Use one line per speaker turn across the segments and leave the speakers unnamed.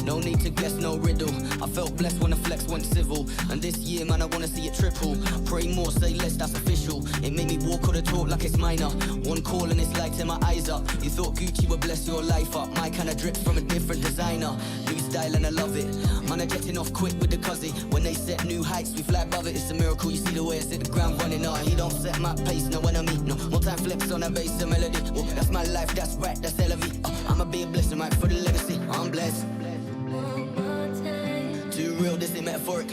No need to guess, no riddle. I felt blessed when the flex went civil. And this year, man, I wanna see it triple. Pray more, say less, that's official. It made me walk or the talk like it's minor. One call and it's like tear my eyes up. You thought Gucci would bless your life up. My kind of drips from a different designer. New style and I love it. Man, I'm jetting off quick with the cuzzy. When they set new heights, we fly above it. It's a miracle, you see the way it's hit the ground running. He don't set my pace, no when I meet, no. More time flex on a bass and melody. Oh, that's my life, that's right, that's LV. I'ma be a blessing, right, for the legacy. I'm blessed. Too real, this ain't metaphoric.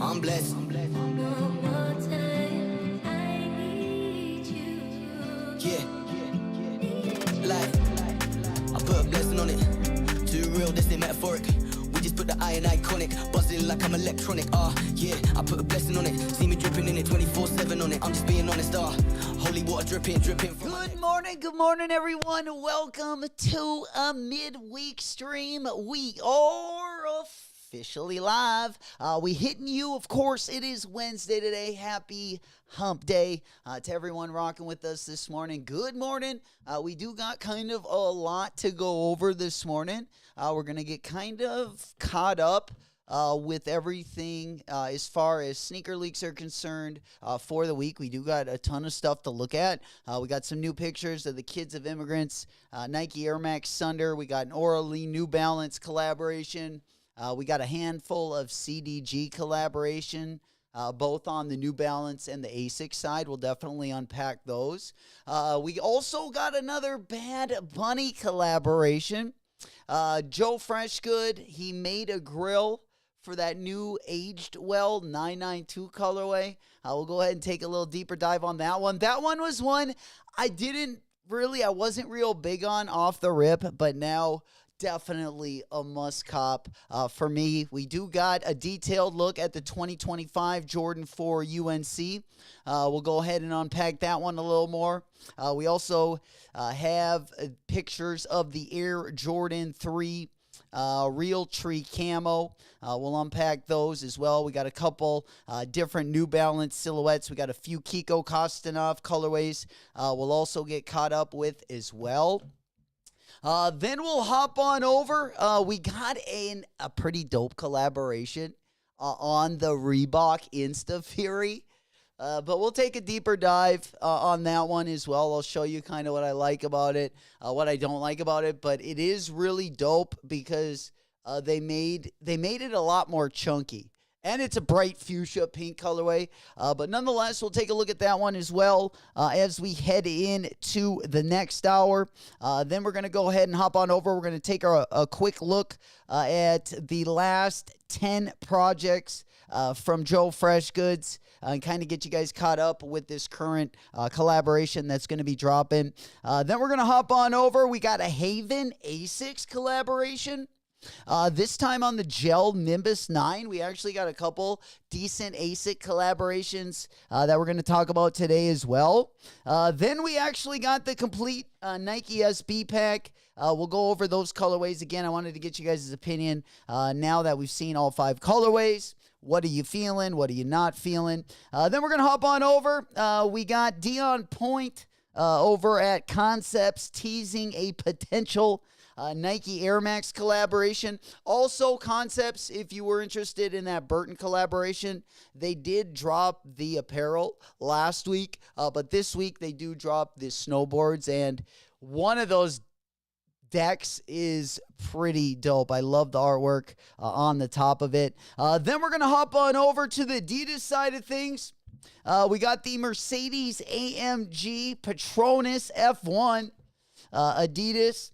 I'm blessed. Yeah. Like, I put a blessing on it. Too real, this ain't metaphoric. We just put the I in iconic. Buzzing like I'm electronic. Yeah, I put a blessing on it. See me dripping in it 24/7 on it. I'm just being honest. Holy water dripping, dripping from
Good morning, everyone. Welcome to a midweek stream. We are officially live. We hitting you, of course. It is Wednesday today. Happy hump day to everyone rocking with us this morning. Good morning. We do got kind of a lot to go over this morning. We're going to get kind of caught up with everything as far as sneaker leaks are concerned for the week. We do got a ton of stuff to look at. We got some new pictures of the kids of immigrants, Nike Air Max Thunder. We got an Orally New Balance collaboration. We got a handful of CDG collaboration, both on the New Balance and the Asics side. We'll definitely unpack those. We also got another Bad Bunny collaboration. Joe Freshgood, he made a grill for that new Aged Well 992 colorway. We'll go ahead and take a little deeper dive on that one. That one was one I wasn't real big on off the rip, but now definitely a must cop for me. We do got a detailed look at the 2025 Jordan 4 UNC. We'll go ahead and unpack that one a little more. We also have pictures of the Air Jordan 3 Real Tree Camo. We'll unpack those as well. We got a couple different New Balance silhouettes. We got a few Kiko Kostanov colorways we'll also get caught up with as well. Then we'll hop on over. We got a pretty dope collaboration on the Reebok Insta Fury. But we'll take a deeper dive on that one as well. I'll show you kind of what I like about it, what I don't like about it. But it is really dope because they made it a lot more chunky. And it's a bright fuchsia pink colorway. But nonetheless, we'll take a look at that one as well as we head into the next hour. Then we're going to go ahead and hop on over. We're going to take a quick look at the last 10 projects from Joe Freshgoods and kind of get you guys caught up with this current collaboration that's going to be dropping. Then we're going to hop on over. We got a Haven Asics collaboration. This time on the Gel Nimbus 9, we actually got a couple decent ASIC collaborations that we're going to talk about today as well. Then we actually got the complete Nike SB pack. We'll go over those colorways again. I wanted to get you guys' opinion now that we've seen all 5 colorways. What are you feeling? What are you not feeling? Then we're going to hop on over. We got Dion Point over at Concepts teasing a potential Nike Air Max collaboration. Also, Concepts, if you were interested in that Burton collaboration, they did drop the apparel last week, but this week they do drop the snowboards, and one of those decks is pretty dope. I love the artwork on the top of it. Then we're going to hop on over to the Adidas side of things. We got the Mercedes AMG Patronus F1 Adidas.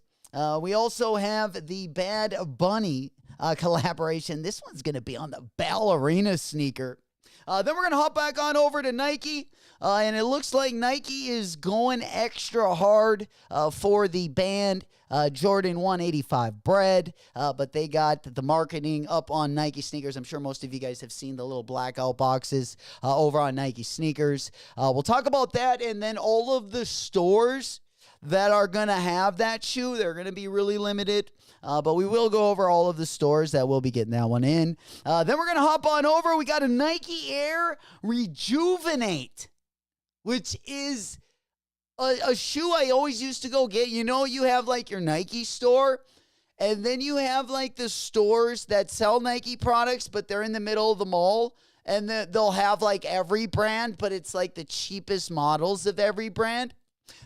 We also have the Bad Bunny collaboration. This one's going to be on the ballerina sneaker. Then we're going to hop back on over to Nike, and it looks like Nike is going extra hard for the band Jordan 185 Bread, but they got the marketing up on Nike sneakers. I'm sure most of you guys have seen the little blackout boxes over on Nike sneakers. We'll talk about that, and then all of the stores that are going to have that shoe. They're going to be really limited, but we will go over all of the stores that will be getting that one in. Then we're going to hop on over. We got a Nike Air Rejuvenate, which is a shoe I always used to go get. You know, you have like your Nike store, and then you have like the stores that sell Nike products, but they're in the middle of the mall. And they'll have like every brand, but it's like the cheapest models of every brand.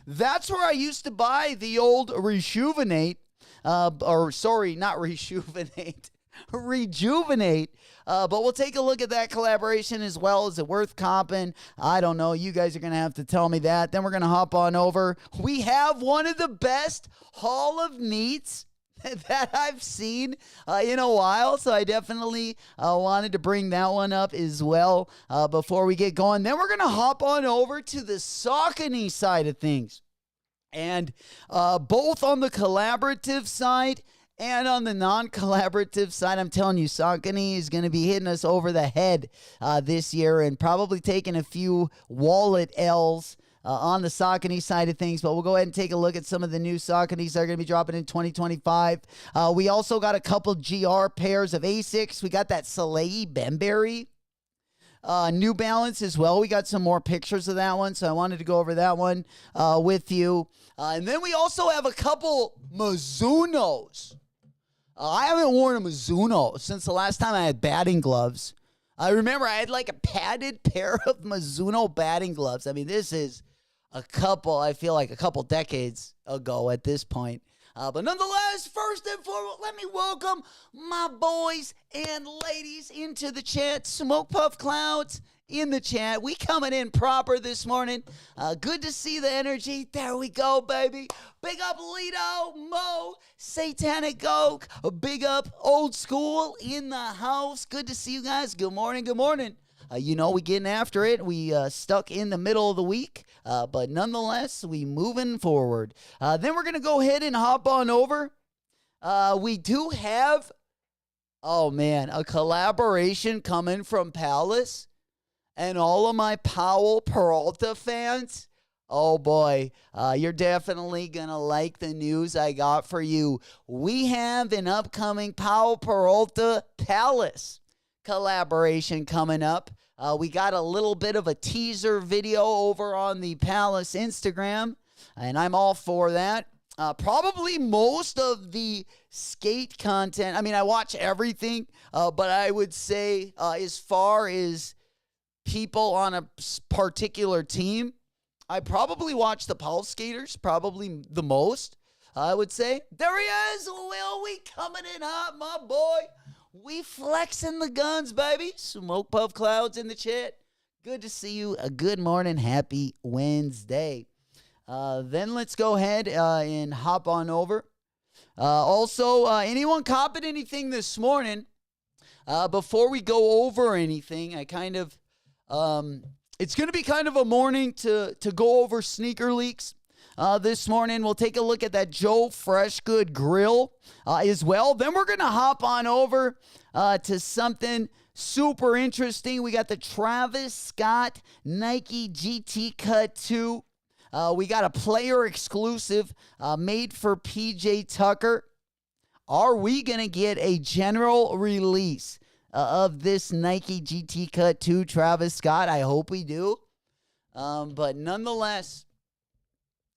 That's where I used to buy the old Rejuvenate, not Rejuvenate, Rejuvenate. But we'll take a look at that collaboration as well. Is it worth copping? I don't know. You guys are going to have to tell me that. Then we're going to hop on over. We have one of the best Hall of Meats that I've seen in a while, so I definitely wanted to bring that one up as well before we get going. Then we're going to hop on over to the Saucony side of things, and both on the collaborative side and on the non-collaborative side, I'm telling you, Saucony is going to be hitting us over the head this year and probably taking a few wallet L's on the Saucony side of things, but we'll go ahead and take a look at some of the new Sauconys that are going to be dropping in 2025. We also got a couple GR pairs of Asics. We got that Soleil Bembury New Balance as well. We got some more pictures of that one, so I wanted to go over that one with you. And then we also have a couple Mizunos. I haven't worn a Mizuno since the last time I had batting gloves. I remember I had like a padded pair of Mizuno batting gloves. I mean, this is I feel like a couple decades ago at this point. But nonetheless, first and foremost, let me welcome my boys and ladies into the chat. Smoke Puff Clouds in the chat. We coming in proper this morning. Good to see the energy. There we go, baby. Big up Lido, Mo, Satanic Oak. Big up Old School in the house. Good to see you guys. Good morning, good morning. We getting after it. We stuck in the middle of the week, but nonetheless, we moving forward. Then we're going to go ahead and hop on over. We do have, a collaboration coming from Palace. And all of my Powell Peralta fans, oh boy, you're definitely going to like the news I got for you. We have an upcoming Powell Peralta Palace collaboration coming up. We got a little bit of a teaser video over on the Palace Instagram, and I'm all for that. Probably most of the skate content, I mean, I watch everything, but I would say as far as people on a particular team, I probably watch the Pulse skaters, probably the most, I would say. There he is, Will. We coming in hot, my boy. We flexing the guns, baby. Smoke Puff Clouds in the chat. Good to see you. A good morning. Happy Wednesday. Then let's go ahead and hop on over. Also, anyone copping anything this morning? Before we go over anything, I kind of, it's going to be kind of a morning to go over sneaker leaks. This morning, we'll take a look at that Joe Freshgood grill as well. Then we're going to hop on over to something super interesting. We got the Travis Scott Nike GT Cut 2. We got a player exclusive made for PJ Tucker. Are we going to get a general release of this Nike GT Cut 2 Travis Scott? I hope we do. But nonetheless,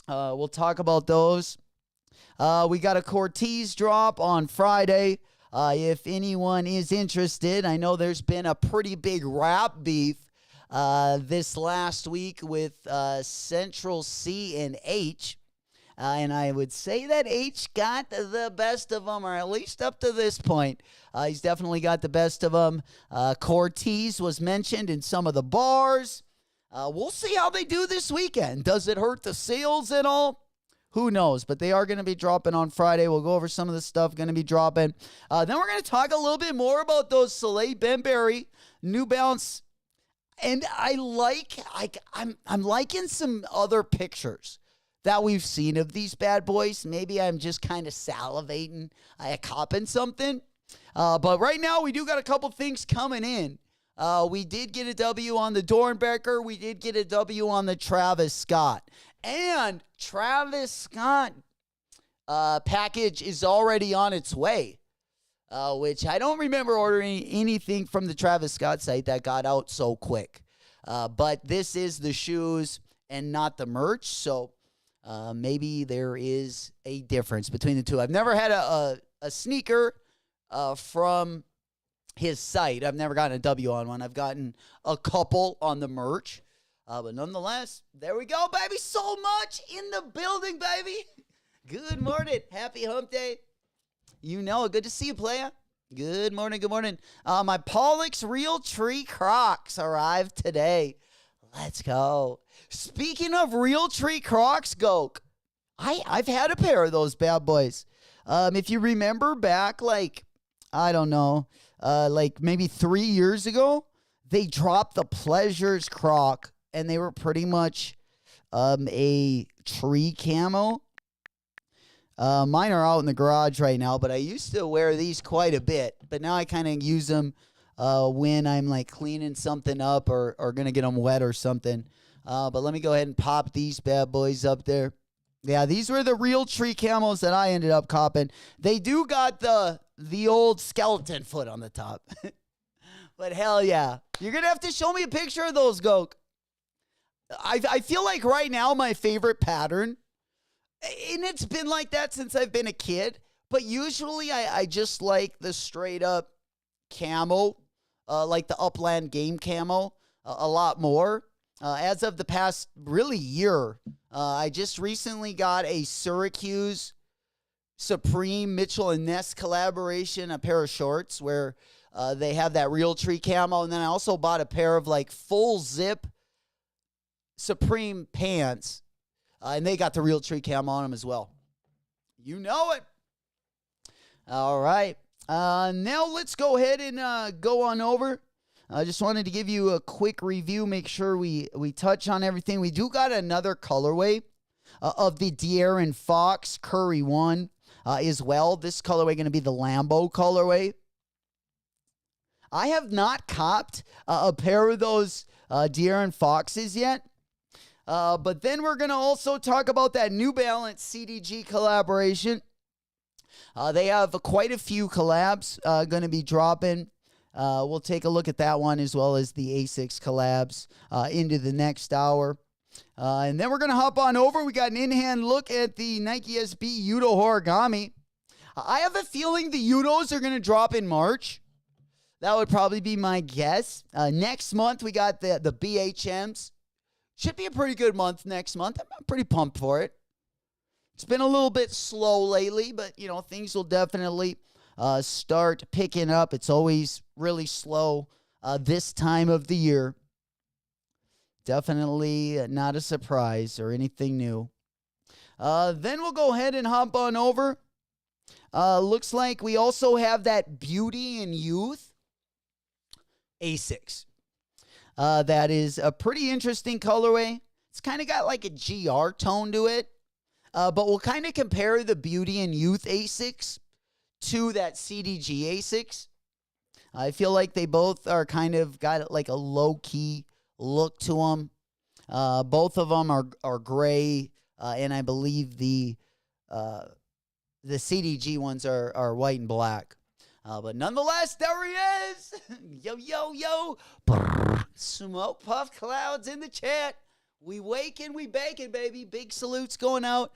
we'll talk about those. We got a Cortez drop on Friday. If anyone is interested, I know there's been a pretty big rap beef this last week with Central C and H. And I would say that H got the best of them, or at least up to this point. He's definitely got the best of them. Cortez was mentioned in some of the bars. We'll see how they do this weekend. Does it hurt the sales at all? Who knows? But they are going to be dropping on Friday. We'll go over some of the stuff going to be dropping. Then we're going to talk a little bit more about those Soleil Bembury New Balance. And I'm liking some other pictures that we've seen of these bad boys. Maybe I'm just kind of salivating, copping something. But right now, we do got a couple things coming in. We did get a W on the Dornbecker. We did get a W on the Travis Scott. And Travis Scott package is already on its way, which I don't remember ordering anything from the Travis Scott site that got out so quick. But this is the shoes and not the merch. So maybe there is a difference between the two. I've never had a sneaker from his site. I've never gotten a W on one. I've gotten a couple on the merch. But nonetheless, there we go, baby. So much in the building, baby. Good morning. Happy hump day. You know it. Good to see you, playa. Good morning. Good morning. My Pollux Real Tree Crocs arrived today. Let's go. Speaking of Real Tree Crocs, Goke, I've had a pair of those bad boys. If you remember back, like, I don't know, like maybe 3 years ago, they dropped the Pleasures Croc, and they were pretty much a tree camo. Mine are out in the garage right now, but I used to wear these quite a bit. But now I kind of use them when I'm like cleaning something up or going to get them wet or something. But let me go ahead and pop these bad boys up there. Yeah, these were the Real Tree camos that I ended up copping. They do got the old skeleton foot on the top. But hell yeah. You're going to have to show me a picture of those, Goke. I feel like right now my favorite pattern, and it's been like that since I've been a kid, but usually I just like the straight up camo, like the Upland game camo, a lot more. As of the past really year, I just recently got a Syracuse Supreme Mitchell and Ness collaboration, a pair of shorts where they have that Real Tree camo, and then I also bought a pair of like full zip Supreme pants. And they got the Real Tree camo on them as well. You know it. All right. Now let's go ahead and go on over. I just wanted to give you a quick review. Make sure we touch on everything. We do got another colorway of the De'Aaron Fox Curry 1 as well. This colorway going to be the Lambo colorway. I have not copped a pair of those De'Aaron Foxes yet. But then we're going to also talk about that New Balance CDG collaboration. They have quite a few collabs going to be dropping. We'll take a look at that one as well as the Asics collabs into the next hour. And then we're going to hop on over. We got an in-hand look at the Nike SB Yudo Origami. I have a feeling the Yudos are going to drop in March. That would probably be my guess. Next month, we got the BHMs. Should be a pretty good month next month. I'm pretty pumped for it. It's been a little bit slow lately, but, you know, things will definitely start picking up. It's always really slow this time of the year. Definitely not a surprise or anything new. Then we'll go ahead and hop on over. Looks like we also have that Beauty and Youth Asics. That is a pretty interesting colorway. It's kind of got like a GR tone to it. But we'll kind of compare the Beauty and Youth Asics to that CDG Asics. I feel like they both are kind of got like a low-key look to them. Both of them are gray, and I believe the CDG ones are white and black. But nonetheless, there he is. Yo, yo, yo. Brrr. Smoke puff clouds in the chat. We waking, we baking, baby. Big salutes going out.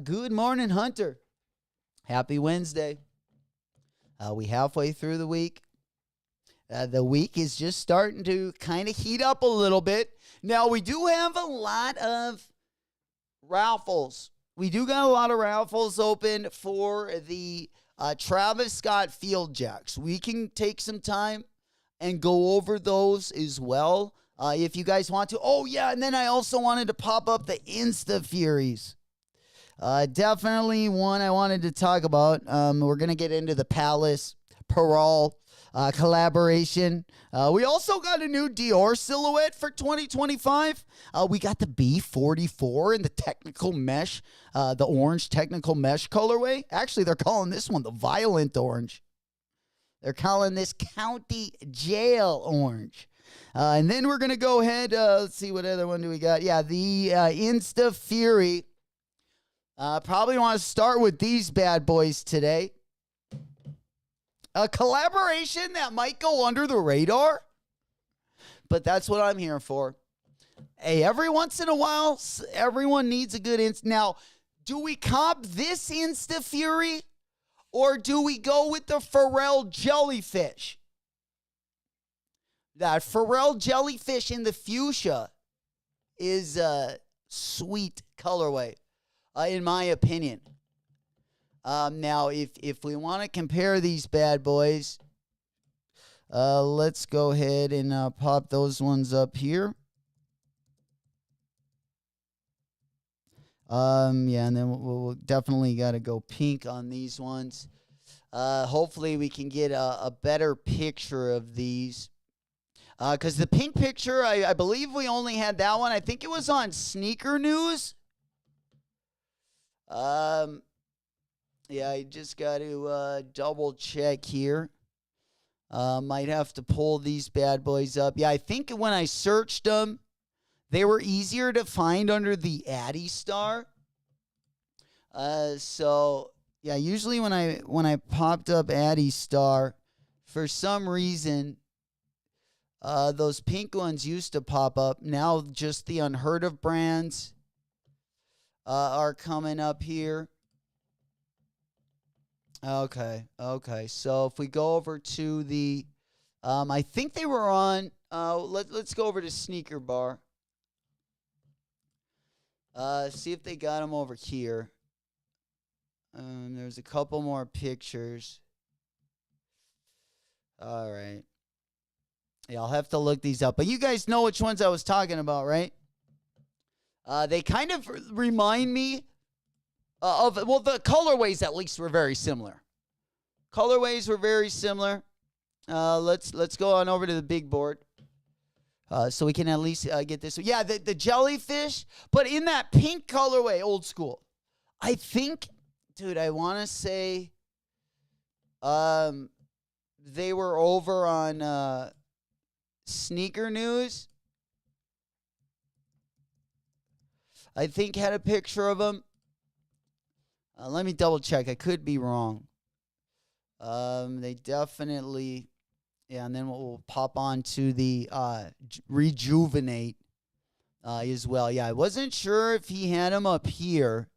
Good morning, Hunter. Happy Wednesday. We halfway through the week. The week is just starting to kind of heat up a little bit. Now, we do have a lot of raffles. We do got a lot of raffles open for the Travis Scott Field Jacks. We can take some time and go over those as well if you guys want to. Oh, yeah, and then I also wanted to pop up the Insta Furies. Definitely one I wanted to talk about. We're going to get into the Palace Peral collaboration. We also got a new Dior silhouette for 2025. We got the B44 in the technical mesh, the orange technical mesh colorway. Actually, they're calling this one the violent orange. They're calling this county jail orange. And then we're going to go ahead. Let's see, what other one do we got? Yeah, the Insta Fury. Probably want to start with these bad boys today. A collaboration that might go under the radar, but that's what I'm here for. Hey, every once in a while, everyone needs a good Now, do we cop this Insta Fury or do we go with the Pharrell Jellyfish? That Pharrell Jellyfish in the fuchsia is a sweet colorway, in my opinion. Now, if we want to compare these bad boys, let's go ahead and pop those ones up here. Yeah, and then we'll definitely got to go pink on these ones. Hopefully we can get a better picture of these. Because the pink picture, I believe we only had that one. I think it was on Sneaker News. Yeah, I just got to double check here. Might have to pull these bad boys up. Yeah, I think when I searched them, they were easier to find under the Addy Star. So yeah, usually when I popped up Addy Star, for some reason, those pink ones used to pop up. Now just the unheard of brands are coming up here. Okay. So if we go over to the, I think they were on. Let's go over to Sneaker Bar. See if they got them over here. There's a couple more pictures. All right. Yeah, I'll have to look these up. But you guys know which ones I was talking about, right? They kind of remind me of, well, the colorways at least were very similar. Colorways were very similar. Let's go on over to the big board. So we can at least get this. Yeah, the jellyfish, but in that pink colorway, old school. I think, dude, I want to say they were over on Sneaker News. I think had a picture of them. Let me double check. I could be wrong. They definitely... Yeah, and then we'll pop on to the Rejuvenate as well. Yeah, I wasn't sure if he had them up here.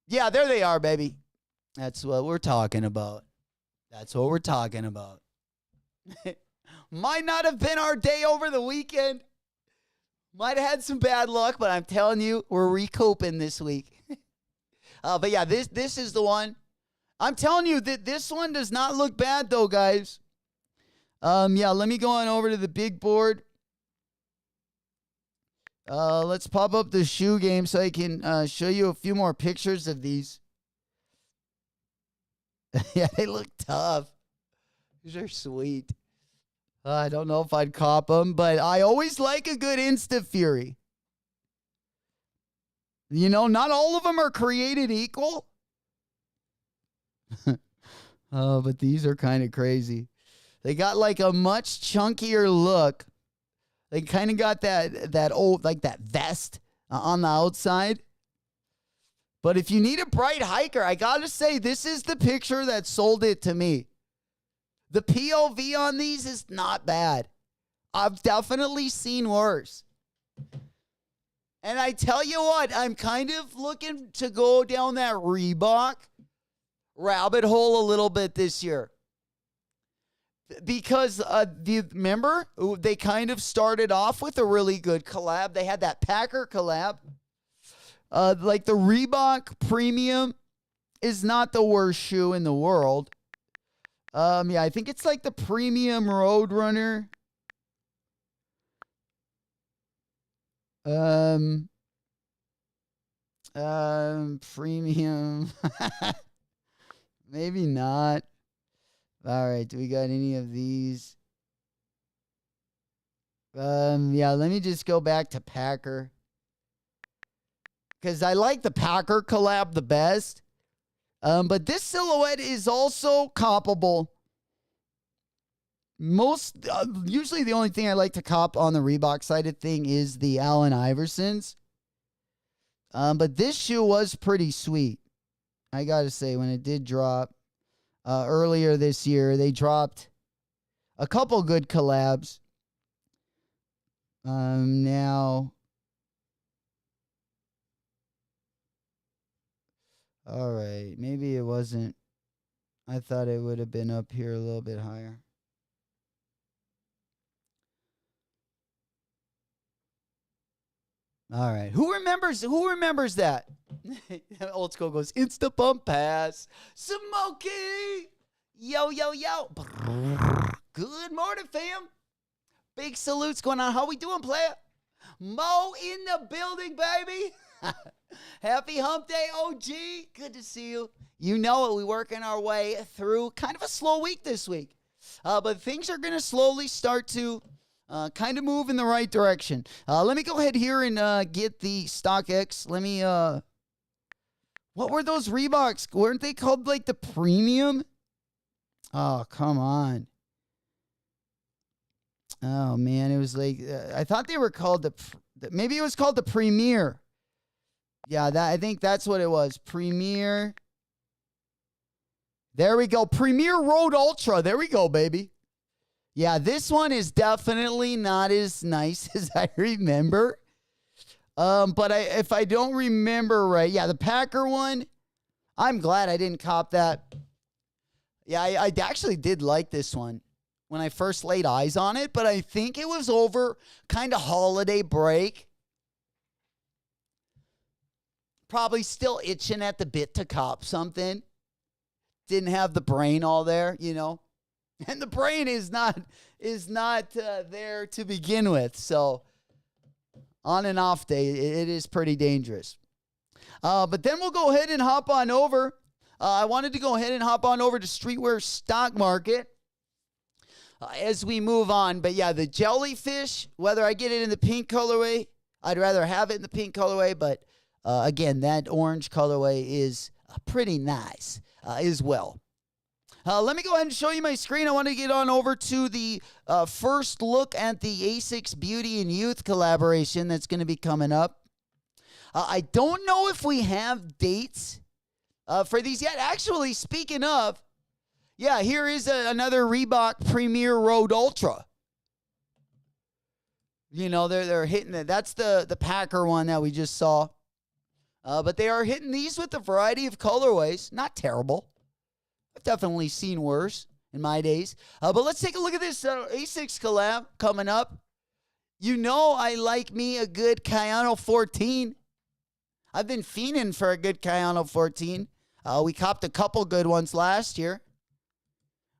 Yeah, there they are, baby. That's what we're talking about. Might not have been our day over the weekend. Might have had some bad luck, but I'm telling you, we're recouping this week. But yeah, this is the one. I'm telling you that this one does not look bad, though, guys. Yeah, let me go on over to the big board. Let's pop up the shoe game so I can show you a few more pictures of these. Yeah, they look tough. These are sweet. I don't know if I'd cop them, but I always like a good Insta Fury. You know, not all of them are created equal. Oh, but these are kind of crazy. They got like a much chunkier look. They kind of got that old, like that vest on the outside. But if you need a bright hiker, I got to say, this is the picture that sold it to me. The POV on these is not bad. I've definitely seen worse. And I tell you what, I'm kind of looking to go down that Reebok rabbit hole a little bit this year. Because, remember, they kind of started off with a really good collab. They had that Packer collab. Like the Reebok Premium is not the worst shoe in the world. Yeah, I think it's like the Premium Roadrunner. Premium. Maybe not. All right, do we got any of these? Yeah, let me just go back to Packer. Because I like the Packer collab the best. But this silhouette is also comparable. Usually the only thing I like to cop on the Reebok side of thing is the Allen Iversons. But this shoe was pretty sweet. I got to say, when it did drop earlier this year, they dropped a couple good collabs. Now, all right, maybe it wasn't. I thought it would have been up here a little bit higher. All right, who remembers that? Old school goes Insta Bump Pass, Smokey, yo yo yo. Good morning, fam. Big salutes going on. How we doing, player? Mo in the building, baby. Happy hump day, OG. Good to see you. You know it. We working our way through kind of a slow week this week. But things are going to slowly start to kind of move in the right direction. Let me go ahead here and get the StockX. Let me, what were those Reeboks? Weren't they called like the premium? Oh, come on. Oh, man. It was like, I thought they were called maybe it was called the Premier. Yeah, I think that's what it was. Premier. There we go. Premier Road Ultra. There we go, baby. Yeah, this one is definitely not as nice as I remember. But if I don't remember right, yeah, the Packer one, I'm glad I didn't cop that. Yeah, I actually did like this one when I first laid eyes on it, but I think it was over kind of holiday break. Probably still itching at the bit to cop something. Didn't have the brain all there, you know. And the brain is not there to begin with. So on and off day, it is pretty dangerous. But then we'll go ahead and hop on over. I wanted to go ahead and hop on over to Streetwear Stock Market as we move on. But yeah, the jellyfish, whether I get it in the pink colorway, I'd rather have it in the pink colorway. But again, that orange colorway is pretty nice as well. Let me go ahead and show you my screen. I want to get on over to the first look at the Asics Beauty and Youth collaboration that's going to be coming up. I don't know if we have dates for these yet. Actually, speaking of, yeah, here is another Reebok Premier Road Ultra. You know, they're hitting it. That's the Packer one that we just saw. But they are hitting these with a variety of colorways. Not terrible. I've definitely seen worse in my days. But let's take a look at this Asics collab coming up. You know I like me a good Cayano 14. I've been fiending for a good Cayano 14. We copped a couple good ones last year.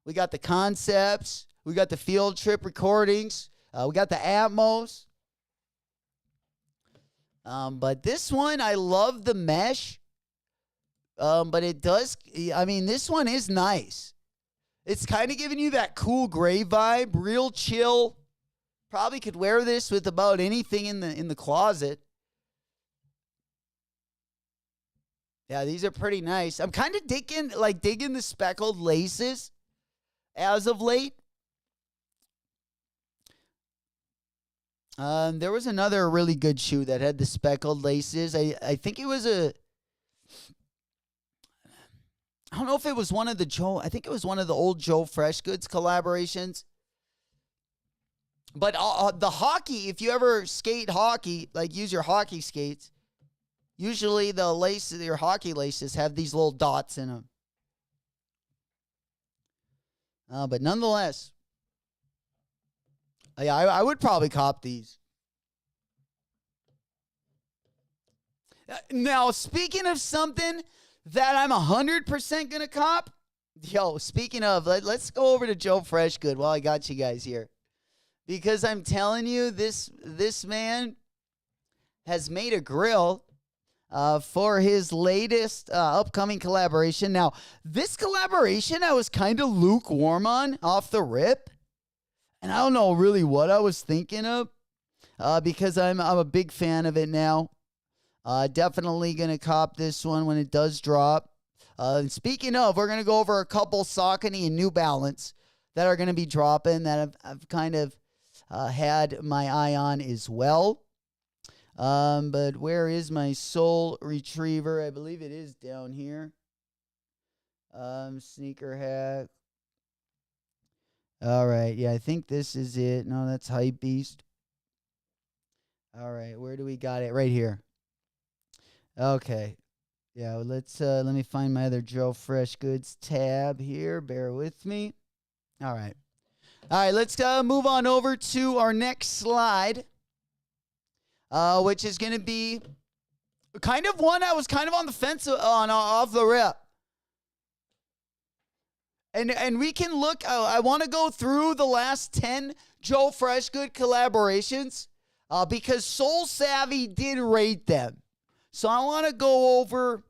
We got the concepts. We got the field trip recordings. We got the Atmos. But this one, I love the mesh. But it does, I mean, this one is nice. It's kind of giving you that cool gray vibe, real chill. Probably could wear this with about anything in the closet. Yeah, these are pretty nice. I'm kind of digging the speckled laces as of late. There was another really good shoe that had the speckled laces. I think it was I don't know if it was one of I think it was one of the old Joe Fresh Goods collaborations. But the hockey, if you ever skate hockey, like use your hockey skates, usually your hockey laces have these little dots in them. But nonetheless, yeah, I would probably cop these. Now, speaking of something that I'm 100% going to cop. Yo, speaking of, let's go over to Joe Freshgood while I got you guys here. Because I'm telling you, this man has made a grill for his latest upcoming collaboration. Now, this collaboration I was kind of lukewarm on off the rip. And I don't know really what I was thinking of because I'm a big fan of it now. Definitely going to cop this one when it does drop. And speaking of, we're going to go over a couple Saucony and New Balance that are going to be dropping that I've kind of had my eye on as well. But where is my Soul Retriever? I believe it is down here. Sneaker hack. All right. Yeah, I think this is it. No, that's Hype Beast. All right, where do we got it? Right here. Okay. Yeah, let me find my other Joe Fresh Goods tab here. Bear with me. All right. All right, let's move on over to our next slide, which is going to be kind of one I was kind of on the fence on off the rip. And we can look, I want to go through the last 10 Joe Freshgood collaborations because Soul Savvy did rate them. So I want to go over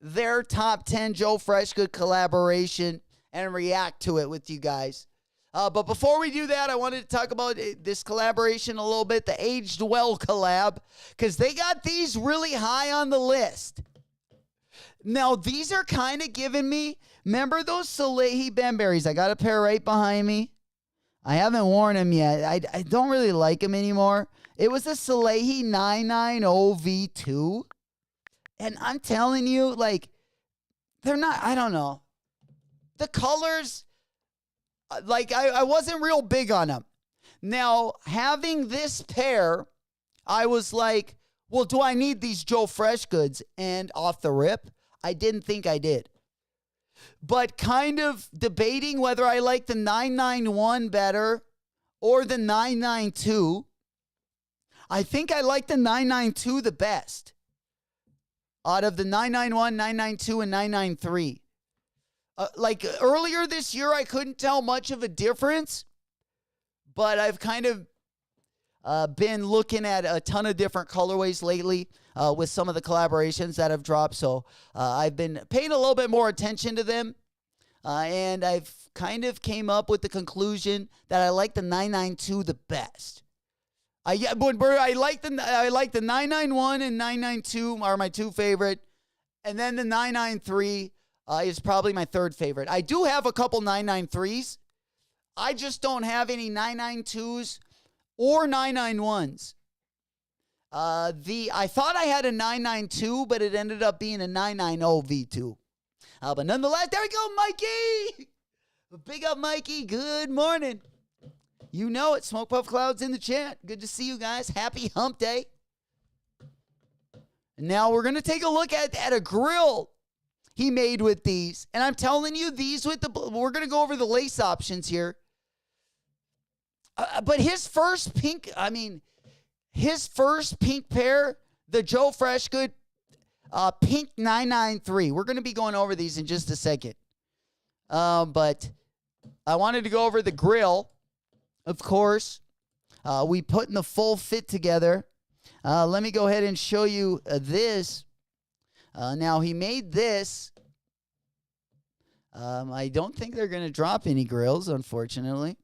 their top 10 Joe Freshgood collaboration and react to it with you guys. But before we do that, I wanted to talk about this collaboration a little bit, the Aged Well collab, because they got these really high on the list. Now, these are kind of giving me, remember those Salehi Banberries? I got a pair right behind me. I haven't worn them yet. I don't really like them anymore. It was a Salehi 990V2. And I'm telling you, like, they're not, I don't know. The colors, like, I wasn't real big on them. Now, having this pair, I was like, well, do I need these Joe Fresh Goods? And off the rip, I didn't think I did. But kind of debating whether I like the 991 better or the 992. I think I like the 992 the best out of the 991, 992, and 993. Like earlier this year, I couldn't tell much of a difference, but I've kind of been looking at a ton of different colorways lately with some of the collaborations that have dropped. So I've been paying a little bit more attention to them. And I've kind of came up with the conclusion that I like the 992 the best. I like the 991 and 992 are my two favorite. And then the 993 is probably my third favorite. I do have a couple 993s. I just don't have any 992s or 991s. I thought I had a 992, but it ended up being a 990 V2. But nonetheless, there we go, Mikey. Big up, Mikey. Good morning. You know it. Smoke Puff Clouds in the chat. Good to see you guys. Happy hump day. Now we're going to take a look at a grill he made with these. And I'm telling you, these with we're going to go over the lace options here. But his first pink pair, the Joe Freshgood Pink 993. We're going to be going over these in just a second. But I wanted to go over the grill. Of course, we put in the full fit together. Let me go ahead and show you this. Now, he made this. I don't think they're going to drop any grills, unfortunately.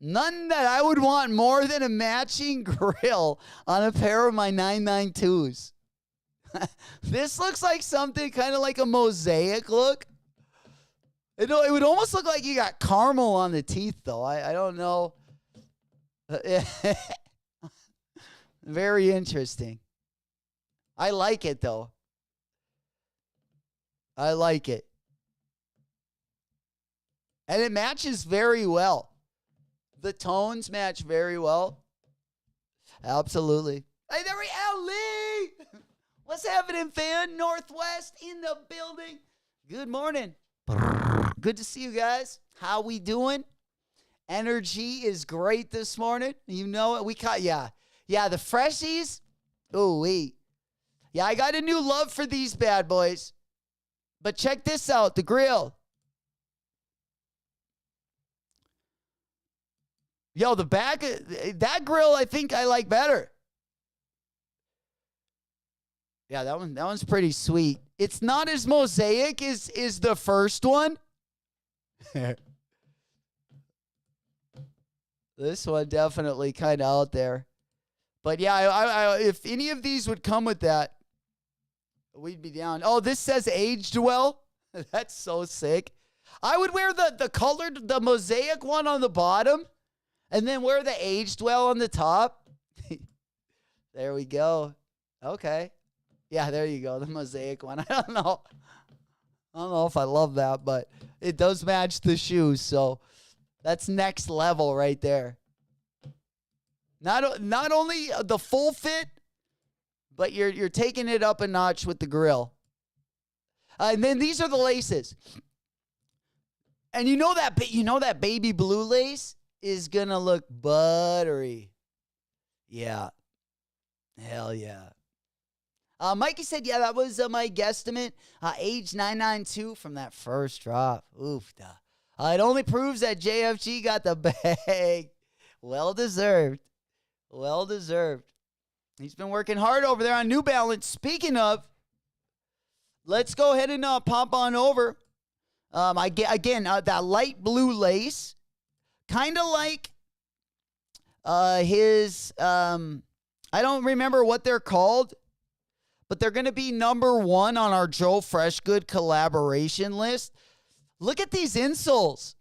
None that I would want more than a matching grill on a pair of my 992s. This looks like something kind of like a mosaic look. It would almost look like you got caramel on the teeth, though. I don't know. Very interesting. I like it, though. I like it. And it matches very well. The tones match very well. Absolutely. Hey, there we are, Lee. What's happening, fan? Northwest in the building. Good morning. Good to see you guys. How we doing? Energy is great this morning. You know it. We caught, yeah, the freshies. Oh, wait. Yeah, I got a new love for these bad boys. But check this out, the grill. Yo, the back, that grill I think I like better. Yeah, that one's pretty sweet. It's not as mosaic as the first one. This one definitely kind of out there. But yeah, I if any of these would come with that, we'd be down. Oh, this says aged well. That's so sick. I would wear the colored, the mosaic one on the bottom, and then wear the aged well on the top. There we go. Okay. Yeah, there you go. The mosaic one. I don't know if I love that, but it does match the shoes. So that's next level right there. Not only the full fit, but you're taking it up a notch with the grill. And then these are the laces. And you know that baby blue lace is gonna look buttery. Yeah. Hell yeah. Mikey said, yeah, that was my guesstimate. Age 992 from that first drop. Oof. It only proves that JFG got the bag. Well deserved. Well deserved. He's been working hard over there on New Balance. Speaking of, let's go ahead and pop on over. That light blue lace, kind of like his, I don't remember what they're called, but they're going to be number 1 on our Joe Freshgood collaboration list. Look at these insoles.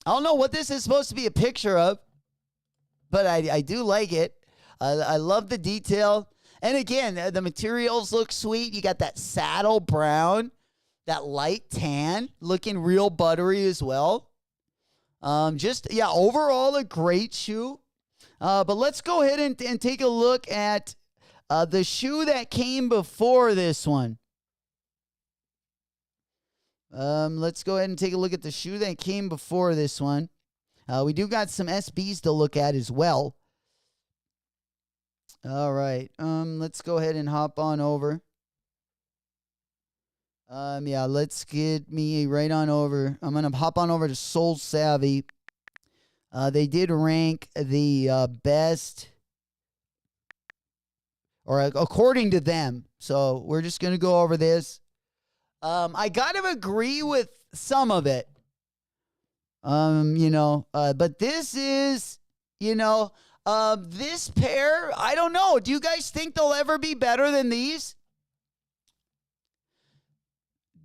I don't know what this is supposed to be a picture of, but I do like it. I love the detail. And again, the materials look sweet. You got that saddle brown, that light tan, looking real buttery as well. Overall a great shoe. But let's go ahead and take a look at the shoe that came before this one. Let's go ahead and take a look at the shoe that came before this one. We do got some SBs to look at as well. All right. Let's go ahead and hop on over. Let's get me right on over. I'm going to hop on over to Soul Savvy. They did rank the best, or according to them. So we're just going to go over this. I got to agree with some of it. But this is, this pair, I don't know. Do you guys think they'll ever be better than these?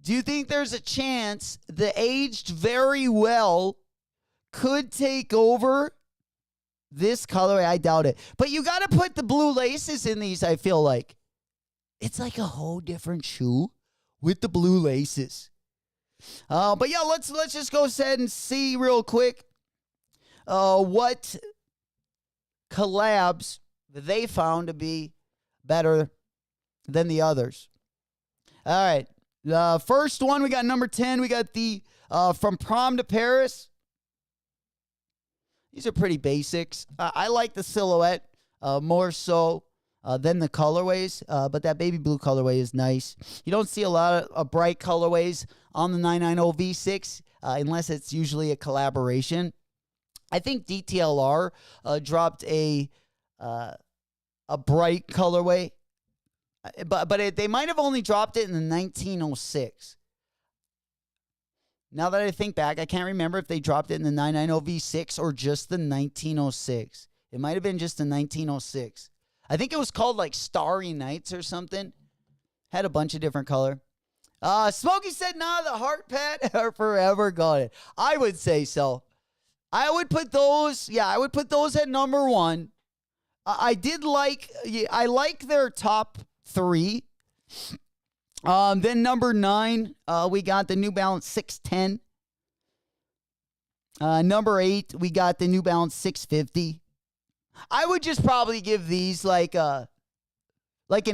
Do you think there's a chance the aged very well could take over this colorway? I doubt it. But you got to put the blue laces in these, I feel like. It's like a whole different shoe with the blue laces. But yeah, let's just go ahead and see real quick what collabs they found to be better than the others. All right. First one, we got number 10. We got the From Prom to Paris. These are pretty basics. I like the silhouette more so than the colorways, but that baby blue colorway is nice. You don't see a lot of bright colorways on the 990 V6 unless it's usually a collaboration. I think DTLR dropped a bright colorway, but they might have only dropped it in the 1906. Now that I think back, I can't remember if they dropped it in the 990 V6 or just the 1906. It might have been just the 1906. I think it was called like Starry Nights or something. Had a bunch of different color. Smokey said, nah, the heart pat are forever gone. I would say so. I would put those at number 1. I like their top 3. Then number 9, we got the New Balance 610. Number 8, we got the New Balance 650. I would just probably give these like an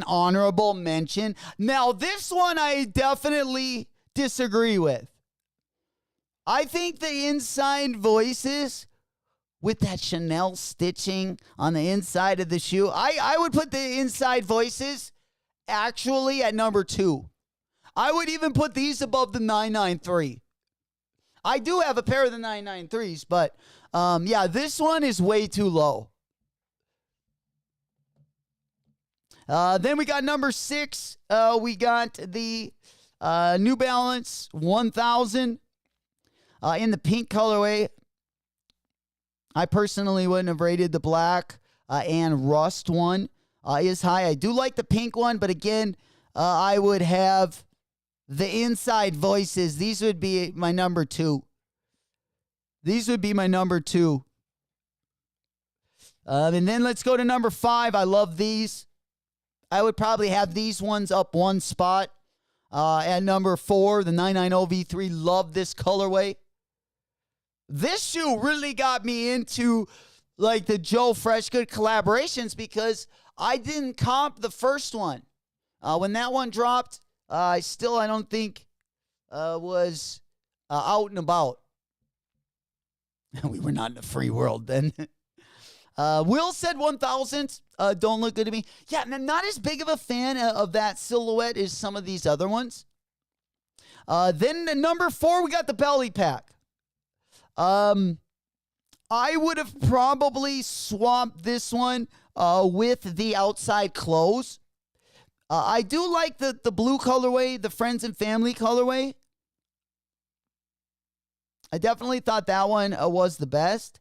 honorable mention. Now, this one I definitely disagree with. I think the inside voices with that Chanel stitching on the inside of the shoe, I would put the inside voices actually at number 2. I would even put these above the 993. I do have a pair of the 993s, but this one is way too low. Then we got number 6. We got the New Balance 1000 in the pink colorway. I personally wouldn't have rated the black and rust one is high. I do like the pink one, but again, I would have the inside voices. These would be my number 2. These would be my number 2. And then let's go to number 5. I love these. I would probably have these ones up one spot. At number 4, the 990 V3. Love this colorway. This shoe really got me into like the Joe Freshgood collaborations because I didn't comp the first one. When that one dropped, I don't think was out and about. We were not in a free world then. Will said 1,000. Don't look good to me. Yeah, not as big of a fan of that silhouette as some of these other ones. Then number 4, we got the belly pack. I would have probably swapped this one with the outside clothes. I do like the blue colorway, the friends and family colorway. I definitely thought that one was the best.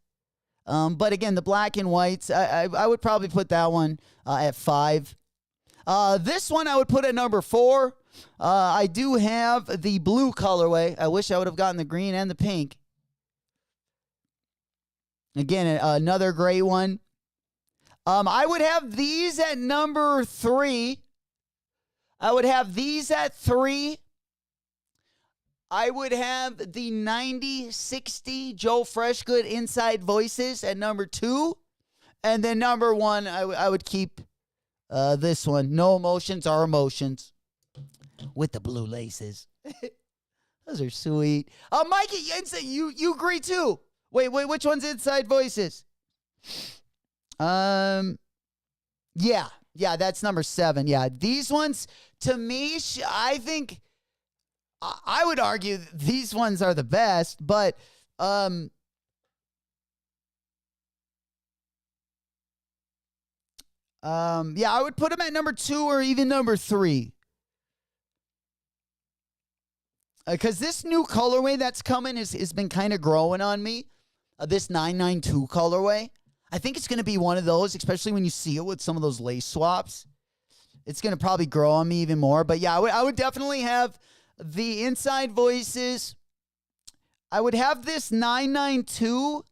But again, the black and whites, I would probably put that one at 5. This one I would put at number 4. I do have the blue colorway. I wish I would have gotten the green and the pink. Again, another great one. I would have these at number 3. I would have these at 3. I would have the 9060 Joe Freshgood Inside Voices at number 2. And then number 1, I would keep this one. No Emotions Are Emotions. With the blue laces. Those are sweet. Mikey, you agree too. Wait, which one's Inside Voices? Yeah, that's number 7. Yeah, these ones, to me, I think, I would argue these ones are the best, but, yeah, I would put them at number 2 or even number 3. Because this new colorway that's coming has been kind of growing on me. This 992 colorway. I think it's going to be one of those, especially when you see it with some of those lace swaps. It's going to probably grow on me even more. But yeah, I would definitely have the Inside Voices. I would have this 992.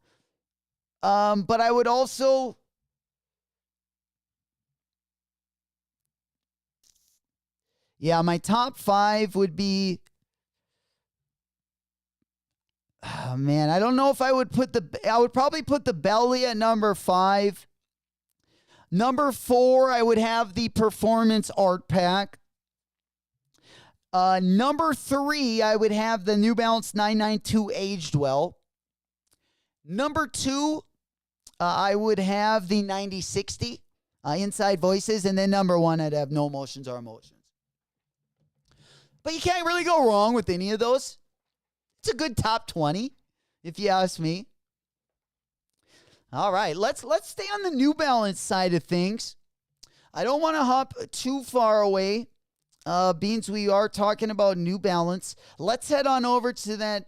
But I would also... Yeah, my top 5 would be... Oh, man, I don't know if I would I would probably put the belly at number 5. Number 4, I would have the Performance Art Pack. Number 3, I would have the New Balance 992 Aged Well. Number 2, I would have the 9060 Inside Voices. And then number 1, I'd have No Emotions Are Emotions. But you can't really go wrong with any of those. It's a good top 20, if you ask me. All right, let's stay on the New Balance side of things. I don't want to hop too far away, beans we are talking about New Balance. Let's head on over to that,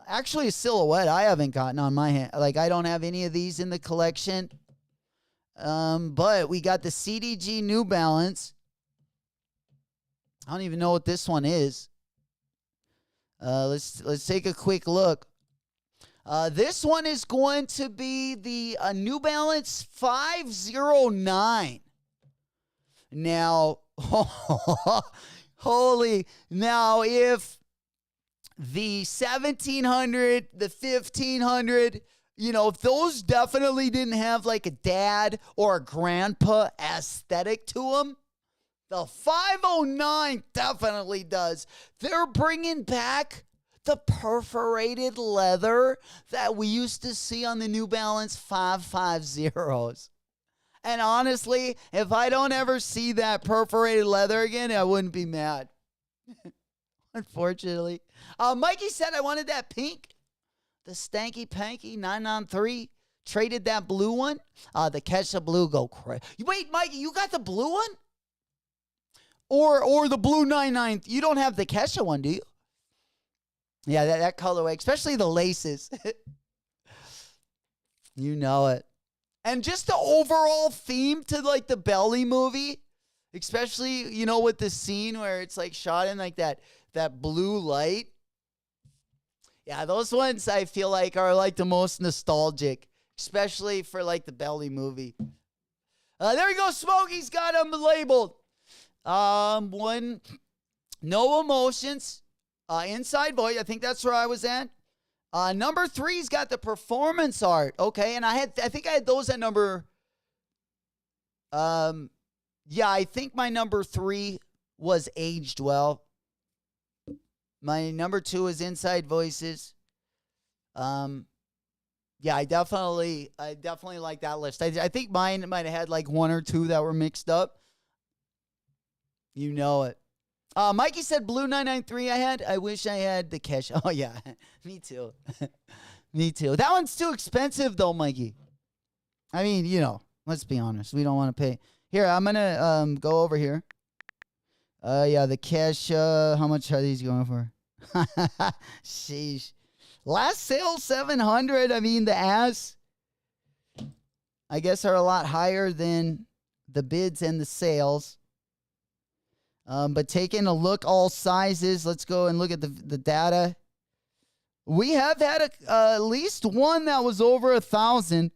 actually a silhouette I haven't gotten on my hand. Like, I don't have any of these in the collection. But we got the CDG New Balance. I don't even know what this one is. Let's take a quick look. This one is going to be the New Balance 509. Now, now if the 1700, the 1500, if those definitely didn't have like a dad or a grandpa aesthetic to them, the 509 definitely does. They're bringing back the perforated leather that we used to see on the New Balance 550s. And honestly, if I don't ever see that perforated leather again, I wouldn't be mad. Unfortunately. Mikey said I wanted that pink. The stanky panky 993. Traded that blue one. The Kesha blue go crazy. Wait, Mikey, you got the blue one? Or the blue 99. You don't have the Kesha one, do you? Yeah, that colorway, especially the laces. You know it. And just the overall theme to like the Belly movie, especially, with the scene where it's like shot in like that blue light. Yeah, those ones I feel like are like the most nostalgic, especially for like the Belly movie. There we go. Smokey's got them labeled. One, No Emotions, Inside Voice. I think that's where I was at. Number 3's got the performance art. Okay, and I think I had those at number. Yeah, I think my number 3 was Aged Well. My number 2 is Inside Voices. Yeah, I definitely like that list. I think mine might have had like 1 or 2 that were mixed up. You know it. Mikey said Blue 993 I had. I wish I had the cash. Oh, yeah. Me too. Me too. That one's too expensive, though, Mikey. I mean, you know, let's be honest. We don't want to pay. Here, I'm going to go over here. Yeah, the cash. How much are these going for? Sheesh. Last sale, 700. I mean, the ass, I guess, are a lot higher than the bids and the sales. But taking a look, all sizes, let's go and look at the data. We have had at least one that was over 1,000.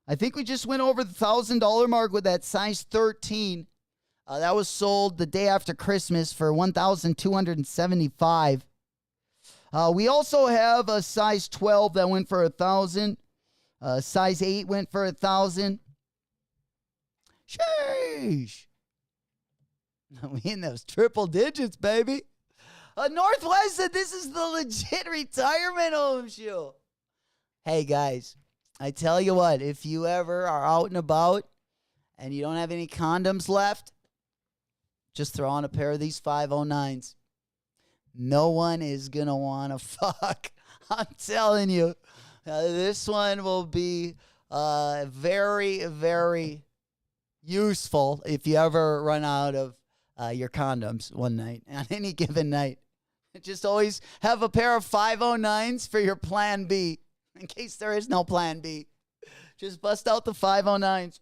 I think we just went over the $1,000 mark with that size 13. That was sold the day after Christmas for $1,275. We also have a size 12 that went for 1,000. Size 8 went for 1,000. Sheesh. We in those triple digits, baby. Northwest said this is the legit retirement home shoe. Hey, guys, I tell you what, if you ever are out and about and you don't have any condoms left, just throw on a pair of these 509s. No one is going to want to fuck. I'm telling you. This one will be very, very useful if you ever run out of your condoms one night, on any given night. Just always have a pair of 509s for your plan B, in case there is no plan B. Just bust out the 509s.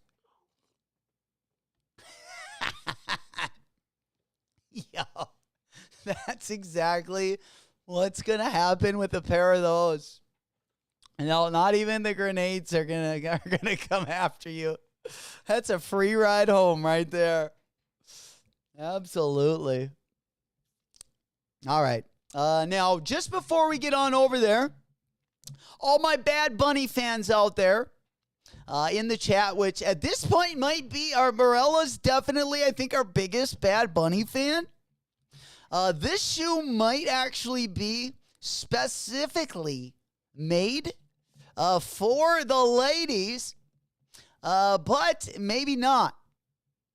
Yo, that's exactly what's going to happen with a pair of those. No, not even the grenades are gonna come after you. That's a free ride home right there. Absolutely. All right. Now, just before we get on over there, all my Bad Bunny fans out there in the chat, which at this point might be Morella's definitely, I think, our biggest Bad Bunny fan. This shoe might actually be specifically made for the ladies, but maybe not.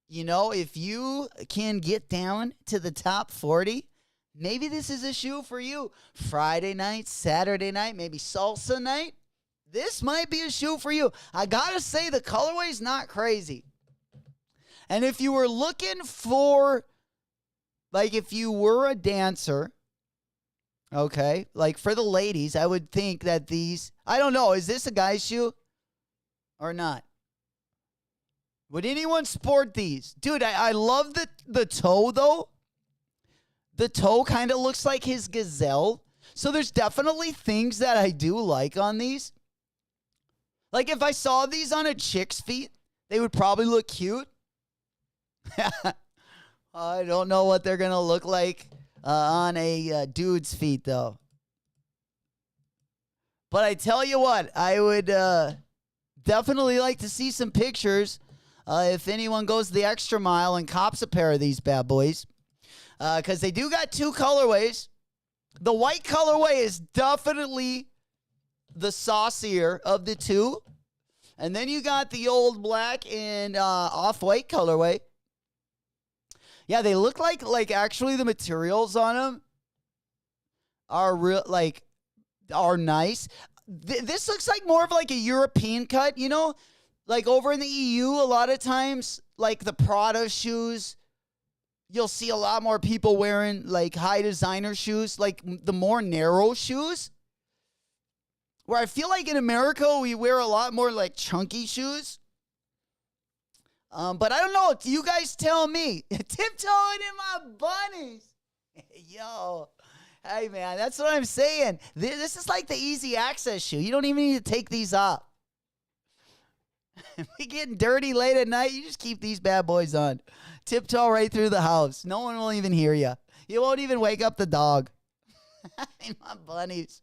You know, if you can get down to the top 40, maybe this is a shoe for you. Friday night, Saturday night, maybe salsa night. This might be a shoe for you. I gotta say, the colorway's not crazy. And if you were looking for, like, if you were a dancer, okay, like for the ladies, I would think that these, I don't know, is this a guy's shoe or not? Would anyone sport these? Dude, I love the toe, though. The toe kind of looks like his gazelle. So there's definitely things that I do like on these. Like, if I saw these on a chick's feet, they would probably look cute. I don't know what they're going to look like on a dude's feet, though. But I tell you what, I would definitely like to see some pictures if anyone goes the extra mile and cops a pair of these bad boys. Because they do got 2 colorways. The white colorway is definitely the saucier of the 2. And then you got the old black and off-white colorway. Yeah, they look like actually the materials on them are real, like, are nice. This looks like more of like a European cut, you know? Like over in the EU, a lot of times, like the Prada shoes, you'll see a lot more people wearing like high designer shoes, like the more narrow shoes. Where I feel like in America, we wear a lot more like chunky shoes. But I don't know. You guys tell me. Tiptoeing in my bunnies. Yo. Hey, man. That's what I'm saying. This is like the easy access shoe. You don't even need to take these off. If we getting dirty late at night, you just keep these bad boys on. Tiptoe right through the house. No one will even hear you. You won't even wake up the dog. My bunnies.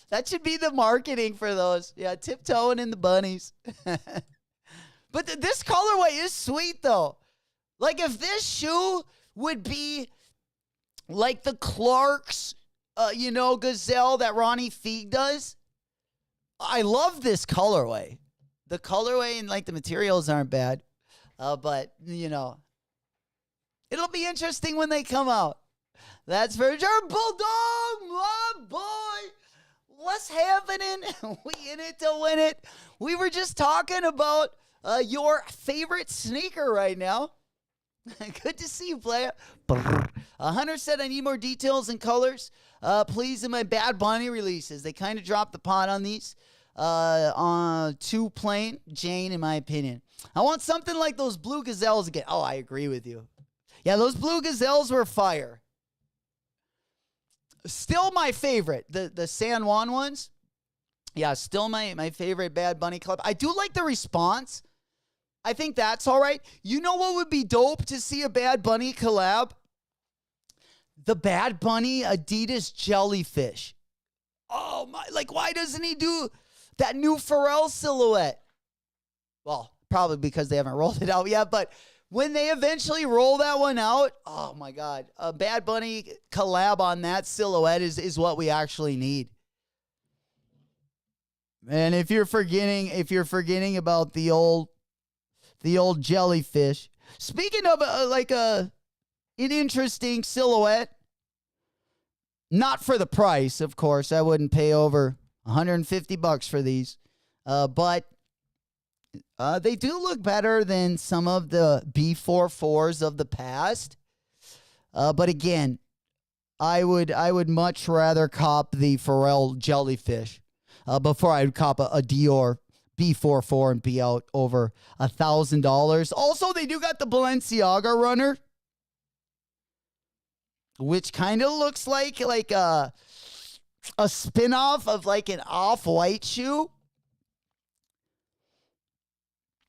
That should be the marketing for those. Yeah, tiptoeing in the bunnies. But this colorway is sweet, though. Like, if this shoe would be like the Clark's, Gazelle that Ronnie Feig does, I love this colorway. The colorway and, like, the materials aren't bad. But, it'll be interesting when they come out. That's for sure. Bulldog, my boy. What's happening? We in it to win it. We were just talking about your favorite sneaker right now. Good to see you, player. Hunter said, I need more details and colors. Please, in my Bad Bunny releases. They kind of dropped the pot on these. Too plain Jane, in my opinion. I want something like those blue gazelles again. Oh, I agree with you. Yeah, those blue gazelles were fire. Still my favorite. The San Juan ones. Yeah, still my favorite Bad Bunny club. I do like the response. I think that's all right. You know what would be dope to see a Bad Bunny collab? The Bad Bunny Adidas jellyfish. Oh my, like, why doesn't he do that new Pharrell silhouette? Well, probably because they haven't rolled it out yet, but when they eventually roll that one out, oh my God, a Bad Bunny collab on that silhouette is what we actually need. And if you're forgetting about the old jellyfish, speaking of an interesting silhouette, not for the price, of course. I wouldn't pay over $150 for these, but they do look better than some of the B44s of the past. But again, I would much rather cop the Pharrell jellyfish before I would cop a Dior B44 and be out over $1,000. Also, they do got the Balenciaga runner, which kind of looks like a spin-off of like an off-white shoe.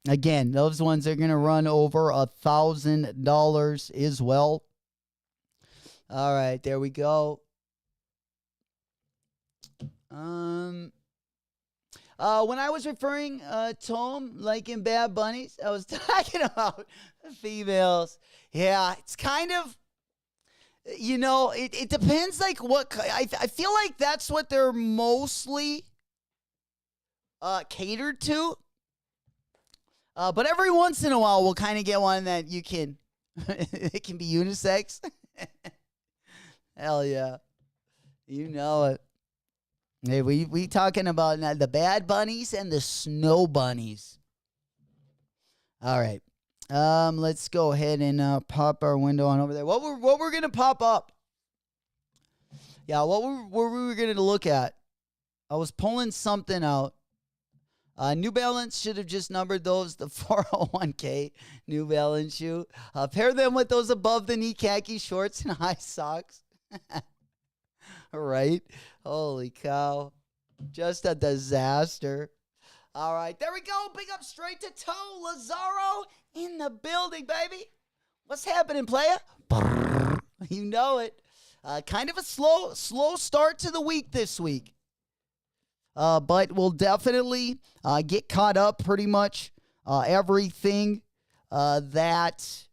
Again, those ones are going to run over $1,000 as well. All right, there we go. When I was referring to them, like in Bad Bunnies, I was talking about females. Yeah, it's kind of, it depends, like, what, I feel like that's what they're mostly catered to. But every once in a while, we'll kind of get one that you can, it can be unisex. Hell yeah. You know it. Hey, we talking about the Bad Bunnies and the Snow Bunnies. All right. Let's go ahead and pop our window on over there. What we're gonna pop up? Yeah, what were we gonna look at? I was pulling something out. New Balance should have just numbered those, the 401k New Balance shoe. Pair them with those above the knee khaki shorts and high socks. All right. Holy cow. Just a disaster. All right. There we go. Big up straight to toe. Lazaro in the building, baby. What's happening, player? You know it. Kind of a slow start to the week this week. But we'll definitely get caught up pretty much everything that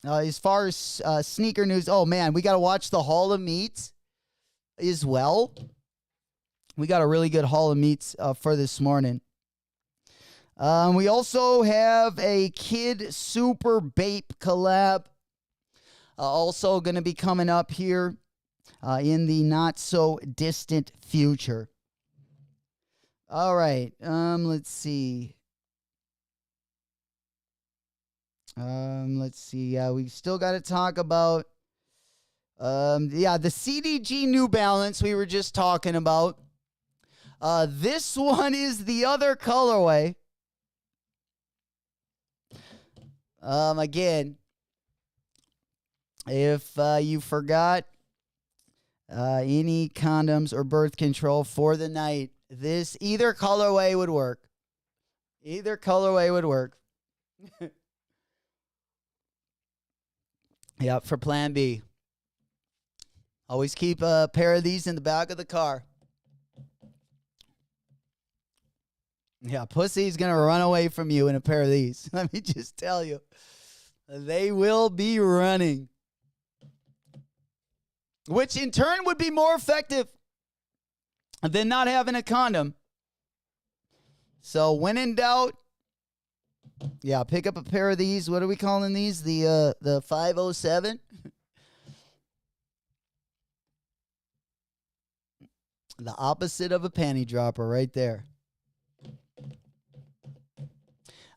as far as sneaker news. Oh, man, we got to watch the Hall of Meats as well. We got a really good Hall of Meats for this morning. We also have a Kid Super Bape collab also going to be coming up here in the not so distant future. All right, let's see. We still got to talk about the CDG New Balance we were just talking about. This one is the other colorway. Again, if you forgot any condoms or birth control for the night, either colorway would work. Either colorway would work. Yep, for plan B. Always keep a pair of these in the back of the car. Yeah, pussy's going to run away from you in a pair of these. Let me just tell you. They will be running. Which in turn would be more effective than not having a condom. So when in doubt, yeah, pick up a pair of these. What are we calling these? The 507? The opposite of a panty dropper right there.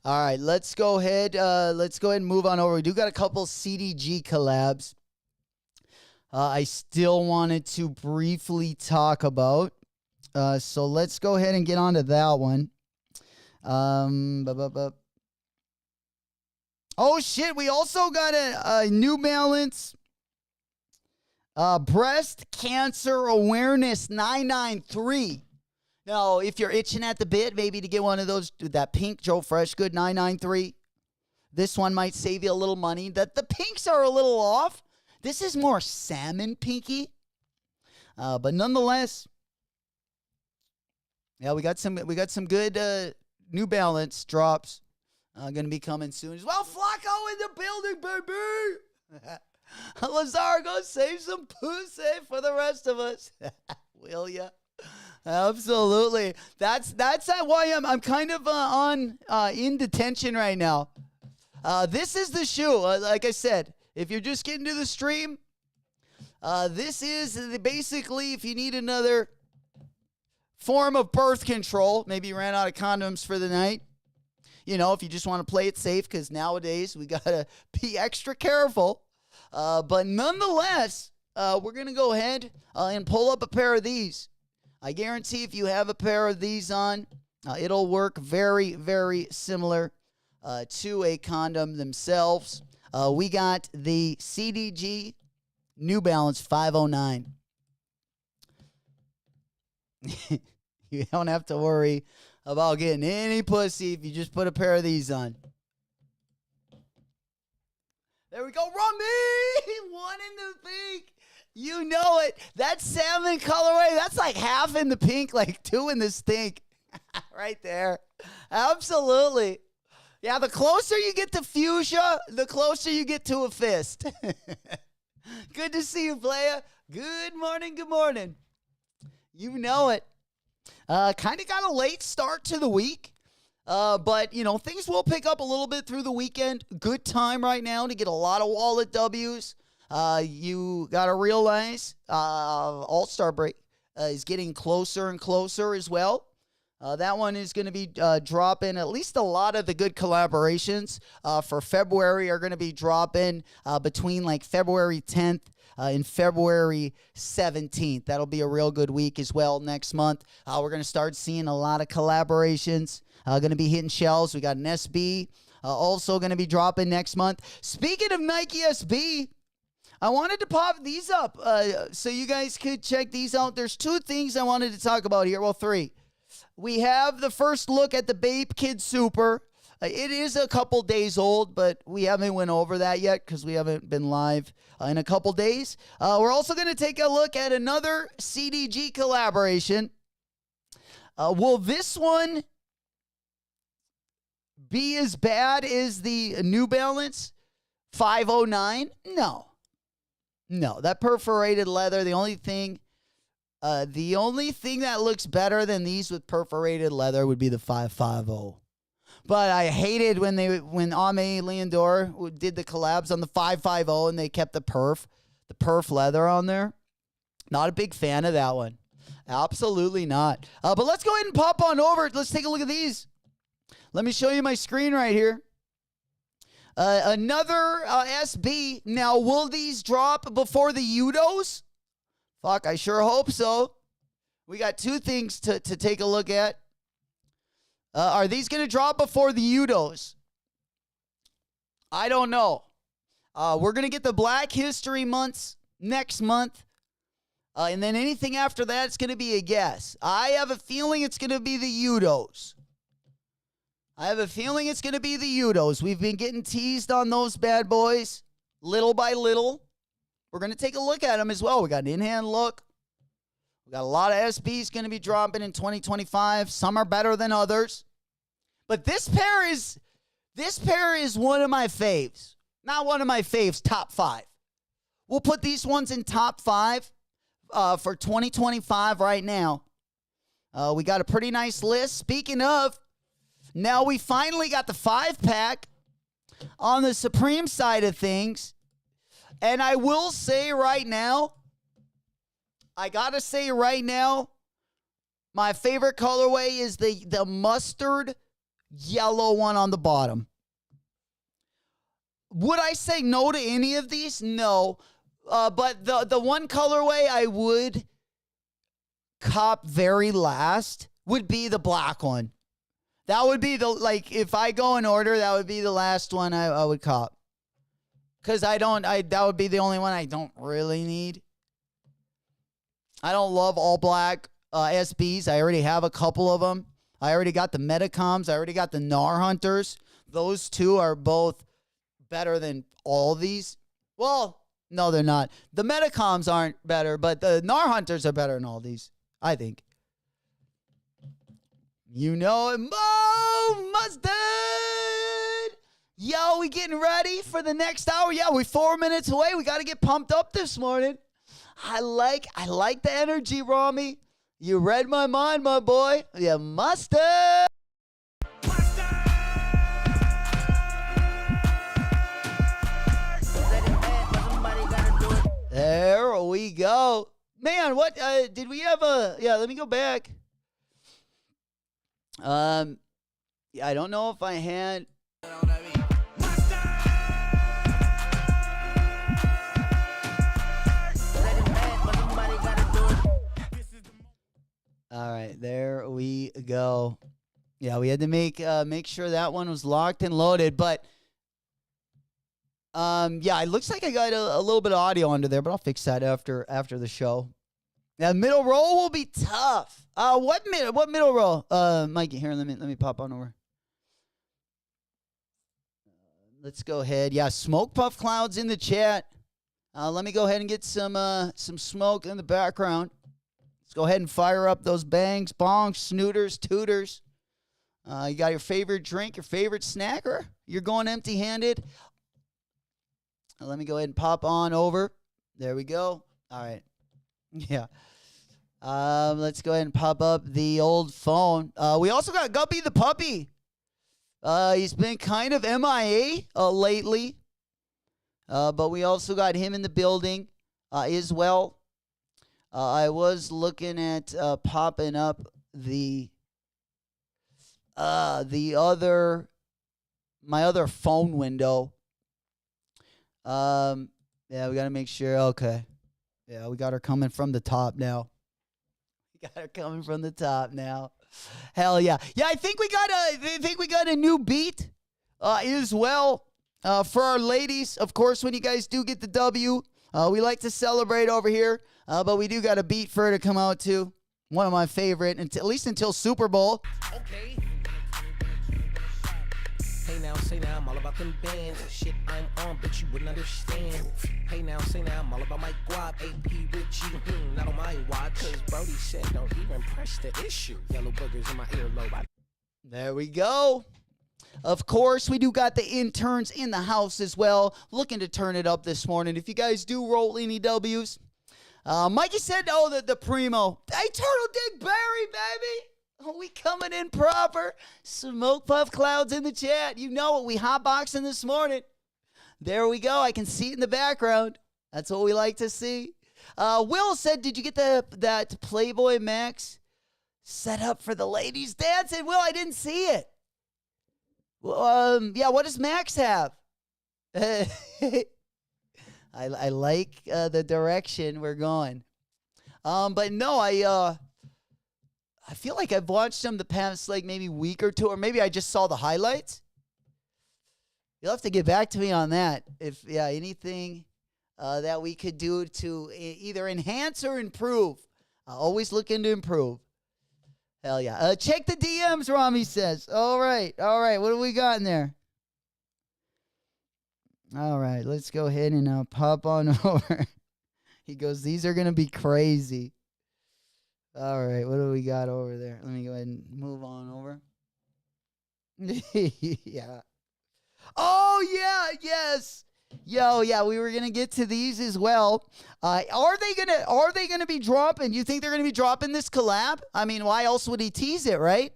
All right, let's go ahead and move on over. We do got a couple CDG collabs I still wanted to briefly talk about. So let's go ahead and get on to that one. Oh, shit, we also got a New Balance Breast Cancer Awareness 993. Now, if you're itching at the bit, maybe to get one of those, that pink Joe Freshgood 993, this one might save you a little money. The pinks are a little off. This is more salmon pinky. But nonetheless, yeah, we got some good New Balance drops going to be coming soon as well. Flacco in the building, baby. Lazar, go save some pussy for the rest of us. Will ya? Absolutely. That's why I'm kind of in detention right now. This is the shoe. Like I said, if you're just getting to the stream, this is basically if you need another form of birth control. Maybe you ran out of condoms for the night. You know, if you just want to play it safe, because nowadays we got to be extra careful. But nonetheless, we're going to go ahead and pull up a pair of these. I guarantee if you have a pair of these on, it'll work very, very similar to a condom themselves. We got the CDG New Balance 509. You don't have to worry about getting any pussy if you just put a pair of these on. There we go. Rummy! One in the pink. You know it. That salmon colorway, that's like half in the pink, like two in the stink. Right there. Absolutely. Yeah, the closer you get to fuchsia, the closer you get to a fist. Good to see you, playa. Good morning, good morning. You know it. Kind of got a late start to the week. But, you know, things will pick up a little bit through the weekend. Good time right now to get a lot of wallet W's. You got to realize All-Star break is getting closer and closer as well. That one is going to be dropping. At least a lot of the good collaborations for February are going to be dropping between like February 10th and February 17th. That'll be a real good week as well next month. We're going to start seeing a lot of collaborations. Going to be hitting shelves. We got an SB also going to be dropping next month. Speaking of Nike SB, I wanted to pop these up so you guys could check these out. There's two things I wanted to talk about here. Well, three. We have the first look at the Bape Kid Super. It is a couple days old, but we haven't went over that yet because we haven't been live in a couple days. We're also going to take a look at another CDG collaboration. Will this one be as bad as the New Balance 509? No. No, that perforated leather, the only thing that looks better than these with perforated leather would be the 550. But I hated when Ame Leondor did the collabs on the 550 and they kept the perf leather on there. Not a big fan of that one. Absolutely not. But let's go ahead and pop on over. Let's take a look at these. Let me show you my screen right here. Another SB. Now, will these drop before the Udos? Fuck, I sure hope so. We got two things to take a look at. Are these going to drop before the Udos? I don't know. We're going to get the Black History Months next month. And then anything after that, it's going to be a guess. I have a feeling it's going to be the Udos. We've been getting teased on those bad boys little by little. We're going to take a look at them as well. We got an in-hand look. We got a lot of SBs going to be dropping in 2025. Some are better than others. But this pair is one of my faves. Not one of my faves, top 5. We'll put these ones in top 5 for 2025 right now. We got a pretty nice list. Speaking of, now we finally got the 5-pack on the Supreme side of things. And I will say right now, my favorite colorway is the mustard yellow one on the bottom. Would I say no to any of these? No. But the one colorway I would cop very last would be the black one. That would be if I go in order, that would be the last one I would cop. Because that would be the only one I don't really need. I don't love all black SBs. I already have a couple of them. I already got the Metacoms. I already got the Gnar Hunters. Those two are both better than all these. Well, no, they're not. The Metacoms aren't better, but the Gnar Hunters are better than all these, I think. You know it. Mo Mustard! Yo, we getting ready for the next hour? Yeah, we're 4 minutes away. We got to get pumped up this morning. I like the energy, Rami. You read my mind, my boy. Yeah, Mustard! There we go. Man, what did we have let me go back. I don't know if I had All right, there we go. Yeah, we had to make sure that one was locked and loaded, but yeah, it looks like I got a little bit of audio under there, but I'll fix that after the show. Now, middle roll will be tough. What middle roll? Mikey, here, let me pop on over. Let's go ahead. Yeah, Smoke Puff Clouds in the chat. Let me go ahead and get some smoke in the background. Let's go ahead and fire up those bangs, bongs, snooters, tooters. You got your favorite drink, your favorite snack, or you're going empty-handed. Let me go ahead and pop on over. There we go. All right. Yeah. Let's go ahead and pop up the old phone. We also got Guppy the Puppy. He's been kind of MIA lately. But we also got him in the building as well. I was looking at popping up my other phone window. Yeah, we got to make sure. Okay. Yeah, we got her coming from the top now. Hell yeah. Yeah, I think we got a new beat as well for our ladies. Of course, when you guys do get the W, we like to celebrate over here. But we do got a beat for her to come out to. One of my favorite, at least until Super Bowl.
Okay. Hey now, say now, I'm all about them bands. Shit I'm on, but you wouldn't understand. Hey now, say now, I'm all about my guap. AP Richie, not on my watch. Cause Brody said don't even press the issue. Yellow boogers in my earlobe.
There we go. Of course, we do got the interns in the house as well. Looking to turn it up this morning. If you guys do roll any W's. Mikey said, the Primo. Hey, Turtle Dick Barry, baby. We coming in proper. Smoke Puff Clouds in the chat. You know what? We hotboxing this morning. There we go. I can see it in the background. That's what we like to see. Will said, did you get that Playboy Max set up for the ladies dancing? Will, I didn't see it. Yeah, what does Max have? I like the direction we're going. But no, I feel like I've watched them the past maybe week or two, or maybe I just saw the highlights. You'll have to get back to me on that. If anything that we could do to either enhance or improve. Always looking to improve. Hell yeah. Check the DMs, Rami says. All right. What do we got in there? All right. Let's go ahead and pop on over. He goes, these are going to be crazy. All right. What do we got over there? Let me go ahead and move on over. Yeah. Oh, yeah, yes. Yo, yeah, we were gonna get to these as well. Are they gonna be dropping? You think they're gonna be dropping this collab? I mean, why else would he tease it, right?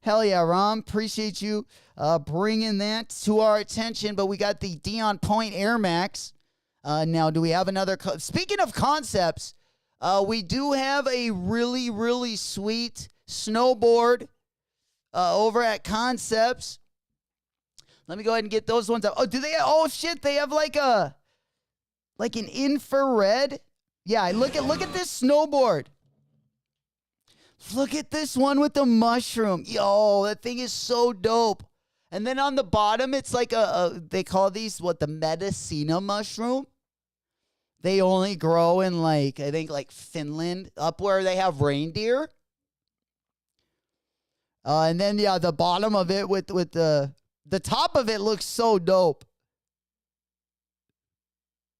Hell yeah, Rom. Appreciate you bringing that to our attention. But we got the Dion Point Air Max. Now, do we have another? Speaking of concepts, we do have a really, really sweet snowboard over at Concepts. Let me go ahead and get those ones up. Oh, do they? Oh shit, they have like an infrared. Yeah, look at this snowboard. Look at this one with the mushroom. Yo, that thing is so dope. And then on the bottom, it's like they call these the Medicina mushroom. They only grow in I think Finland, up where they have reindeer. And then yeah, the bottom of it with the top of it looks so dope.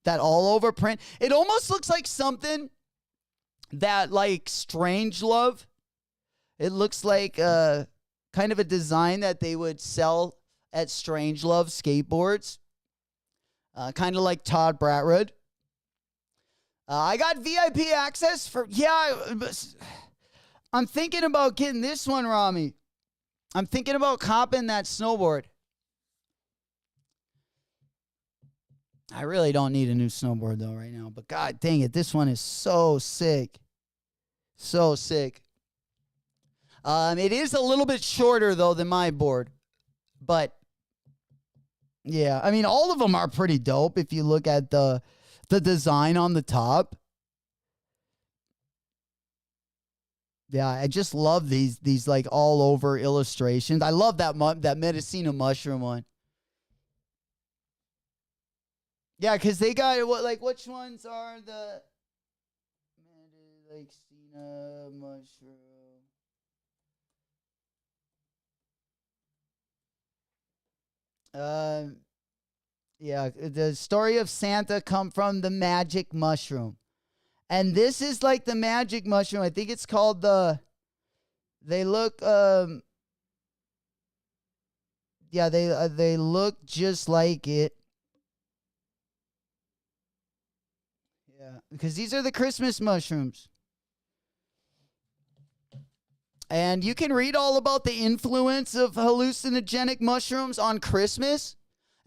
That all over print. It almost looks like something that Strangelove. It looks like kind of a design that they would sell at Strangelove skateboards. Kind of like Todd Bratwood. I got VIP access for, I'm thinking about getting this one, Rami. I'm thinking about copping that snowboard. I really don't need a new snowboard, though, right now. But god dang it, this one is so sick. So sick. It is a little bit shorter, though, than my board. But, yeah, I mean, all of them are pretty dope if you look at the design on the top. Yeah, I just love these all over illustrations. I love that Medicina mushroom one. Yeah, because they got which ones are the Medicina mushroom? Yeah, the story of Santa come from the magic mushroom. And this is like the magic mushroom. I think it's called they look they look just like it. Yeah, because these are the Christmas mushrooms. And you can read all about the influence of hallucinogenic mushrooms on Christmas.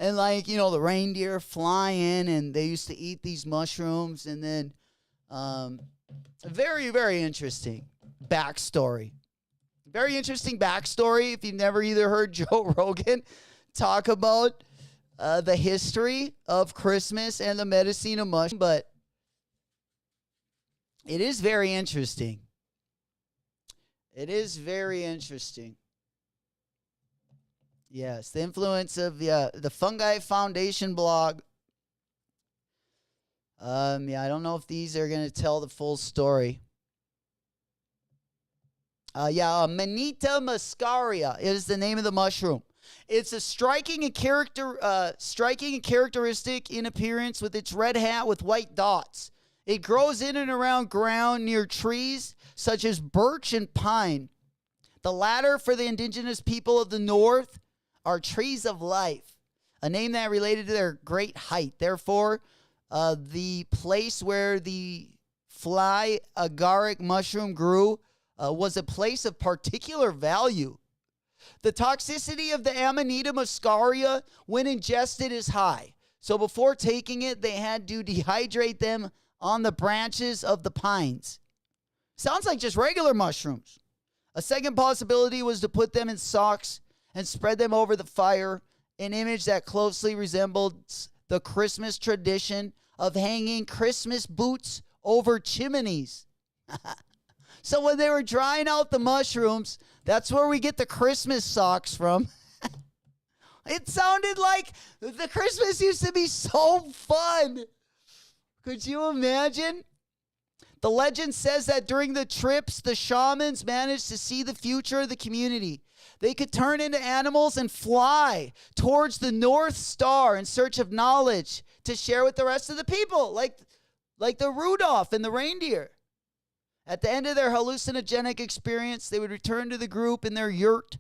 And the reindeer flying and they used to eat these mushrooms. And then very, very interesting backstory. Very interesting backstory if you've never either heard Joe Rogan talk about the history of Christmas and the Medicina mushroom. But it is very interesting. It is very interesting. Yes, the influence of the Fungi Foundation blog. I don't know if these are going to tell the full story. Manita muscaria is the name of the mushroom. It's a striking and characteristic in appearance with its red hat with white dots. It grows in and around ground near trees such as birch and pine. The latter, for the indigenous people of the north, are trees of life, a name that related to their great height. Therefore, the place where the fly agaric mushroom grew was a place of particular value. The toxicity of the Amanita muscaria when ingested is high. So before taking it, they had to dehydrate them on the branches of the pines. Sounds like just regular mushrooms. A second possibility was to put them in socks and spread them over the fire, an image that closely resembles the Christmas tradition of hanging Christmas boots over chimneys. So when they were drying out the mushrooms, that's where we get the Christmas socks from. It sounded like the Christmas used to be so fun. Could you imagine? The legend says that during the trips, the shamans managed to see the future of the community. They could turn into animals and fly towards the North Star in search of knowledge to share with the rest of the people, like the Rudolph and the reindeer. At the end of their hallucinogenic experience, they would return to the group in their yurt.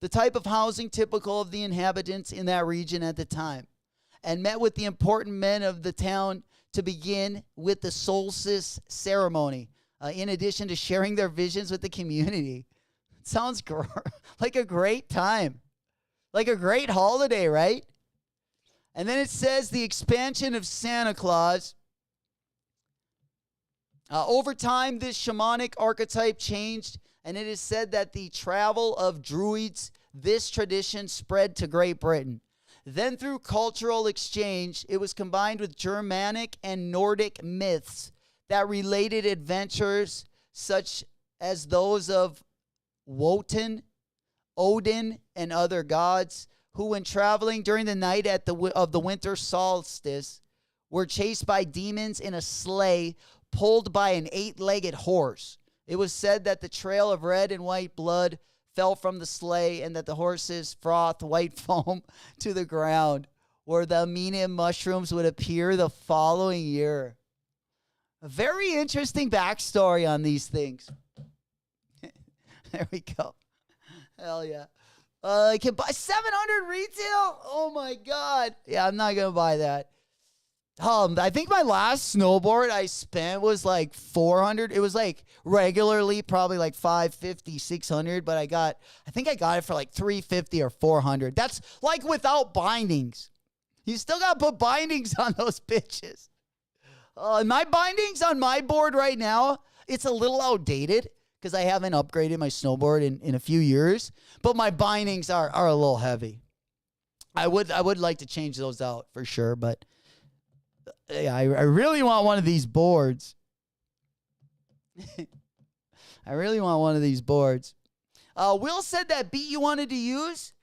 the type of housing typical of the inhabitants in that region at the time, and met with the important men of the town to begin with the solstice ceremony, in addition to sharing their visions with the community. It sounds like a great time, like a great holiday, right? And then it says the expansion of Santa Claus. Over time, this shamanic archetype changed, and it is said that the travel of druids, this tradition spread to Great Britain. Then through cultural exchange, it was combined with Germanic and Nordic myths that related adventures such as those of Wotan, Odin, and other gods, who when traveling during the night of the winter solstice were chased by demons in a sleigh pulled by an 8-legged horse. It was said that the trail of red and white blood fell from the sleigh and that the horses frothed white foam to the ground, where the amina mushrooms would appear the following year. A very interesting backstory on these things. There we go. Hell yeah. I can buy 700 retail? Oh my God. Yeah, I'm not going to buy that. I think my last snowboard I spent was like 400. It was like regularly probably like 550, 600, but I think I got it for like 350 or 400. That's like without bindings. You still got to put bindings on those bitches. My bindings on my board right now, it's a little outdated because I haven't upgraded my snowboard in a few years, but my bindings are a little heavy. I would like to change those out for sure, but yeah, I really want one of these boards. I really want one of these boards. Will said that beat you wanted to use,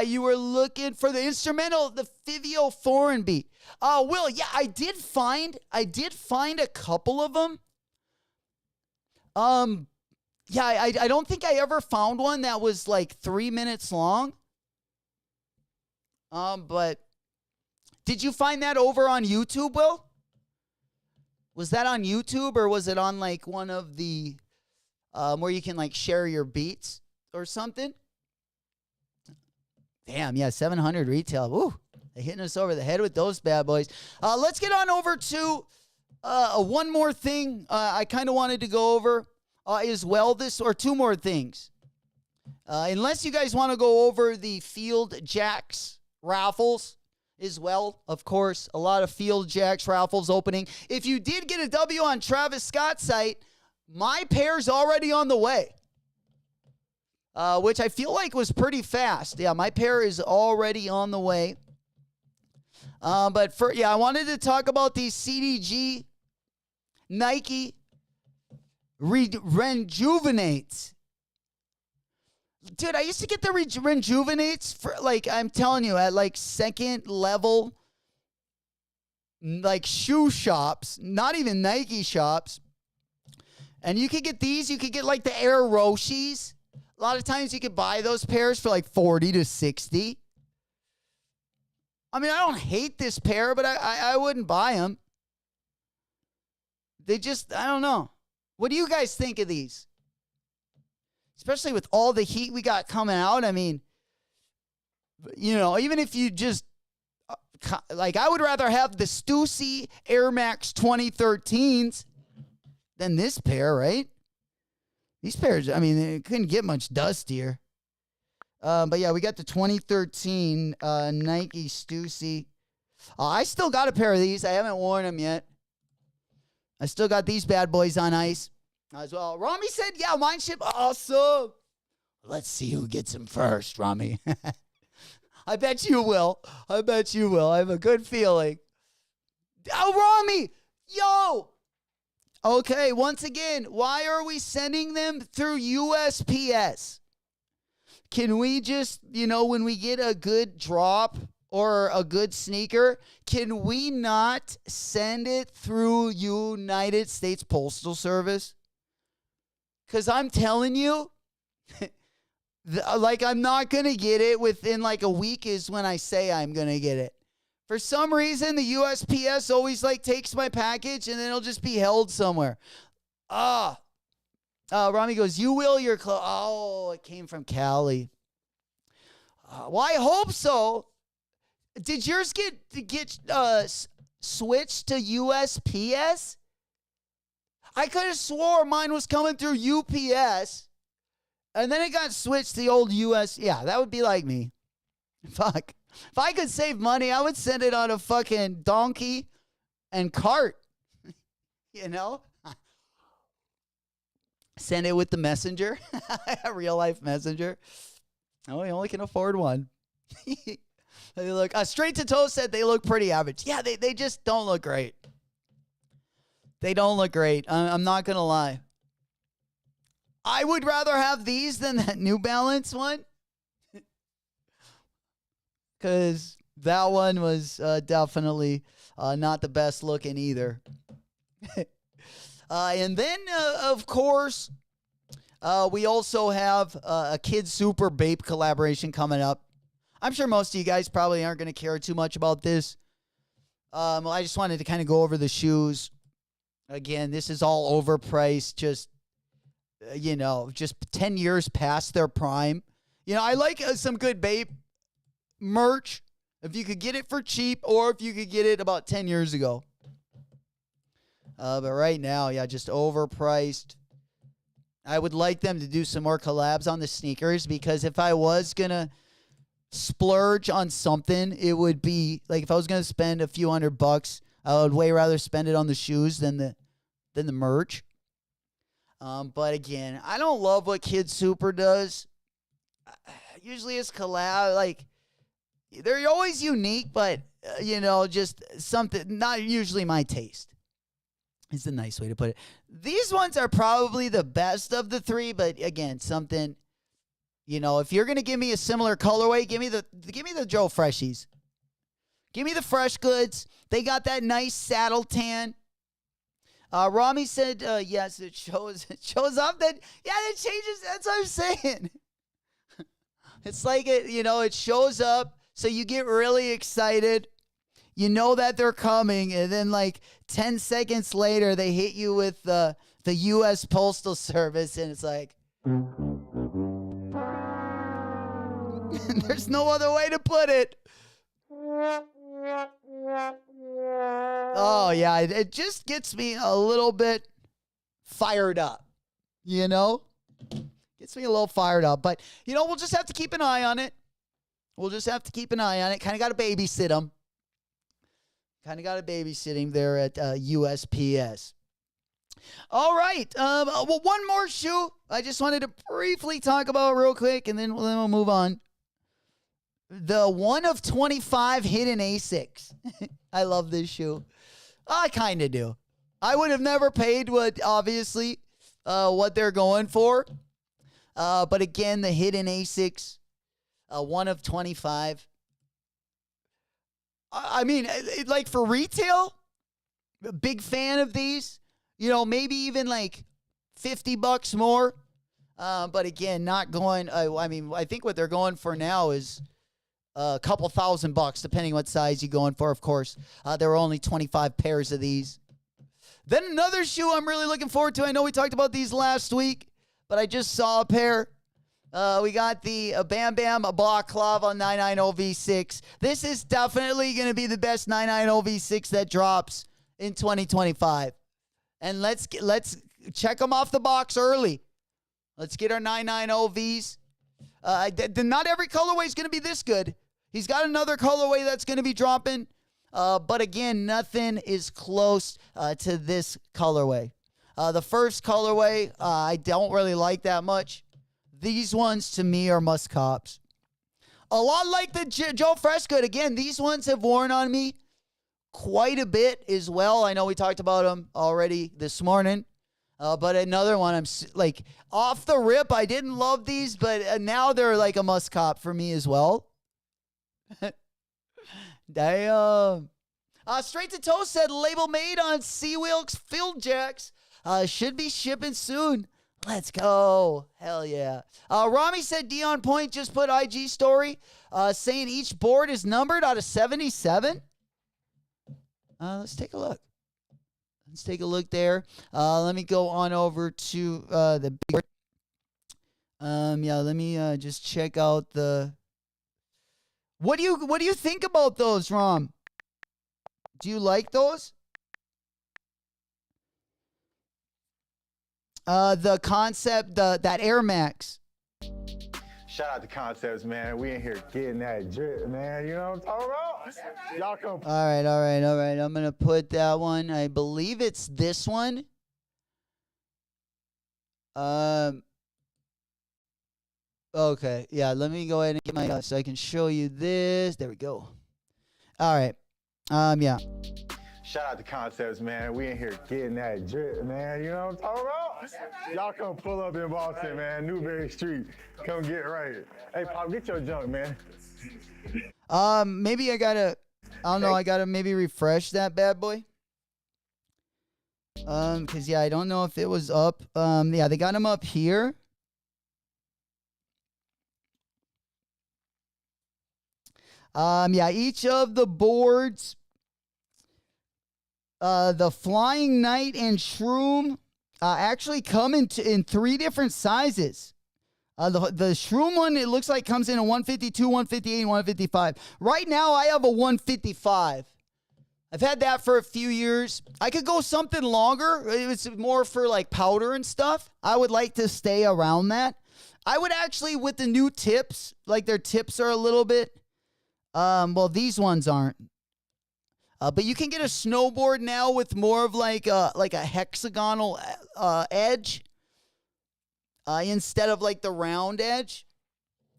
you were looking for the instrumental, the Fivio foreign beat. Will, yeah, I did find a couple of them. Yeah, I don't think I ever found one that was like 3 minutes long. But did you find that over on YouTube, Will? Was that on YouTube or was it on like one of the, where you can like share your beats or something? Damn, yeah, 700 retail. Woo, they're hitting us over the head with those bad boys. Let's get on over to one more thing I kind of wanted to go over as well. Or two more things. Unless you guys want to go over the Field Jacks raffles as well. Of course, a lot of Field Jacks raffles opening. If you did get a W on Travis Scott's site, my pair's already on the way. Which I feel like was pretty fast. Yeah, my pair is already on the way. But I wanted to talk about these CDG Nike Rejuvenates. Dude, I used to get the Rejuvenates for, like, I'm telling you, at, like, second level, like, shoe shops, not even Nike shops. And you could get these. You could get, like, the Air Roshis. A lot of times you could buy those pairs for, like, 40 to 60. I mean, I don't hate this pair, but I wouldn't buy them. They just, I don't know. What do you guys think of these? Especially with all the heat we got coming out. I mean, you know, even if you just, like, I would rather have the Stussy Air Max 2013s than this pair, right? These pairs, I mean, it couldn't get much dustier. But yeah, we got the 2013 Nike Stussy. I still got a pair of these. I haven't worn them yet. I still got these bad boys on ice as well. Rami said, yeah, mine ship awesome. Let's see who gets them first, Rami. I bet you will. I bet you will. I have a good feeling. Oh, Rami, yo. Okay, once again, why are we sending them through USPS? Can we just, you know, when we get a good drop or a good sneaker, can we not send it through United States Postal Service? Because I'm telling you, like, I'm not going to get it within like a week is when I say I'm going to get it. For some reason, the USPS always like takes my package and then it'll just be held somewhere. Rami goes, you will your clothes. Oh, it came from Cali. Well, I hope so. Did yours get switched to USPS? I could have swore mine was coming through UPS, and then it got switched to the old US. Yeah, that would be like me. Fuck. If I could save money, I would send it on a fucking donkey and cart. You know? Send it with the messenger. A real life messenger. Oh, you only can afford one. They look, Straight to Toe said they look pretty average. Yeah, they just don't look great. They don't look great. I'm not going to lie. I would rather have these than that New Balance one. Because that one was definitely not the best looking either. And then, of course, we also have a Kid Super Bape collaboration coming up. I'm sure most of you guys probably aren't going to care too much about this. I just wanted to kind of go over the shoes. Again, this is all overpriced, just 10 years past their prime. I like some good Bape merch. If you could get it for cheap or if you could get it about 10 years ago. But right now, yeah, just overpriced. I would like them to do some more collabs on the sneakers because if I was going to splurge on something, it would be like if I was going to spend a few $100, I would way rather spend it on the shoes than the merch. But again, I don't love what Kid Super does. Usually it's collab, like they're always unique, but just something not usually my taste. Is a nice way to put it. These ones are probably the best of the three, but again, something, if you're gonna give me a similar colorway, give me the Joe Freshies. Give me the Fresh Goods. They got that nice saddle tan. Rami said, yes, it shows up that, yeah, it changes. That's what I'm saying. It's like it shows up, so you get really excited. You know that they're coming, and then like 10 seconds later, they hit you with the U.S. Postal Service, and it's like, there's no other way to put it. Oh, yeah, it just gets me a little bit fired up, Gets me a little fired up, but, we'll just have to keep an eye on it. Kind of got to babysit them. There at USPS. All right. Well, one more shoe I just wanted to briefly talk about real quick, and then we'll move on. The 1 of 25 hidden Asics. I love this shoe. I kind of do. I would have never paid what they're going for. But again, the hidden Asics, 1 of 25. I mean, like for retail, big fan of these. Maybe even like $50 more. But again, not going. I think what they're going for now is a couple $1,000, depending what size you're going for. Of course, there are only 25 pairs of these. Then another shoe I'm really looking forward to. I know we talked about these last week, but I just saw a pair. We got the Bam Bam Balaclava 990 V6. This is definitely going to be the best 990 V6 that drops in 2025. And let's check them off the box early. Let's get our 990 Vs. Not every colorway is going to be this good. He's got another colorway that's going to be dropping. But again, nothing is close to this colorway. The first colorway, I don't really like that much. These ones, to me, are must-cops. A lot like the Joe Freshgood. Again, these ones have worn on me quite a bit as well. I know we talked about them already this morning. But another one, I'm like, off the rip, I didn't love these, but now they're like a must-cop for me as well. Damn. Straight to Toe said, label made on Seawilk's Field Jacks. Should be shipping soon. Let's go. Hell yeah. Rami said Dion Point just put IG story saying each board is numbered out of 77. Let's take a look. Let's take a look there. Let me go on over to the big board. Let me just check out the What do you think about those, Rom? Do you like those? The Concept, that Air Max.
Shout out to Concepts, man. We in here getting that drip, man. You know what I'm talking about? Y'all come.
All right. I'm going to put that one. I believe it's this one. Okay. Yeah, let me go ahead and get my so I can show you this. There we go. All right. Yeah.
Shout out to Concepts, man. We in here getting that drip, man. You know what I'm talking about? Y'all come pull up in Boston, man. Newberry Street. Come get right. Hey, Pop, get your junk, man.
Maybe I don't know, I gotta maybe refresh that bad boy. Cause yeah, I don't know if it was up. Yeah, they got them up here. Yeah, each of the boards, the Flying Knight and Shroom, actually come in 3 different sizes. The Shroom one, it looks like comes in a 152, 158, and 155. Right now, I have a 155. I've had that for a few years. I could go something longer. It's more for like powder and stuff. I would like to stay around that. I would actually, with the new tips, like their tips are a little bit, well, these ones aren't. But you can get a snowboard now with more of like a hexagonal edge instead of like the round edge.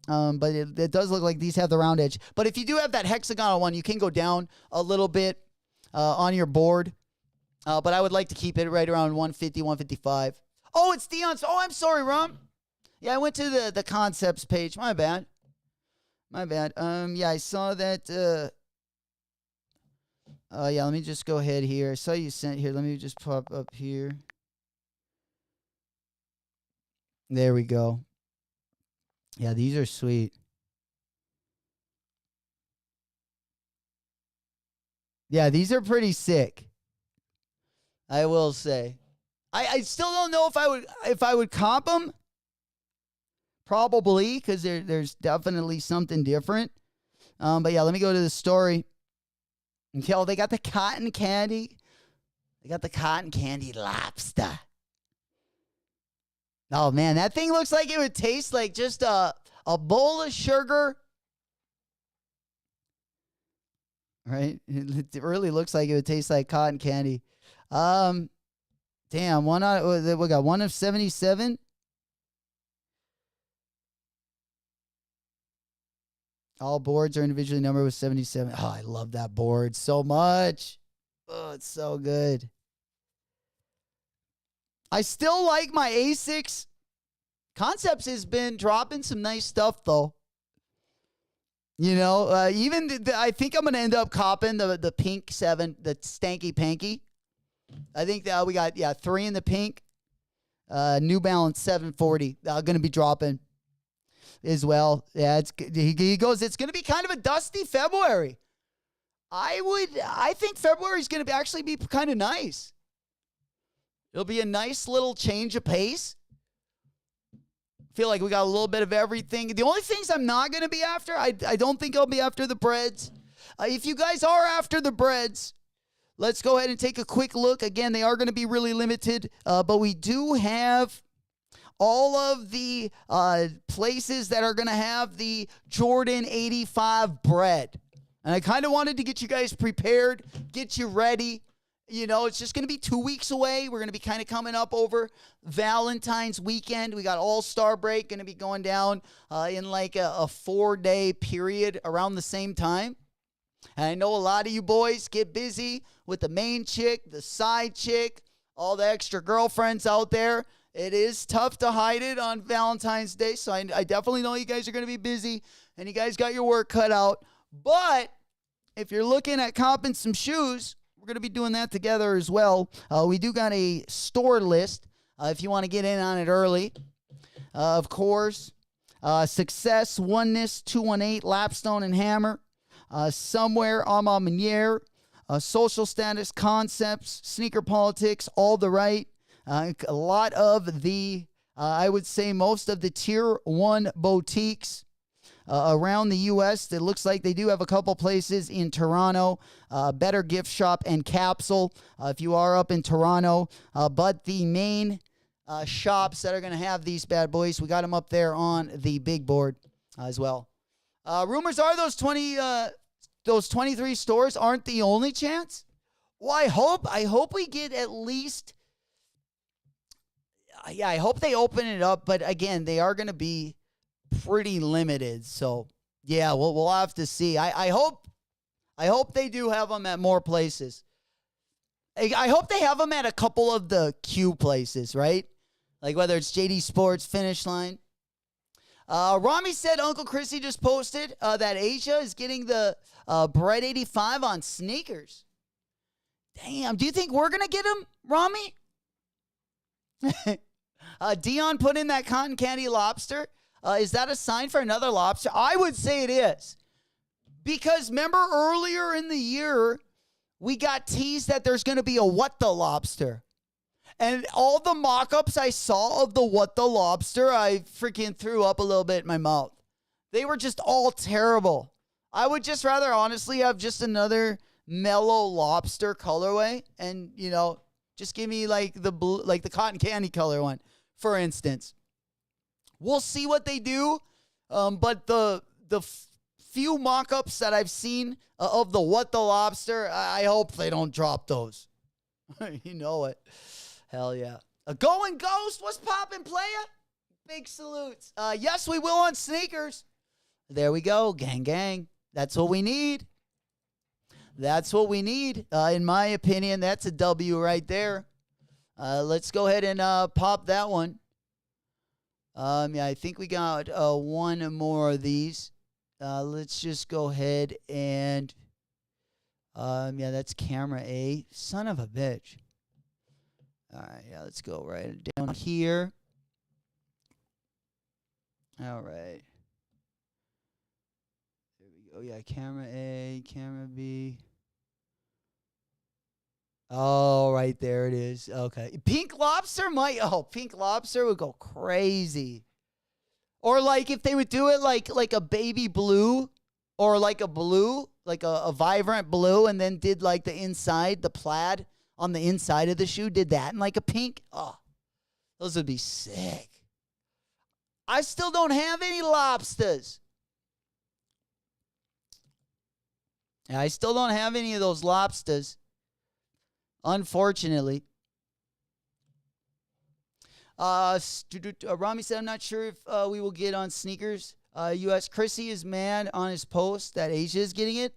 But it does look like these have the round edge. But if you do have that hexagonal one, you can go down a little bit on your board. But I would like to keep it right around 150, 155. Oh, it's Dion's. Oh, I'm sorry, Rom. Yeah, I went to the Concepts page. My bad. Yeah, I saw that. Yeah, let me just go ahead here. I saw you sent here. Let me just pop up here. There we go. Yeah, these are sweet. Yeah, these are pretty sick. I will say. I still don't know if I would comp them. Probably, because there's definitely something different. But yeah, let me go to the story. Okay, they got the cotton candy. They got the cotton candy lobster. Oh, man, that thing looks like it would taste like just a bowl of sugar. Right? It really looks like it would taste like cotton candy. Damn, we got one of 77. All boards are individually numbered with 77. Oh, I love that board so much. Oh, it's so good. I still like my Asics. Concepts has been dropping some nice stuff, though. You know, even I think I'm going to end up copping the pink 7, the stanky panky. I think that we got, 3 in the pink. New Balance 740 going to be dropping as well. Yeah, he goes, it's going to be kind of a dusty February. I think February is going to actually be kind of nice. It'll be a nice little change of pace. Feel like we got a little bit of everything. The only things I'm not going to be after, I don't think I'll be after the breads. If you guys are after the breads, let's go ahead and take a quick look. Again, they are going to be really limited, but we do have all of the places that are going to have the Jordan 85 bread. And I kind of wanted to get you guys prepared, get you ready. You know, it's just going to be 2 weeks away. We're going to be kind of coming up over Valentine's weekend. We got All-Star break going to be going down in like a 4-day period around the same time. And I know a lot of you boys get busy with the main chick, the side chick, all the extra girlfriends out there. It is tough to hide it on Valentine's Day, so I definitely know you guys are going to be busy, and you guys got your work cut out. But if you're looking at copping some shoes, we're going to be doing that together as well. We do got a store list if you want to get in on it early. Of course, Success, Oneness, 218, Lapstone and Hammer, Somewhere, Ama Manier, Social Status, Concepts, Sneaker Politics, All the Right. A lot of the, I would say most of the Tier 1 boutiques. around the U.S. It looks like they do have a couple places in Toronto, Better Gift Shop and Capsule, if you are up in Toronto. But the main shops that are going to have these bad boys, we got them up there on the big board as well. Rumors are those 23 stores aren't the only chance. Well, I hope we get at least. Yeah, I hope they open it up, but again, they are going to be pretty limited. So yeah, we'll have to see. I hope they do have them at more places. I hope they have them at a couple of the Q places, right? Like whether it's JD Sports, Finish Line. Rami said Uncle Chrissy just posted that Asia is getting the Bread 85 on sneakers. Damn, do you think we're going to get them, Rami? Dion put in that cotton candy lobster. Is that a sign for another lobster? I would say it is. Because remember earlier in the year, we got teased that there's going to be a What the Lobster. And all the mock-ups I saw of the What the Lobster, I freaking threw up a little bit in my mouth. They were just all terrible. I would just rather honestly have just another mellow lobster colorway and, you know, just give me like the blue, like the cotton candy color one, for instance. We'll see what they do. But the few mock-ups that I've seen of the What the Lobster, I hope they don't drop those. You know it. Hell yeah. A Going Ghost, what's poppin', playa? Big salutes. Yes, we will on sneakers. There we go. Gang, gang. That's what we need. That's what we need. In my opinion, that's a W right there. Let's go ahead and pop that one. Yeah, I think we got one more of these. Let's just go ahead and... yeah, that's camera A. Son of a bitch. All right, yeah, let's go right down here. All right. There we go. Yeah, camera A, camera B. Oh, right there it is. Okay. Pink Lobster might... Oh, Pink Lobster would go crazy. Or like if they would do it like a baby blue or like a blue, like a vibrant blue, and then did like the inside, the plaid on the inside of the shoe, did that in like a pink. Oh, those would be sick. I still don't have any lobsters. Yeah, I still don't have any of those lobsters, unfortunately. Rami said, I'm not sure if we will get on sneakers. U.S. Chrissy is mad on his post that Asia is getting it.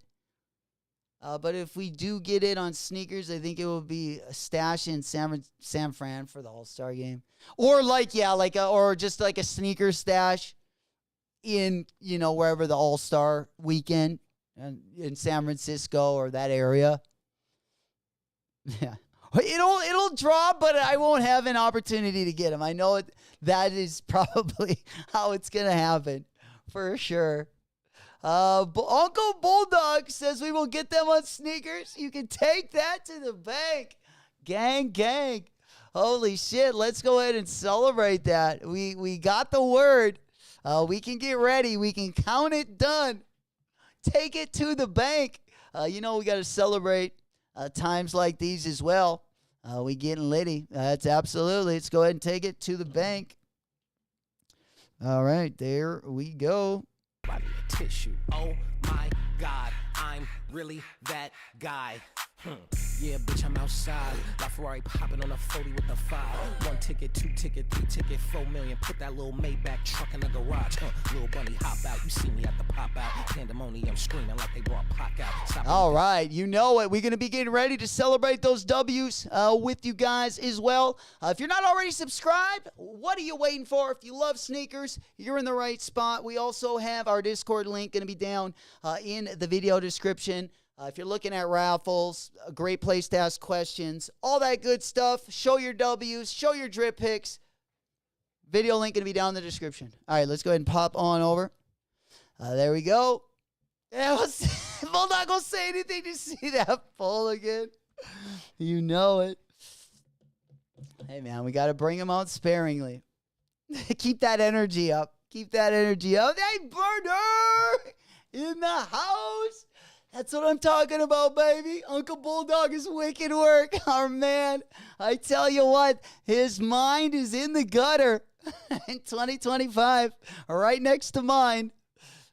But if we do get it on sneakers, I think it will be a stash in San Fran for the All-Star game. Or like, yeah, like or just like a sneaker stash in, you know, wherever the All-Star weekend in San Francisco or that area. Yeah. It'll drop, but I won't have an opportunity to get them. I know that is probably how it's going to happen for sure. Uncle Bulldog says we will get them on sneakers. You can take that to the bank. Gang, gang. Holy shit. Let's go ahead and celebrate that. We got the word. We can get ready. We can count it done. Take it to the bank. You know, we got to celebrate times like these as well. We getting litty. That's absolutely. Let's go ahead and take it to the bank. All right, there we go.
Body of tissue. Oh my God, I'm really that guy. Yeah, bitch, I'm outside. La Ferrari popping on a 40 with a 5. 1 ticket, 2 ticket, 3 ticket, 4 million. Put that little Maybach truck in the garage. Little bunny hop out. You see me at the pop out. Pandemonium screaming like they brought Pac out. Stop.
All right, you know it. We're going to be getting ready to celebrate those W's with you guys as well. If you're not already subscribed, what are you waiting for? If you love sneakers, you're in the right spot. We also have our Discord link going to be down in the video description. If you're looking at raffles, a great place to ask questions, all that good stuff. Show your W's, show your drip picks. Video link going to be down in the description. All right, let's go ahead and pop on over. There we go. Yeah, I'm not going to say anything to see that fall again. You know it. Hey, man, we got to bring them out sparingly. Keep that energy up. Keep that energy up. Hey, Burner in the house. That's what I'm talking about, baby. Uncle Bulldog is wicked work. Our man, I tell you what, his mind is in the gutter in 2025, right next to mine.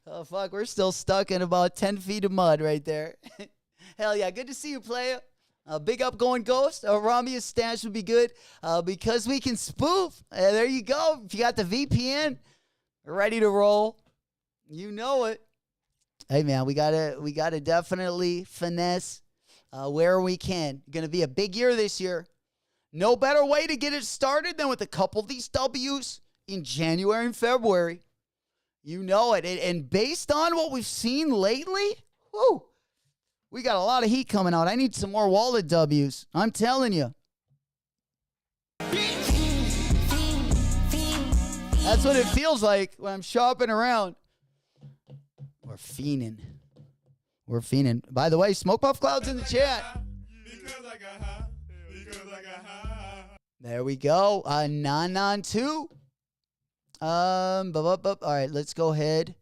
Oh, fuck, we're still stuck in about 10 feet of mud right there. Hell yeah, good to see you, player. Big up going Ghost. Ramia's stash would be good because we can spoof. There you go. If you got the VPN, ready to roll. You know it. Hey man, we gotta definitely finesse where we can. Gonna be a big year this year. No better way to get it started than with a couple of these W's in January and February. You know it. And based on what we've seen lately, whoo, we got a lot of heat coming out. I need some more wallet W's. I'm telling you. That's what it feels like when I'm shopping around. We're fiending. We're fiending. By the way, Smoke Puff Cloud's in the chat. There we go. 992. All right, let's go ahead.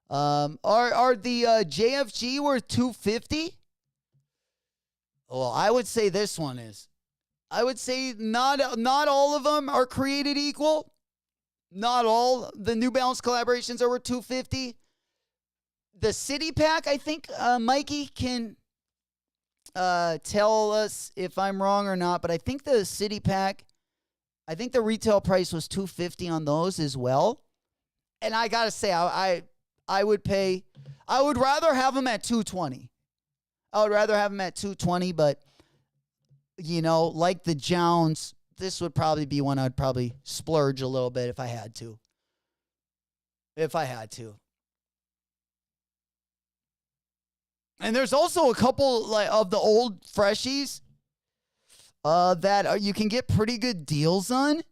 Are the JFG worth 250? Well, I would say this one is. I would say not all of them are created equal. Not all the New Balance collaborations are worth 250. The City Pack, I think Mikey can tell us if I'm wrong or not, but I think the City Pack, I think the retail price was $250 on those as well. And I gotta say, I would rather have them at $220. I would rather have them at $220, but you know, like the Jones, this would probably be one I'd probably splurge a little bit if I had to. And there's also a couple of the old freshies that you can get pretty good deals on.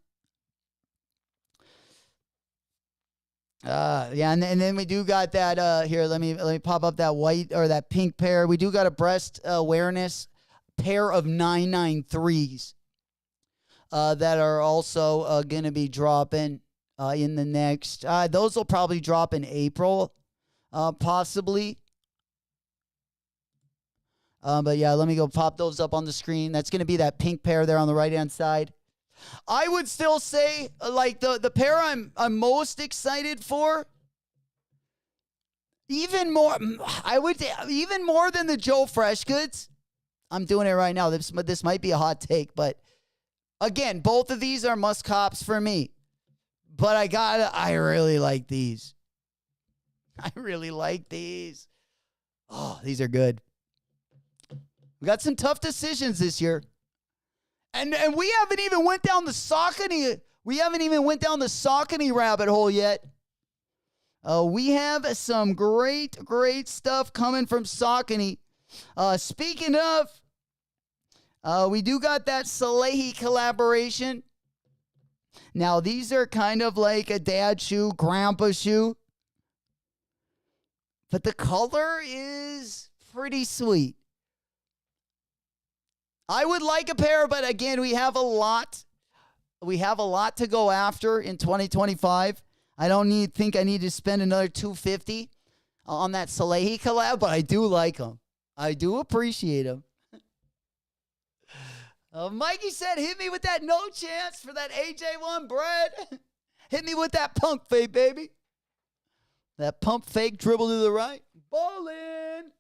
Yeah, and then we do got that here. Let me pop up that white or that pink pair. We do got a breast awareness pair of 993s that are also going to be dropping in the next. Those will probably drop in April, possibly. But yeah, let me go pop those up on the screen. That's going to be that pink pair there on the right-hand side. I would still say, like, the pair I'm most excited for, even more than the Joe Fresh Goods. I'm doing it right now. This might be a hot take, but again, both of these are must cops for me. But I really like these. I really like these. Oh, these are good. We got some tough decisions this year. And we haven't even went down the Saucony. We haven't even went down the Saucony rabbit hole yet. We have some great stuff coming from Saucony. Speaking of, we do got that Salehi collaboration. Now, these are kind of like a dad shoe, grandpa shoe. But the color is pretty sweet. I would like a pair, but again, we have a lot. We have a lot to go after in 2025. I don't think I need to spend another $250 on that Salehi collab, but I do like them. I do appreciate them. Mikey said, hit me with that no chance for that AJ1 bread. Hit me with that pump fake, baby. That pump fake dribble to the right. Ballin'.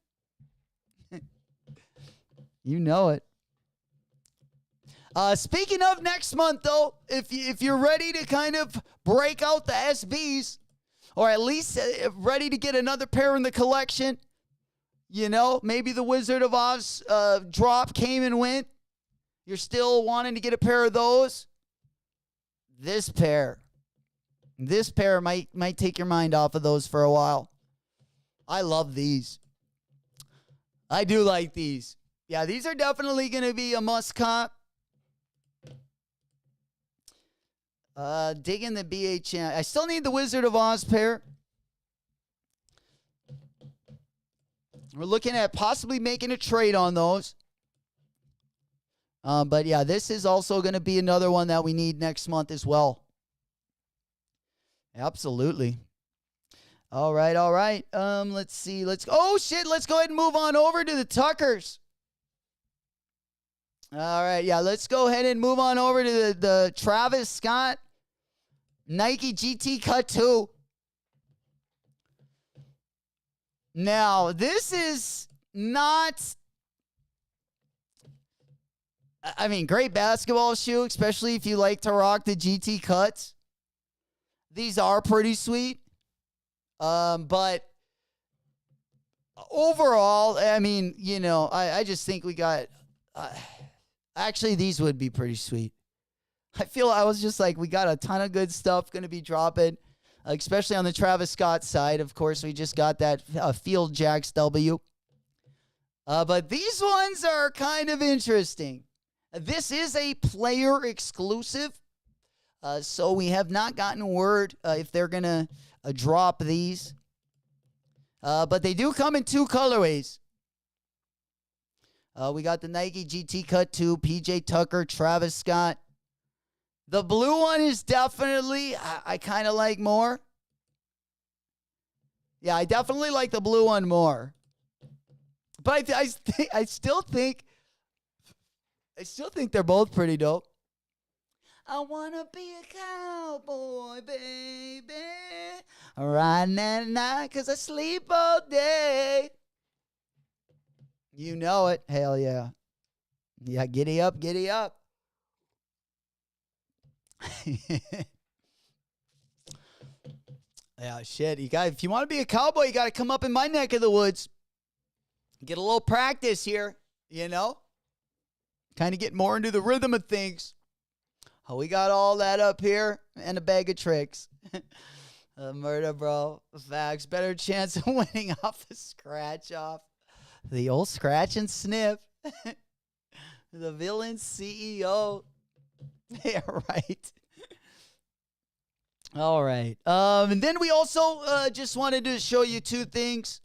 You know it. Speaking of next month, though, if you're ready to kind of break out the SBs, or at least ready to get another pair in the collection, you know, maybe the Wizard of Oz drop came and went. You're still wanting to get a pair of those. This pair might take your mind off of those for a while. I love these. I do like these. Yeah, these are definitely going to be a must cop. Digging the BHN. I still need the Wizard of Oz pair. We're looking at possibly making a trade on those. But yeah, this is also going to be another one that we need next month as well. Absolutely. All right, all right. Let's see. Oh shit, let's go ahead and move on over to the Tuckers. All right, yeah, let's go ahead and move on over to the Travis Scott Nike GT Cut 2. Now, this is not, I mean, great basketball shoe, especially if you like to rock the GT cuts. These are pretty sweet. But overall, I mean, you know, I just think we got, actually, these would be pretty sweet. I was just like, we got a ton of good stuff going to be dropping, especially on the Travis Scott side. Of course, we just got that Field Jacks W. But these ones are kind of interesting. This is a player exclusive. So we have not gotten word if they're going to drop these. But they do come in two colorways. We got the Nike GT Cut 2, PJ Tucker, Travis Scott. The blue one is definitely, I kind of like more. Yeah, I definitely like the blue one more. But I still think they're both pretty dope. I want to be a cowboy, baby. Riding at night because I sleep all day. You know it. Hell yeah. Yeah, giddy up, giddy up. Yeah, shit. If you want to be a cowboy, you got to come up in my neck of the woods. Get a little practice here, you know? Kind of get more into the rhythm of things. Oh, we got all that up here and a bag of tricks. Murder, bro. Facts. Better chance of winning off a scratch off. The old scratch and sniff. The villain CEO. Yeah, right. All right. And then we also just wanted to show you two things.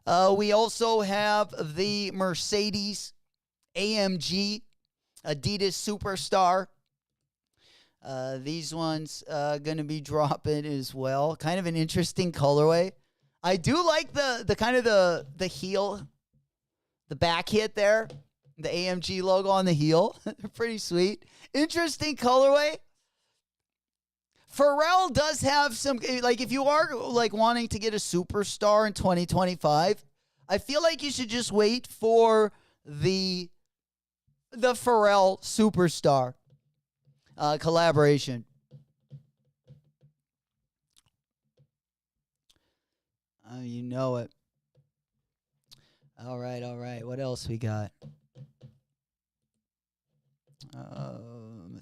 We also have the Mercedes AMG Adidas Superstar. These ones going to be dropping as well. Kind of an interesting colorway. I do like the kind of the heel, the back hit there, the AMG logo on the heel. They're pretty sweet. Interesting colorway. Pharrell does have some, like, if you are like wanting to get a superstar in 2025, I feel like you should just wait for the Pharrell Superstar collaboration. You know it. All right, all right. What else we got? I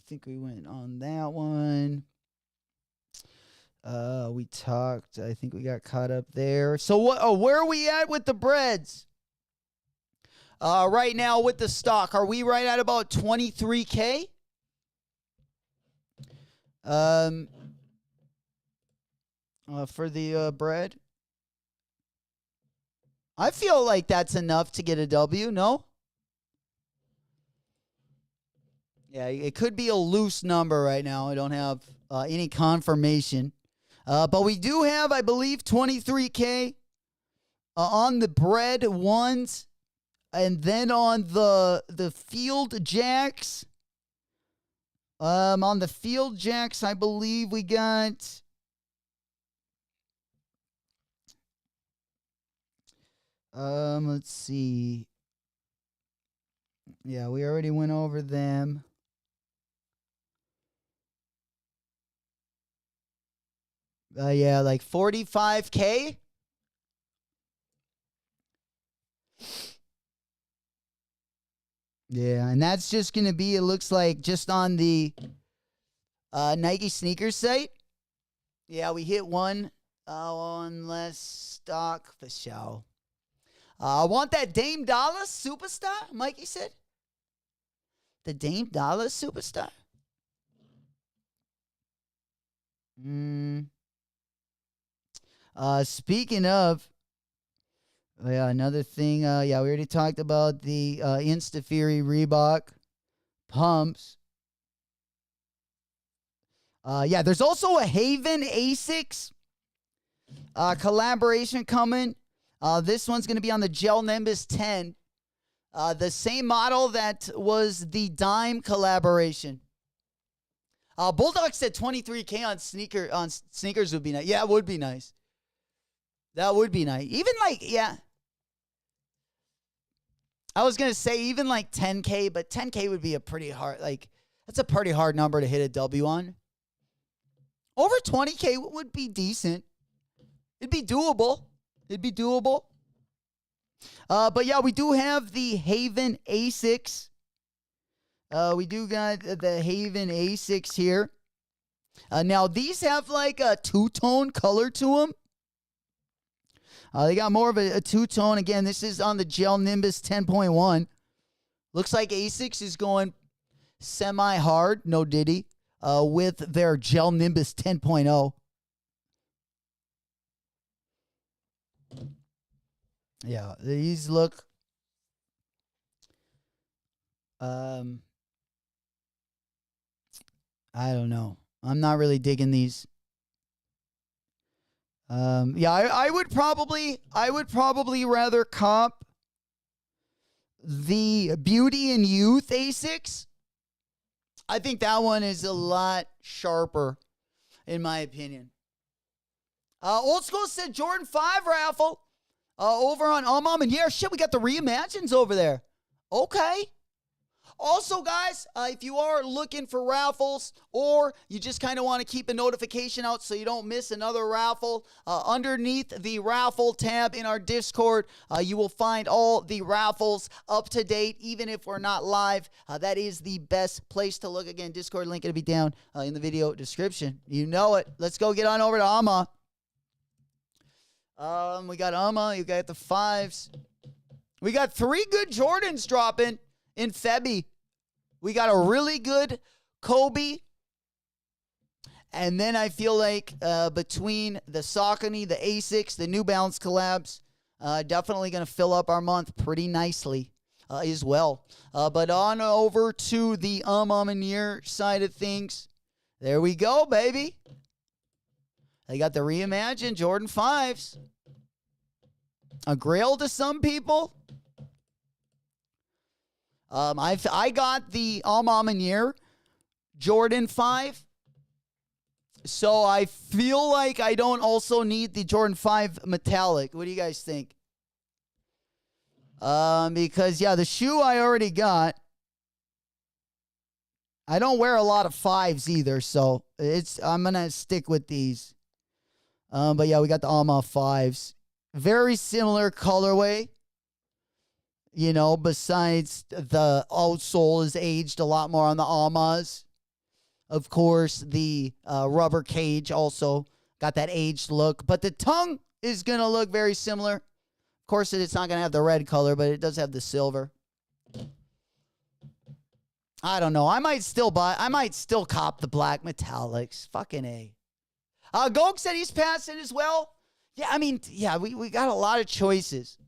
think we went on that one. We talked. I think we got caught up there. So what? Oh, where are we at with the breads? Right now with the stock, are we right at about 23K? For the bread. I feel like that's enough to get a W, no? Yeah, it could be a loose number right now. I don't have any confirmation. But we do have, I believe, 23K on the bread ones. And then on the Field Jacks. On the Field Jacks, I believe we got... let's see. Yeah, we already went over them. Yeah, like 45K. Yeah, and that's just going to be, it looks like, just on the Nike sneakers site. Yeah, we hit one on less stock for show. I want that Dame Dollar Superstar, Mikey said. The Dame Dollar Superstar. Speaking of, yeah, another thing. Yeah, we already talked about the InstaFury Reebok pumps. Yeah, there's also a Haven Asics collaboration coming. This one's going to be on the Gel Nimbus 10. The same model that was the Dime collaboration. Bulldog said 23K on sneakers would be nice. Yeah, it would be nice. That would be nice. Even like, yeah. I was going to say even like 10K, but 10K would be a pretty hard, like, that's a pretty hard number to hit a W on. Over 20K would be decent. It'd be doable. It'd be doable. But yeah, we do have the Haven Asics. We do got the Haven Asics here. Now, these have like a two-tone color to them. They got more of a two-tone. Again, this is on the Gel Nimbus 10.1. Looks like Asics is going semi-hard, no diddy, with their Gel Nimbus 10.0. Yeah, these look... I don't know. I'm not really digging these. Yeah, I would probably rather cop the Beauty and Youth Asics. I think that one is a lot sharper, in my opinion. Old School said Jordan 5 raffle over on and yeah, shit, we got the Reimagines over there. Okay. Also, guys, if you are looking for raffles or you just kind of want to keep a notification out so you don't miss another raffle, underneath the raffle tab in our Discord, you will find all the raffles up to date, even if we're not live. That is the best place to look. Again, Discord link will be down in the video description. You know it. Let's go get on over to Amma. We got Amma. You got the 5s. We got 3 good Jordans dropping in Febby. We got a really good Kobe. And then I feel like between the Saucony, the Asics, the New Balance collabs, definitely going to fill up our month pretty nicely as well. But on over to the and year side of things. There we go, baby. They got the Reimagined Jordan 5s. A grail to some people. I got the and year Jordan 5. So I feel like I don't also need the Jordan 5 metallic. What do you guys think? Because, yeah, the shoe I already got. I don't wear a lot of 5s either, so I'm going to stick with these. But, yeah, we got the 5s. Very similar colorway. You know, besides the outsole is aged a lot more on the Almas. Of course, the rubber cage also got that aged look. But the tongue is going to look very similar. Of course, it's not going to have the red color, but it does have the silver. I don't know. I might still cop the black metallics. Fucking A. Gog said he's passing as well. Yeah, I mean, yeah, we got a lot of choices.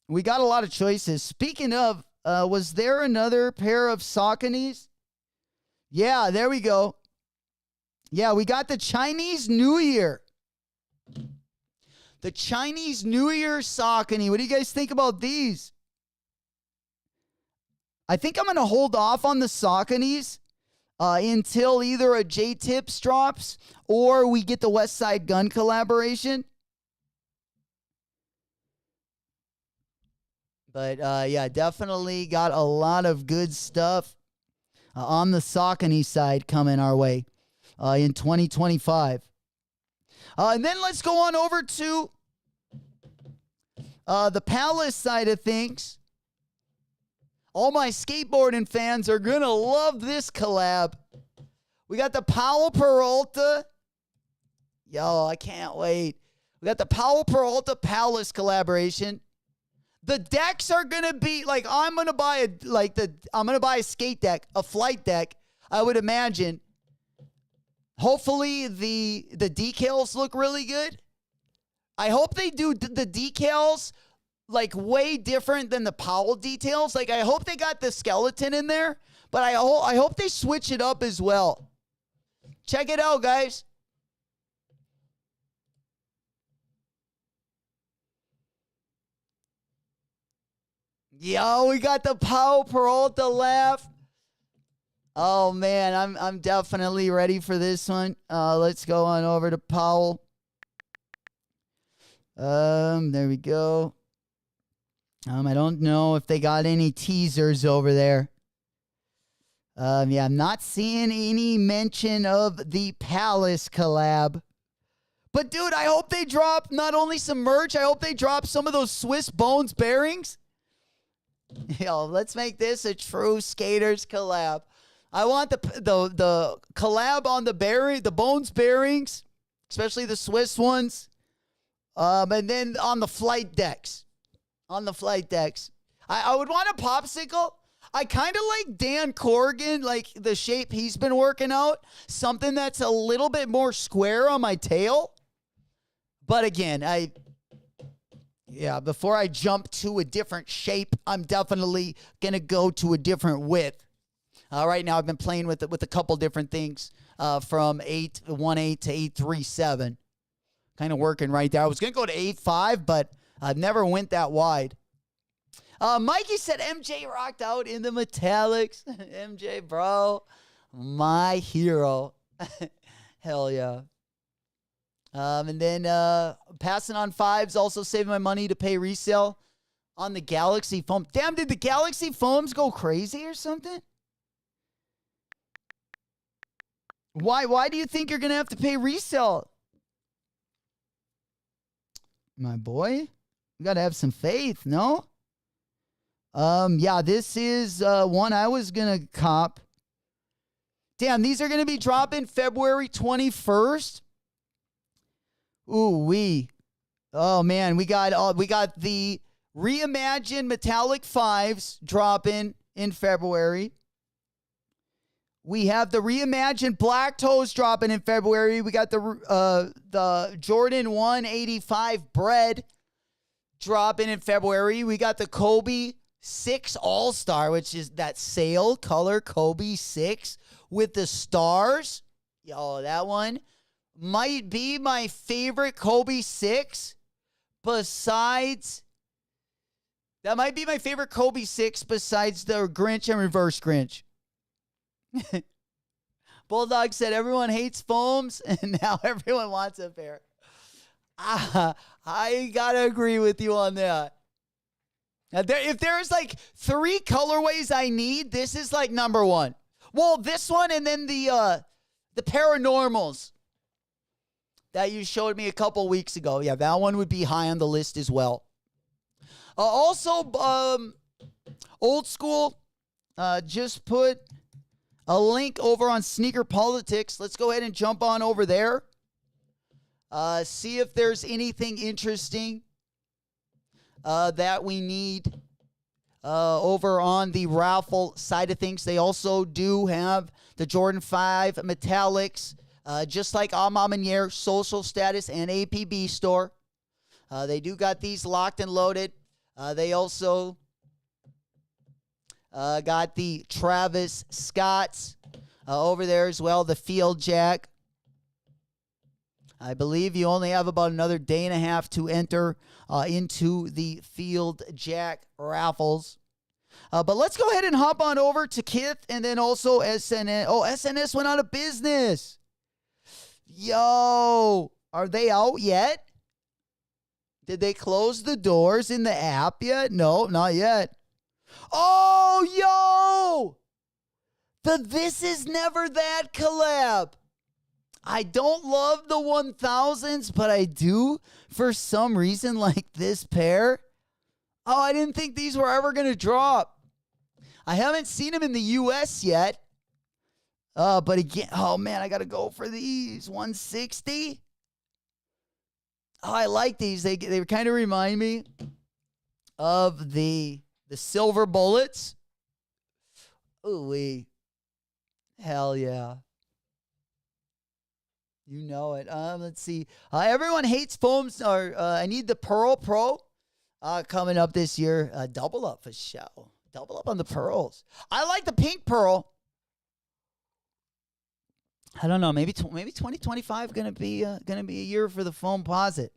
We got a lot of choices. Speaking of, was there another pair of Sauconys? Yeah, there we go. Yeah, we got the Chinese New Year. The Chinese New Year Saucony. What do you guys think about these? I think I'm going to hold off on the Sauconys until either a J-Tips drops or we get the West Side Gun collaboration. But, yeah, definitely got a lot of good stuff on the Saucony side coming our way in 2025. And then let's go on over to the Palace side of things. All my skateboarding fans are going to love this collab. We got the Powell Peralta. Yo, I can't wait. We got the Powell Peralta Palace collaboration. The decks are going to be like, I'm going to buy a skate deck, a flight deck, I would imagine. Hopefully the decals look really good. I hope they do the decals like way different than the Powell details. Like I hope they got the skeleton in there, But I hope they switch it up as well. Check it out, guys. Yo, we got the Pau Peralta laugh. Oh man, I'm definitely ready for this one. Let's go on over to Powell. There we go. I don't know if they got any teasers over there. Yeah, I'm not seeing any mention of the Palace collab. But dude, I hope they drop not only some merch, I hope they drop some of those Swiss Bones bearings. Yo, let's make this a true skaters collab. I want the collab on the Bones bearings, especially the Swiss ones. And then on the flight decks. I would want a popsicle. I kind of like Dan Corrigan, like the shape he's been working out. Something that's a little bit more square on my tail. But again, before I jump to a different shape, I'm definitely going to go to a different width. Right now, I've been playing with a couple different things from 818 to 837. Kind of working right there. I was going to go to 8.5, but I never went that wide. Mikey said MJ rocked out in the metallics. MJ, bro, my hero. Hell yeah. And then passing on fives, also saving my money to pay resale on the Galaxy foam. Damn, did the Galaxy foams go crazy or something? Why do you think you're going to have to pay resale? My boy, you got to have some faith, no? Yeah, this is one I was going to cop. Damn, these are going to be dropping February 21st. Ooh, oh man, we got the reimagined metallic fives dropping in February. We have the reimagined black toes dropping in February. We got the Jordan 185 bread dropping in February. We got the Kobe 6 All-Star, which is that sail color Kobe 6 with the stars. Yo, that one might be my favorite Kobe 6 besides the Grinch and Reverse Grinch. Bulldog said everyone hates foams and now everyone wants a pair. I gotta agree with you on that. Now, if there's like 3 colorways I need, this is like number 1. Well, this one and then the Paranormals that you showed me a couple weeks ago. Yeah, that one would be high on the list as well. Also, Old School just put a link over on Sneaker Politics. Let's go ahead and jump on over there. See if there's anything interesting that we need over on the raffle side of things. They also do have the Jordan 5 Metallics, just like A Ma Maniere, Social Status, and APB store. They do got these locked and loaded. They also got the Travis Scotts over there as well, the Field Jack. I believe you only have about another day and a half to enter into the Field Jack raffles. But let's go ahead and hop on over to Kith and then also SNS. Oh, SNS went out of business. Yo, are they out yet? Did they close the doors in the app yet? No, not yet. Oh, yo! The This Is Never That collab. I don't love the 1000s, but I do for some reason like this pair. Oh, I didn't think these were ever going to drop. I haven't seen them in the U.S. yet. But again, oh man, I got to go for these. 160. Oh, I like these. They kind of remind me of the Silver Bullets. Ooh-wee. Hell yeah. You know it. Let's see. Everyone hates foams. I need the Pearl Pro coming up this year. Double up for show. Double up on the pearls. I like the pink pearl. I don't know. Maybe 2025 gonna be a year for the foam posit.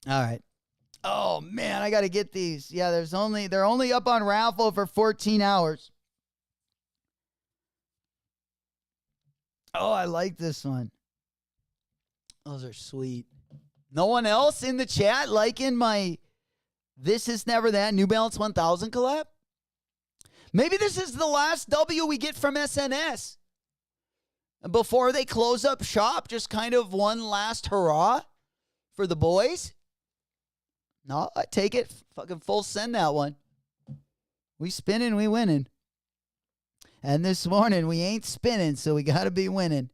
All right. Oh man, I gotta get these. Yeah, they're only up on raffle for 14 hours. Oh, I like this one. Those are sweet. No one else in the chat liking my This Is Never That New Balance 1000 collab? Maybe this is the last W we get from SNS. Before they close up shop, just kind of one last hurrah for the boys. No, I take it. Fucking full send that one. We spinning, we winning. And this morning, we ain't spinning, so we got to be winning.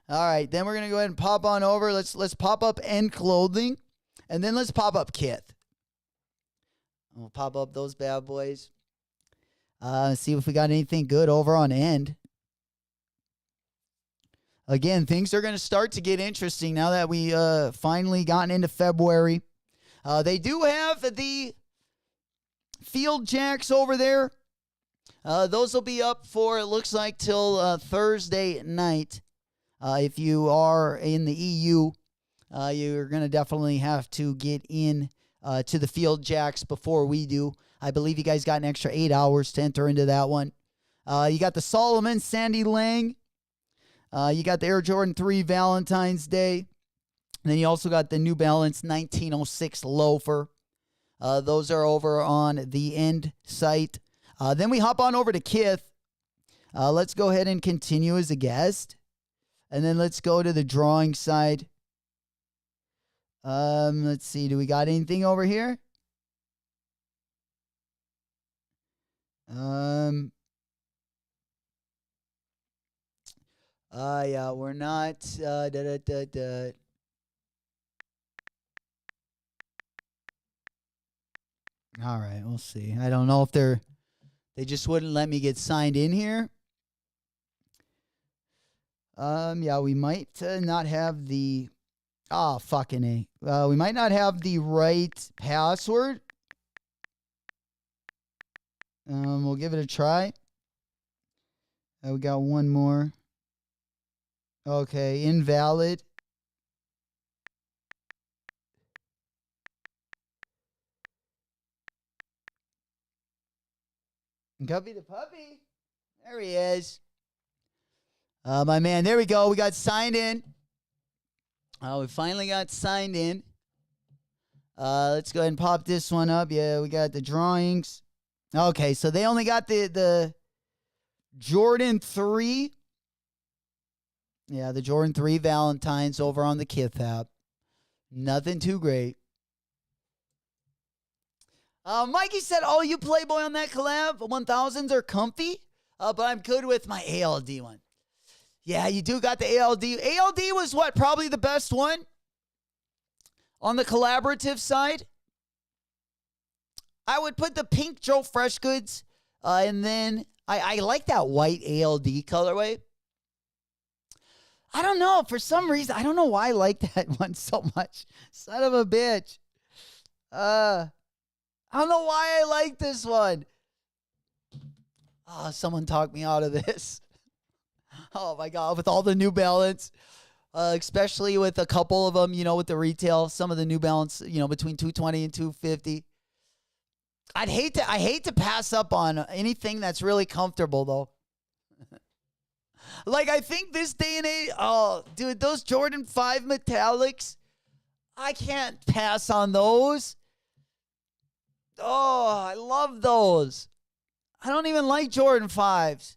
All right, then we're going to go ahead and pop on over. Let's pop up End Clothing, and then let's pop up Kith. We'll pop up those bad boys. See if we got anything good over on End. Again, things are going to start to get interesting now that we finally gotten into February. They do have the Field Jacks over there. Those will be up for, it looks like, till Thursday night. If you are in the EU, you're going to definitely have to get in to the Field Jacks before we do. I believe you guys got an extra 8 hours to enter into that one. You got the Solomon Sandy Lang. You got the Air Jordan 3 Valentine's Day. And then you also got the New Balance 1906 Loafer. Those are over on the End site. Then we hop on over to Kith. Let's go ahead and continue as a guest. And then let's go to the drawing side. Let's see. Do we got anything over here? Yeah, we're not. All right, we'll see. I don't know if they just wouldn't let me get signed in here. Yeah, we might not have the fucking A. We might not have the right password. We'll give it a try. We got one more. Okay, invalid. Guppy the puppy. There he is. My man, there we go. We got signed in. We finally got signed in. Let's go ahead and pop this one up. Yeah, we got the drawings. Okay, so they only got the Jordan 3. Yeah, the Jordan 3 Valentines over on the Kith app. Nothing too great. Mikey said, oh, you Playboy on that collab 1000s are comfy, but I'm good with my ALD one. Yeah, you do got the ALD. ALD was what? Probably the best one on the collaborative side. I would put the pink Joe Fresh Goods, and then I like that white ALD colorway. I don't know. For some reason, I don't know why I like that one so much. Son of a bitch. I don't know why I like this one. Oh, someone talked me out of this. Oh, my God. With all the New Balance, especially with a couple of them, with the retail, some of the New Balance, between 220 and 250. I hate to pass up on anything that's really comfortable, though. Like, I think this day and age, oh, dude, those Jordan 5 metallics, I can't pass on those. Oh, I love those. I don't even like Jordan 5s.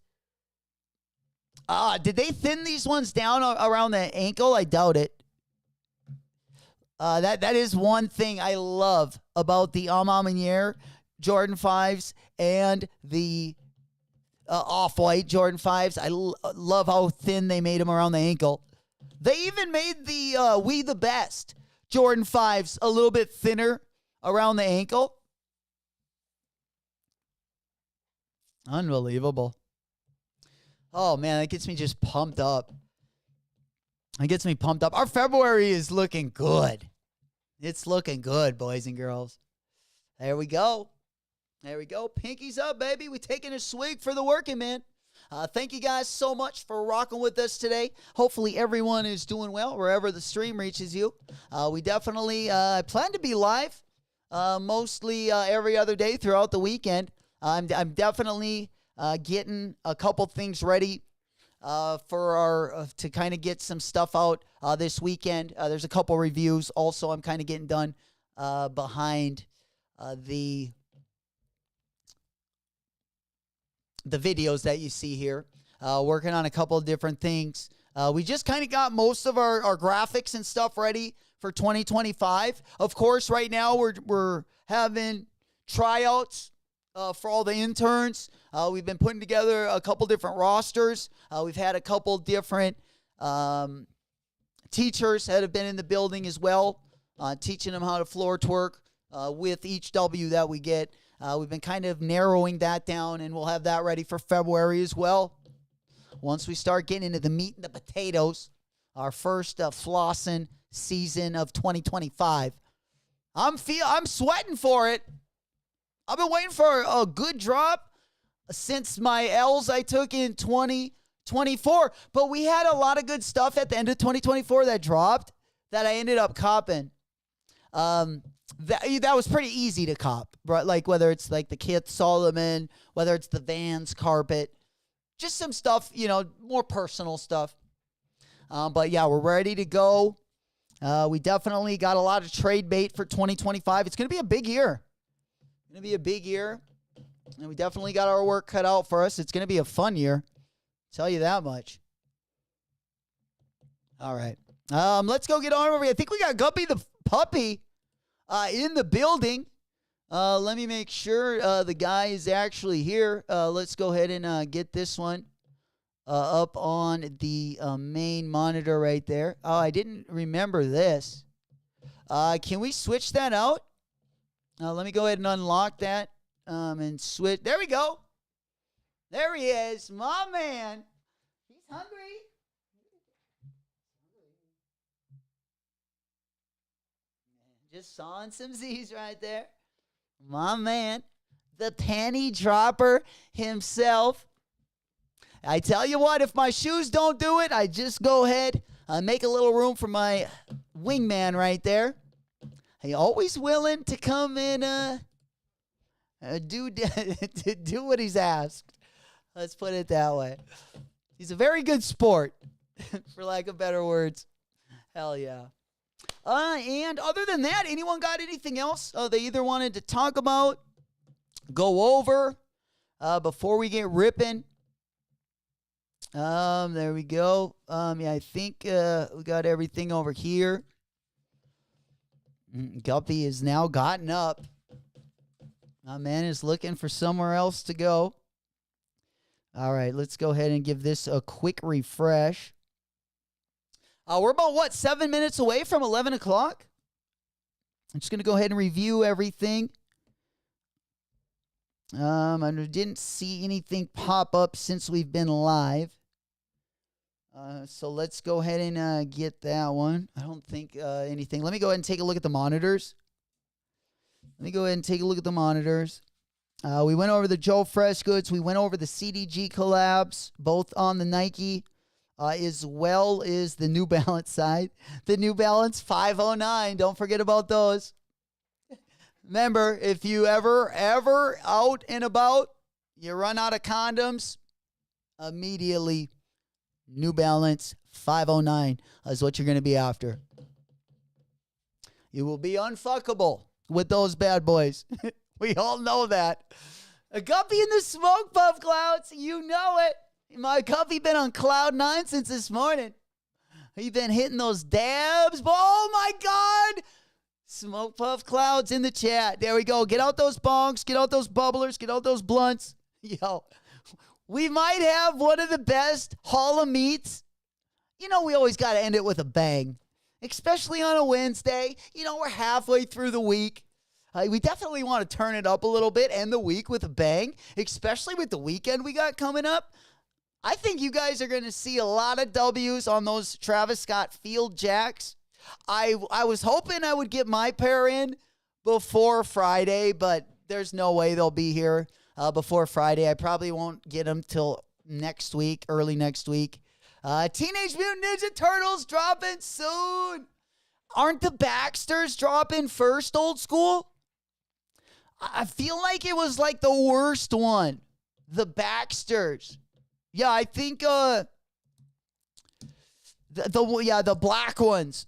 Did they thin these ones down around the ankle? I doubt it. That is one thing I love about the Amamanier Jordan 5s and the Off-White Jordan 5s. I love how thin they made them around the ankle. They even made the We The Best Jordan 5s a little bit thinner around the ankle. Unbelievable. Oh, man, that gets me just pumped up. It gets me pumped up. Our February is looking good. It's looking good, boys and girls. There we go. There we go. Pinkies up, baby. We taking a swig for the working man. Thank you guys so much for rocking with us today. Hopefully everyone is doing well wherever the stream reaches you. We definitely plan to be live mostly every other day throughout the weekend. I'm definitely getting a couple things ready for our to kind of get some stuff out this weekend. There's a couple reviews also I'm kind of getting done behind the videos that you see here. Working on a couple of different things. We just kind of got most of our graphics and stuff ready for 2025. Of course, right now we're having tryouts for all the interns. We've been putting together a couple different rosters. We've had a couple different teachers that have been in the building as well, teaching them how to floor twerk with each W that we get. We've been kind of narrowing that down, and we'll have that ready for February as well. Once we start getting into the meat and the potatoes, our first flossing season of 2025. I'm sweating for it. I've been waiting for a good drop since my L's I took in 2024. But we had a lot of good stuff at the end of 2024 that dropped that I ended up copping. That was pretty easy to cop, right? Like whether it's like the Kith Solomon, whether it's the Vans carpet, just some stuff, more personal stuff. But yeah, we're ready to go. We definitely got a lot of trade bait for 2025. It's going to be a big year. It's going to be a big year. And we definitely got our work cut out for us. It's going to be a fun year. Tell you that much. All right. Let's go get on over here. I think we got Guppy the puppy in the building. Let me make sure the guy is actually here. Let's go ahead and get this one up on the main monitor right there. Oh, I didn't remember this. Can we switch that out? Let me go ahead and unlock that and switch. There we go. There he is, my man. He's hungry. Just sawing some Z's right there. My man, the panty dropper himself. I tell you what, if my shoes don't do it, I just go ahead and make a little room for my wingman right there. He always willing to come and do what he's asked. Let's put it that way. He's a very good sport, for lack of better words. Hell yeah. And other than that, anyone got anything else they either wanted to talk about, go over before we get ripping? There we go. Yeah, I think we got everything over here. Guppy is now gotten up. My man is looking for somewhere else to go. All right, let's go ahead and give this a quick refresh. We're about, 7 minutes away from 11 o'clock? I'm just going to go ahead and review everything. I didn't see anything pop up since we've been live. So let's go ahead and get that one. I don't think anything. Let me go ahead and take a look at the monitors. We went over the Joe Fresh goods. We went over the CDG collabs, both on the Nike as well as the New Balance side. The New Balance 509. Don't forget about those. Remember, if you ever out and about, you run out of condoms, immediately New Balance 509 is what you're going to be after. You will be unfuckable with those bad boys. We all know that. A Guppy in the smoke puff clouds. You know it. My Guppy been on cloud 9 since this morning. He been hitting those dabs. Oh, my God. Smoke puff clouds in the chat. There we go. Get out those bongs. Get out those bubblers. Get out those blunts. Yo, we might have one of the best Hall of Meats. We always got to end it with a bang, especially on a Wednesday. We're halfway through the week. We definitely want to turn it up a little bit, end the week with a bang, especially with the weekend we got coming up. I think you guys are going to see a lot of W's on those Travis Scott Field Jacks. I was hoping I would get my pair in before Friday, but there's no way they'll be here before Friday. I probably won't get them till next week, early next week. Teenage Mutant Ninja Turtles dropping soon. Aren't the Baxters dropping first, old school? I feel like it was like the worst one. The Baxters. Yeah, I think the black ones.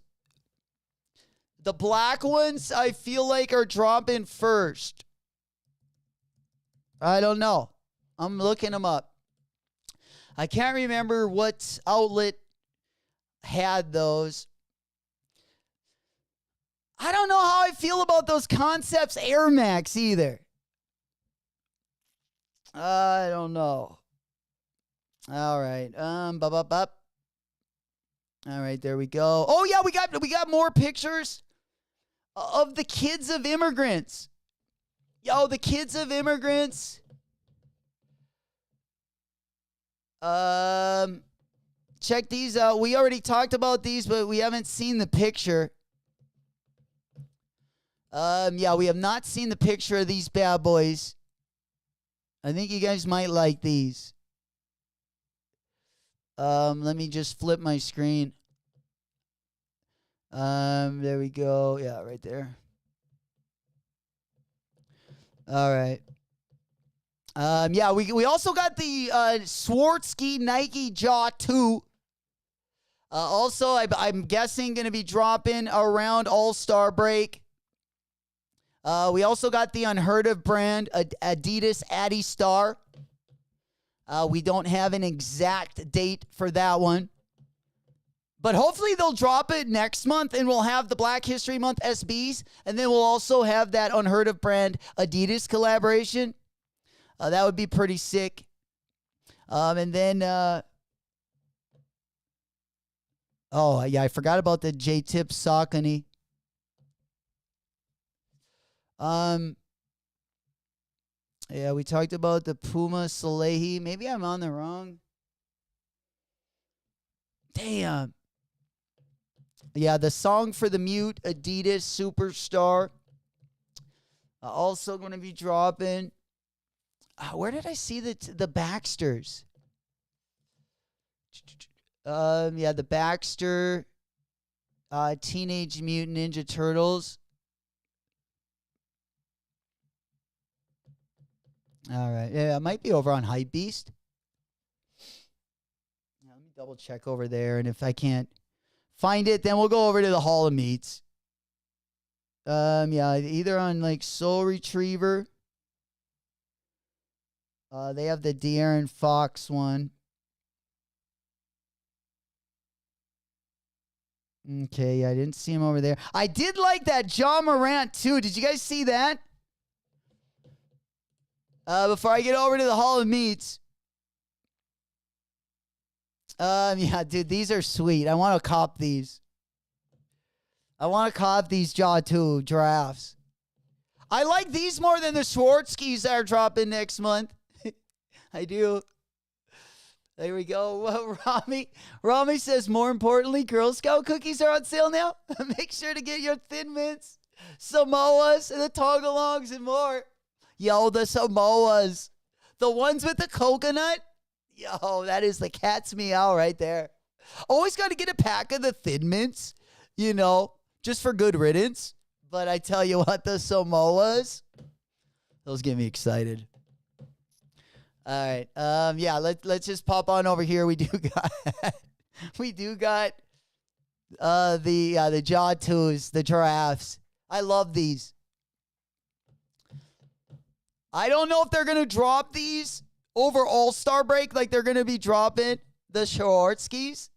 The black ones I feel like are dropping first. I don't know. I'm looking them up. I can't remember what outlet had those. I don't know how I feel about those Concepts Air Max either. I don't know. All right. All right, there we go. Oh yeah, we got more pictures of the kids of immigrants. Yo, the kids of immigrants. Check these out. We already talked about these, but we haven't seen the picture. Yeah, we have not seen the picture of these bad boys. I think you guys might like these. Let me just flip my screen. There we go. Yeah, right there. All right. Yeah, we also got the Swarovski Nike Jaw 2. Also, I'm guessing going to be dropping around All-Star break. We also got the Unheard of brand Adidas Addy Star. We don't have an exact date for that one. But hopefully they'll drop it next month and we'll have the Black History Month SBs. And then we'll also have that Unheard of brand Adidas collaboration. That would be pretty sick. And then, oh, yeah, I forgot about the J-Tip Saucony. Yeah, we talked about the Puma Salehi. Maybe I'm on the wrong. Damn. Yeah, the Song for the Mute Adidas Superstar. Also going to be dropping. Where did I see the Baxters? Yeah, the Baxter Teenage Mutant Ninja Turtles. All right. Yeah, it might be over on Hypebeast. Yeah, let me double check over there. And if I can't find it, then we'll go over to the Hall of Meats. Yeah, either on like Soul Retriever. They have the De'Aaron Fox one. Okay, I didn't see him over there. I did like that John Morant too. Did you guys see that? Before I get over to the Hall of Meats. Yeah, dude, these are sweet. I want to cop these. I want to cop these Jaw 2 giraffes. I like these more than the Swarovskis that are dropping next month. I do. There we go. Rami says, more importantly, Girl Scout cookies are on sale now. Make sure to get your Thin Mints, Samoas, and the Tagalongs and more. Yo, the Samoas. The ones with the coconut. Yo, that is the cat's meow right there. Always got to get a pack of the Thin Mints, you know, just for good riddance. But I tell you what, the Samoas, those get me excited. All right. Yeah, let's just pop on over here. We do got the Jaw 2s, the giraffes. I love these. I don't know if they're going to drop these over All-Star break like they're going to be dropping the Swarovskis.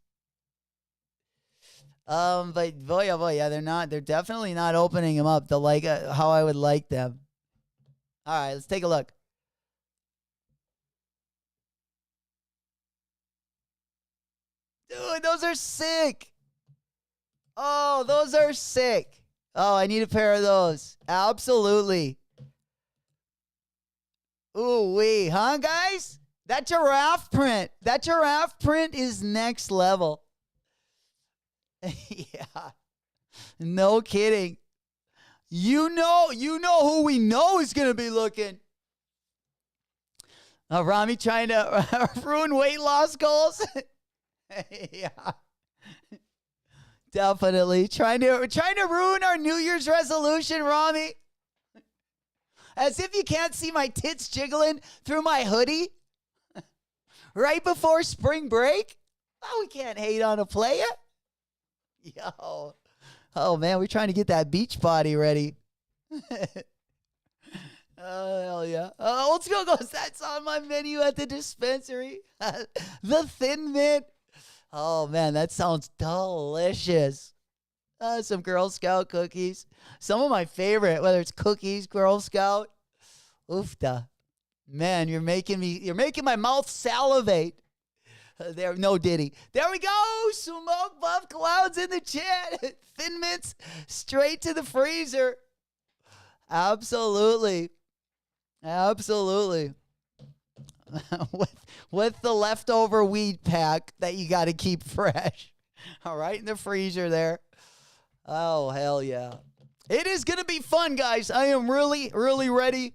But boy, oh boy, yeah, they're definitely not opening them up the how I would like them. All right, let's take a look. Dude, those are sick. Oh, those are sick. Oh, I need a pair of those. Absolutely. Ooh wee, huh, guys? That giraffe print is next level. Yeah. No kidding. You know who we know is going to be looking. Rami trying to ruin weight loss goals. Yeah. Definitely. Trying to ruin our New Year's resolution, Rami. As if you can't see my tits jiggling through my hoodie right before spring break. Oh, we can't hate on a player. Yo. Oh, man, we're trying to get that beach body ready. Oh, hell yeah. Old School goes, that's on my menu at the dispensary. The Thin Mint. Oh, man, that sounds delicious. Some Girl Scout cookies. Some of my favorite, whether it's cookies, Girl Scout. Oofta. Man, you're making my mouth salivate. There, no Diddy. There we go. Smoke buff clouds in the chat. Thin Mints straight to the freezer. Absolutely. Absolutely. with the leftover weed pack that you got to keep fresh. All right, in the freezer there. Oh, hell yeah. It is going to be fun, guys. I am really, really ready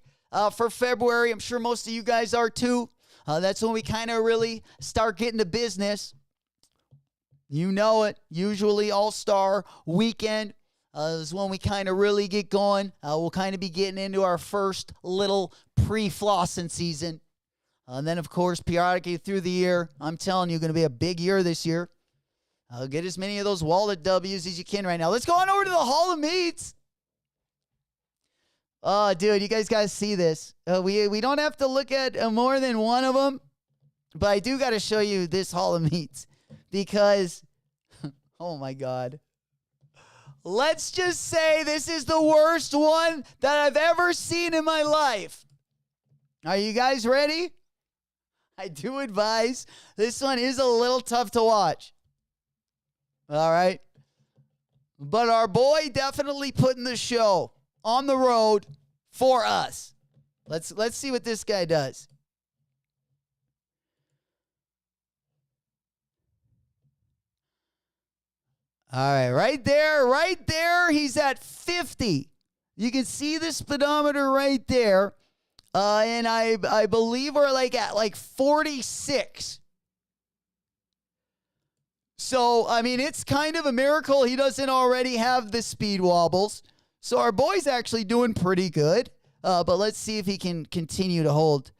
for February. I'm sure most of you guys are too. That's when we kind of really start getting to business. You know it. Usually All-Star Weekend is when we kind of really get going. We'll kind of be getting into our first little pre-flossing season. And then, of course, periodically through the year, I'm telling you, going to be a big year this year. Get as many of those wallet W's as you can right now. Let's go on over to the Hall of Meats. Oh, dude, you guys got to see this. We don't have to look at more than one of them, but I do got to show you this Hall of Meats because, oh, my God. Let's just say this is the worst one that I've ever seen in my life. Are you guys ready? I do advise this one is a little tough to watch. All right. But our boy definitely putting the show on the road for us. Let's see what this guy does. All right, right there, he's at 50. You can see the speedometer right there. And I believe we're at 46. So, I mean, it's kind of a miracle he doesn't already have the speed wobbles. So our boy's actually doing pretty good. But let's see if he can continue to hold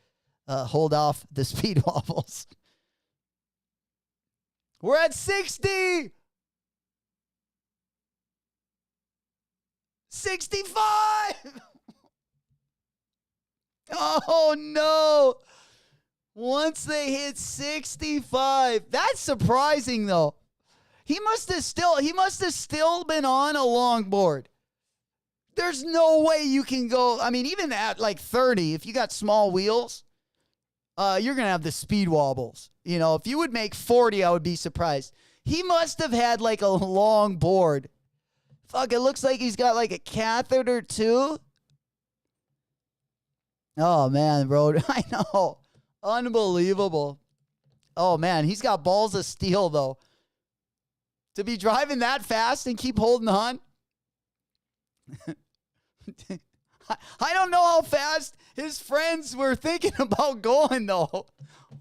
off the speed wobbles. We're at 60. 65. Oh, no. Once they hit 65. That's surprising, though. He must have still been on a longboard. There's no way you can go. I mean, even at 30, if you got small wheels, you're going to have the speed wobbles. You know, if you would make 40, I would be surprised. He must have had a long board. Fuck, it looks like he's got a catheter too. Oh, man, bro. I know. Unbelievable. Oh, man, he's got balls of steel, though. To be driving that fast and keep holding on. I don't know how fast his friends were thinking about going, though.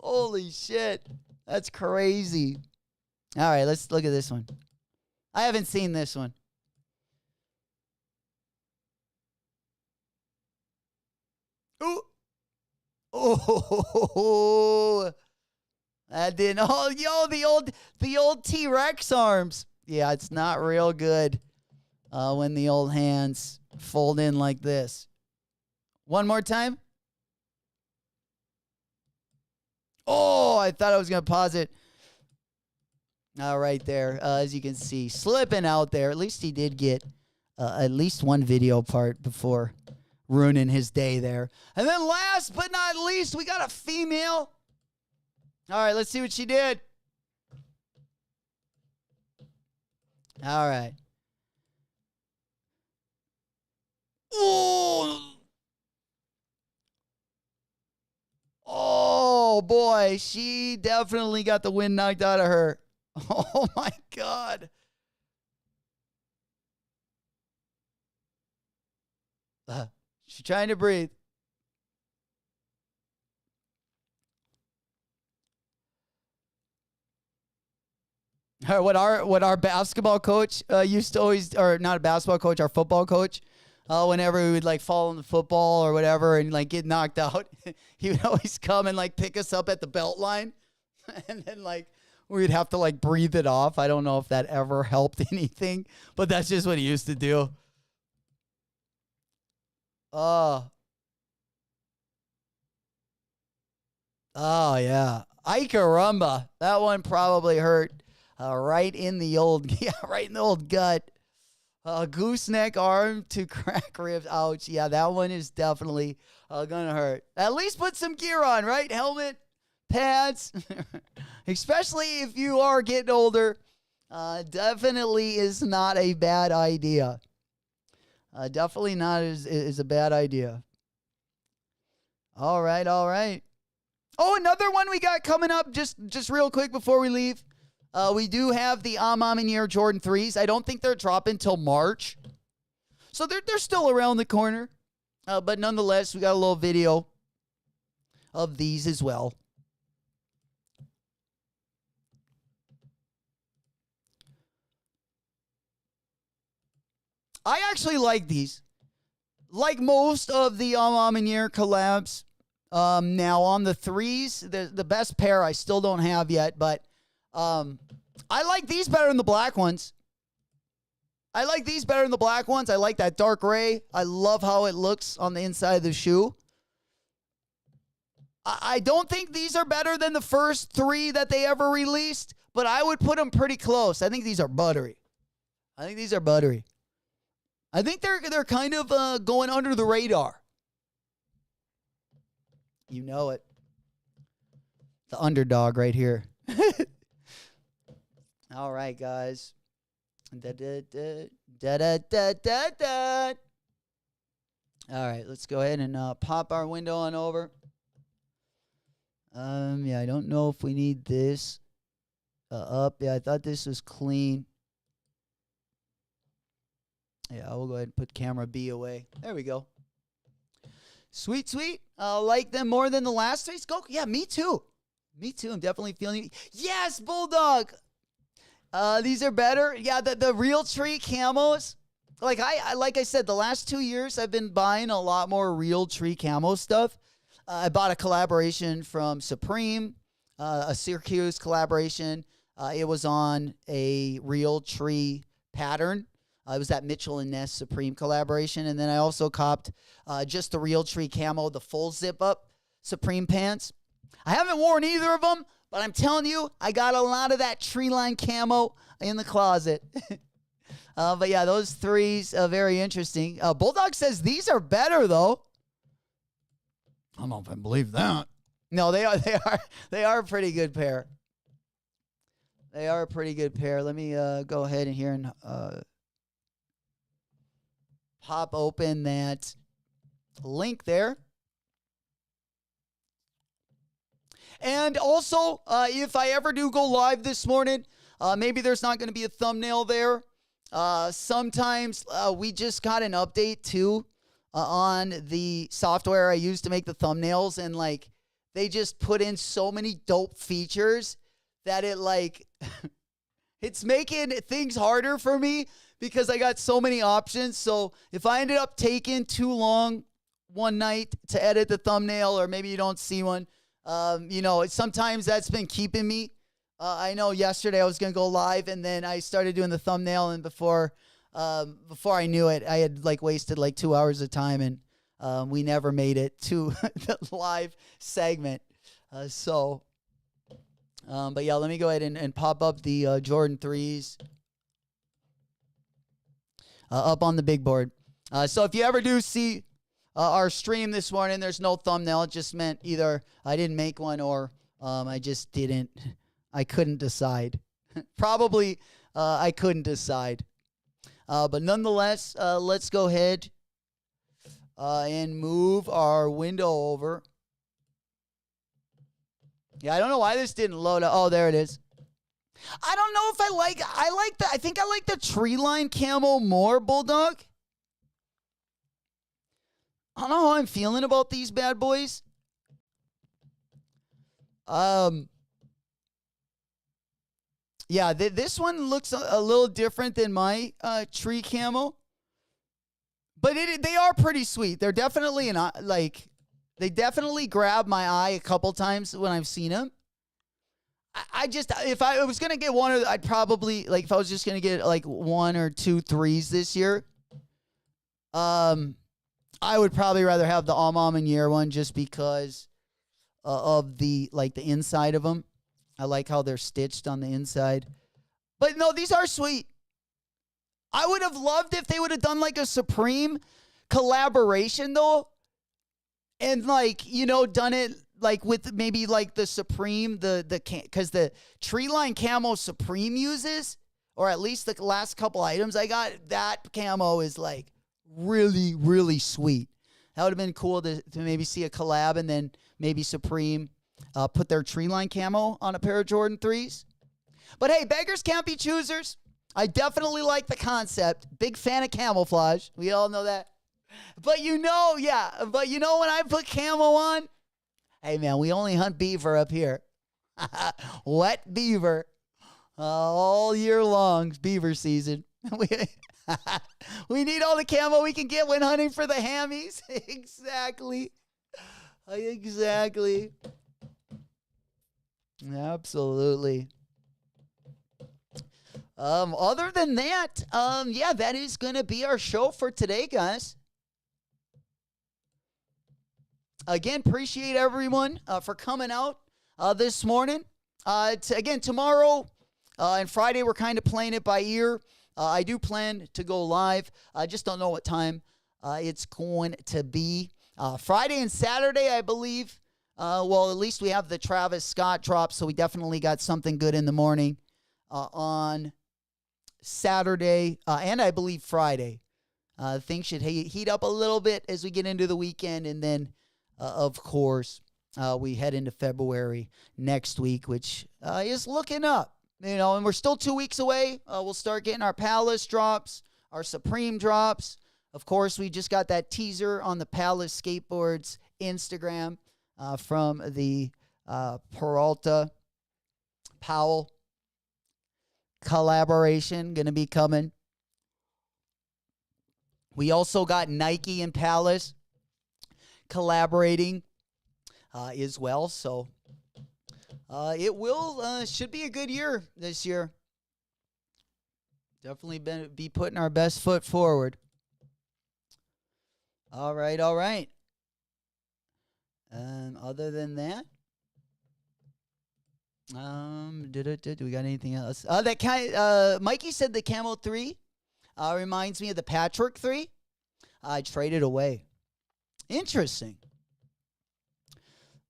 Holy shit. That's crazy. All right, let's look at this one. I haven't seen this one. Ooh. Oh, that didn't. Oh, yo, the old T-Rex arms. Yeah, it's not real good when the old hands fold in like this. One more time. Oh, I thought I was going to pause it. Right there, as you can see, slipping out there. At least he did get at least one video part before ruining his day there. And then last but not least, we got a female. All right, let's see what she did. All right. Oh, boy. She definitely got the wind knocked out of her. Oh, my God. She's trying to breathe. What our basketball coach used to always, or not a basketball coach, our football coach, whenever we would like fall in the football or whatever and like get knocked out, he would always come and like pick us up at the belt line, and then like we'd have to like breathe it off. I don't know if that ever helped anything, but that's just what he used to do. Oh yeah, ay caramba, that one probably hurt. Right in the old, right in the old gut. Gooseneck arm to crack ribs. Ouch. Yeah, that one is definitely gonna hurt. At least put some gear on, right? Helmet, pads. Especially if you are getting older. Definitely is not a bad idea. Definitely not is a bad idea. All right. Oh, another one we got coming up just real quick before we leave. We do have the Amaminier Jordan 3s. I don't think they're dropping till March. So they're still around the corner. But nonetheless, we got a little video of these as well. I actually like these. Like most of the Amaminier collabs. Now on the 3s, the best pair I still don't have yet, but I like these better than the black ones. I like that dark gray. I love how it looks on the inside of the shoe. I don't think these are better than the first 3 that they ever released, but I would put them pretty close. I think these are buttery. I think they're kind of going under the radar. You know it. The underdog right here. All right, guys. All right, let's go ahead and pop our window on over. Yeah, I don't know if we need this up. Yeah, I thought this was clean. Yeah, we'll go ahead and put camera B away. There we go. Sweet. Like them more than the last 3. Go. Yeah, me too. I'm definitely feeling it. Yes, Bulldog. These are better. Yeah, the real tree camos. Like I said, the last 2 years I've been buying a lot more real tree camo stuff. I bought a collaboration from Supreme, a Syracuse collaboration. It was on a real tree pattern. It was that Mitchell and Ness Supreme collaboration. And then I also copped just the real tree camo, the full zip up Supreme pants. I haven't worn either of them, but I'm telling you, I got a lot of that tree line camo in the closet. But yeah, those 3s are very interesting. Bulldog says these are better though. I don't know if I believe that. No, they are a pretty good pair. They are a pretty good pair. Let me go ahead and here and pop open that link there. And also, if I ever do go live this morning, maybe there's not going to be a thumbnail there. Sometimes we just got an update too on the software I use to make the thumbnails, and like they just put in so many dope features that it like it's making things harder for me because I got so many options. So if I ended up taking too long one night to edit the thumbnail, or maybe you don't see one, sometimes that's been keeping me. I know yesterday I was going to go live, and then I started doing the thumbnail, and before I knew it, I had like wasted like 2 hours of time, and we never made it to the live segment. But yeah, let me go ahead and pop up the Jordan 3s up on the big board. So if you ever do see our stream this morning, there's no thumbnail. It just meant either I didn't make one or I just didn't. I couldn't decide. Probably I couldn't decide. But nonetheless, let's go ahead and move our window over. Yeah, I don't know why this didn't load up. Oh, there it is. I don't know if I think I like the tree line camo more, Bulldog. I don't know how I'm feeling about these bad boys. Yeah, this one looks a little different than my tree camo. But they are pretty sweet. They're definitely they definitely grab my eye a couple times when I've seen them. I just, if I was going to get one, I'd probably, like, if I was just going to get, like, 1 or 2 threes this year, I would probably rather have the Almam and Year one just because of the inside of them. I like how they're stitched on the inside. But, no, these are sweet. I would have loved if they would have done, like, a Supreme collaboration, though. And, like, you know, done it, like, with maybe, like, the Supreme, because the Tree Line Camo Supreme uses, or at least the last couple items I got, that camo is, like, really, really sweet. That would have been cool to maybe see a collab and then maybe Supreme put their Tree Line Camo on a pair of Jordan 3s. But, hey, beggars can't be choosers. I definitely like the concept. Big fan of camouflage. We all know that. But you know, when I put camo on, hey, man, we only hunt beaver up here. Wet beaver. All year long, beaver season. We need all the camo we can get when hunting for the hammies. Exactly. Absolutely. Other than that, that is going to be our show for today, guys. Again, appreciate everyone for coming out this morning. Again, tomorrow and Friday, we're kind of playing it by ear. I do plan to go live. I just don't know what time it's going to be. Friday and Saturday, I believe. At least we have the Travis Scott drop, so we definitely got something good in the morning on Saturday and I believe Friday. Things should heat up a little bit as we get into the weekend, and then of course, we head into February next week, which is looking up, and we're still 2 weeks away. We'll start getting our Palace drops, our Supreme drops. Of course, we just got that teaser on the Palace Skateboards Instagram from the Peralta Powell collaboration going to be coming. We also got Nike and Palace collaborating as well, so it should be a good year this year. Definitely be putting our best foot forward. All right. Other than that, do we got anything else? Mikey said the Camo 3 reminds me of the Patchwork 3. I traded away. Interesting.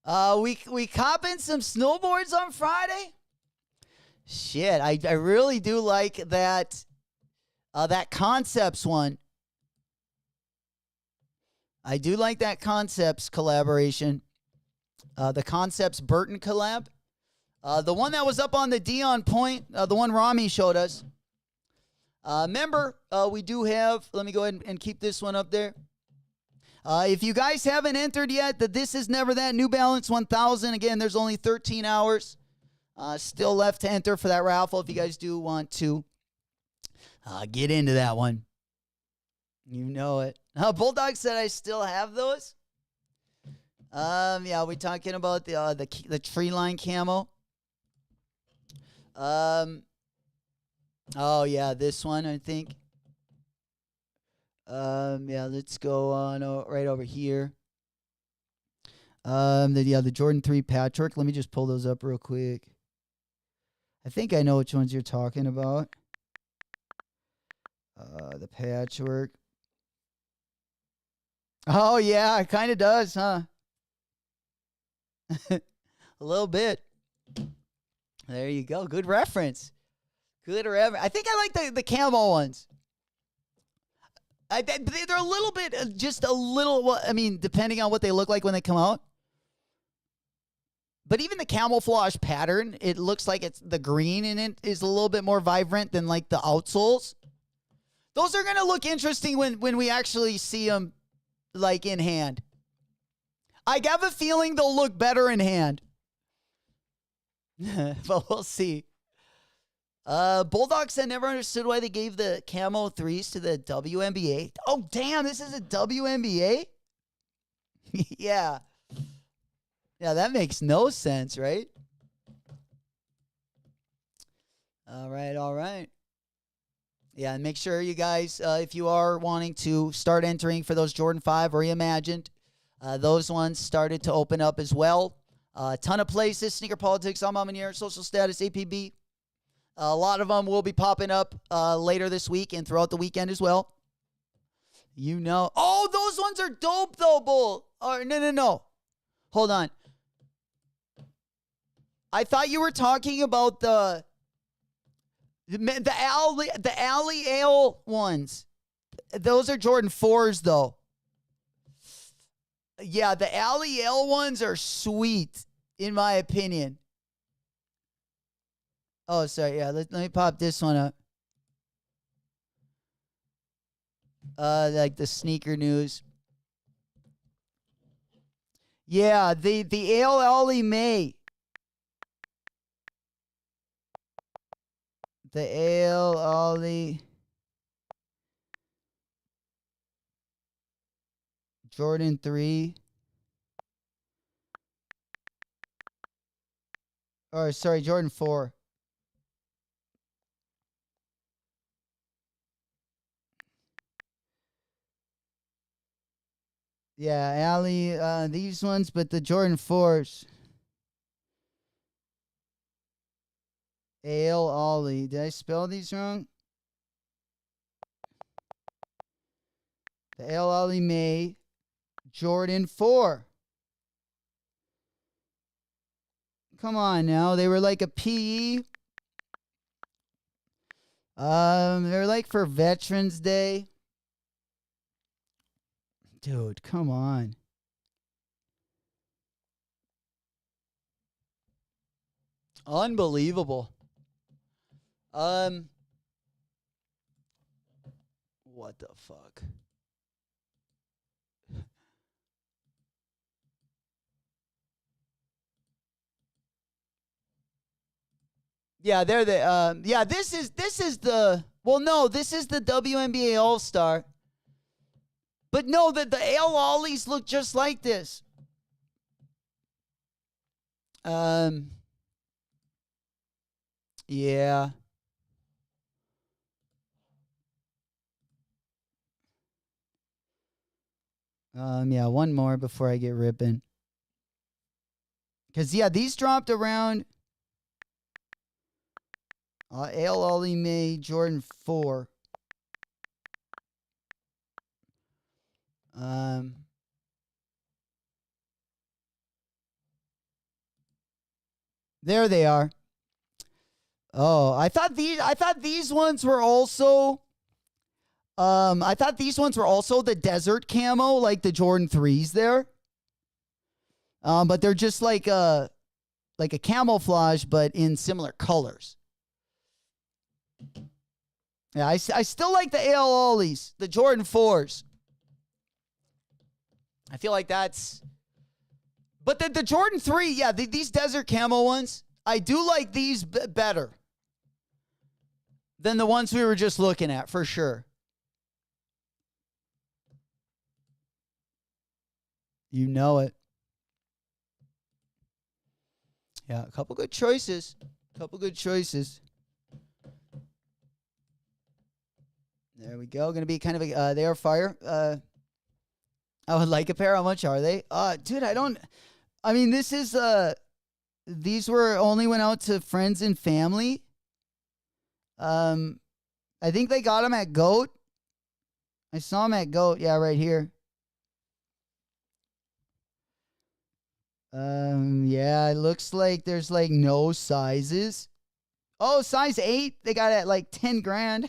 We copping some snowboards on Friday. Shit, I really do like that Concepts one. I do like that Concepts collaboration. The Concepts Burton collab. The one that was up on the Dion Point, the one Rami showed us. Remember, we do have, let me go ahead and keep this one up there. If you guys haven't entered yet, This Is Never That New Balance 1000, again, there's only 13 hours still left to enter for that raffle if you guys do want to get into that one. You know it. Bulldog said I still have those. We're talking about the Tree Line Camo. This one, I think. Let's go on right over here. The Jordan 3 Patchwork. Let me just pull those up real quick. I think I know which ones you're talking about. The Patchwork. Oh, yeah, it kind of does, huh? A little bit. There you go. Good reference. I think I like the camo ones. They're a little bit, just a little, depending on what they look like when they come out. But even the camouflage pattern, it looks like it's the green in it is a little bit more vibrant than like the outsoles. Those are going to look interesting when we actually see them like in hand. I have a feeling they'll look better in hand. But we'll see. Bulldogs, I never understood why they gave the camo 3s to the WNBA. Oh, damn, this is a WNBA? Yeah. Yeah, that makes no sense, right? All right. Yeah, and make sure you guys, if you are wanting to start entering for those Jordan 5 Reimagined, those ones started to open up as well. A ton of places, Sneaker Politics, I'm Amanier, Social Status, APB. A lot of them will be popping up later this week and throughout the weekend as well. You know. Oh, those ones are dope, though, Bull. No. Hold on. I thought you were talking about the Alley Ale ones. Those are Jordan 4s, though. Yeah, the Alley Ale ones are sweet, in my opinion. Oh, sorry. Yeah, let me pop this one up. Like the sneaker news. Yeah, the Ale Ollie May. The Ale Ollie Jordan 3. Or sorry, Jordan 4. Yeah, Allie, these ones, but the Jordan 4s. Ale Ollie. Did I spell these wrong? The Ale Ollie May. Jordan 4. Come on now. They were like a PE. They're like for Veterans Day. Dude, come on. Unbelievable. What the fuck? Yeah, they're the yeah, this is the this is the WNBA All-Star. But no, the Ale Ollies look just like this. Yeah. Yeah, one more before I get ripping. Because, yeah, these dropped around Ale Ollie May Jordan 4. There they are. Oh, I thought these ones were also the desert camo, like the Jordan 3s there. But they're just like a camouflage, but in similar colors. Yeah, I still like the Ale Ollies, the Jordan 4s. I feel like that's... But the Jordan 3, yeah, these desert camo ones, I do like these better than the ones we were just looking at, for sure. You know it. Yeah, a couple good choices. There we go. Going to be kind of a, they are fire. I would like a pair. How much are they? Dude, this is, these were only went out to friends and family. I think they got them at GOAT. I saw them at GOAT. Yeah, right here. Yeah, it looks like there's like no sizes. Oh, size 8. They got it at like 10 grand.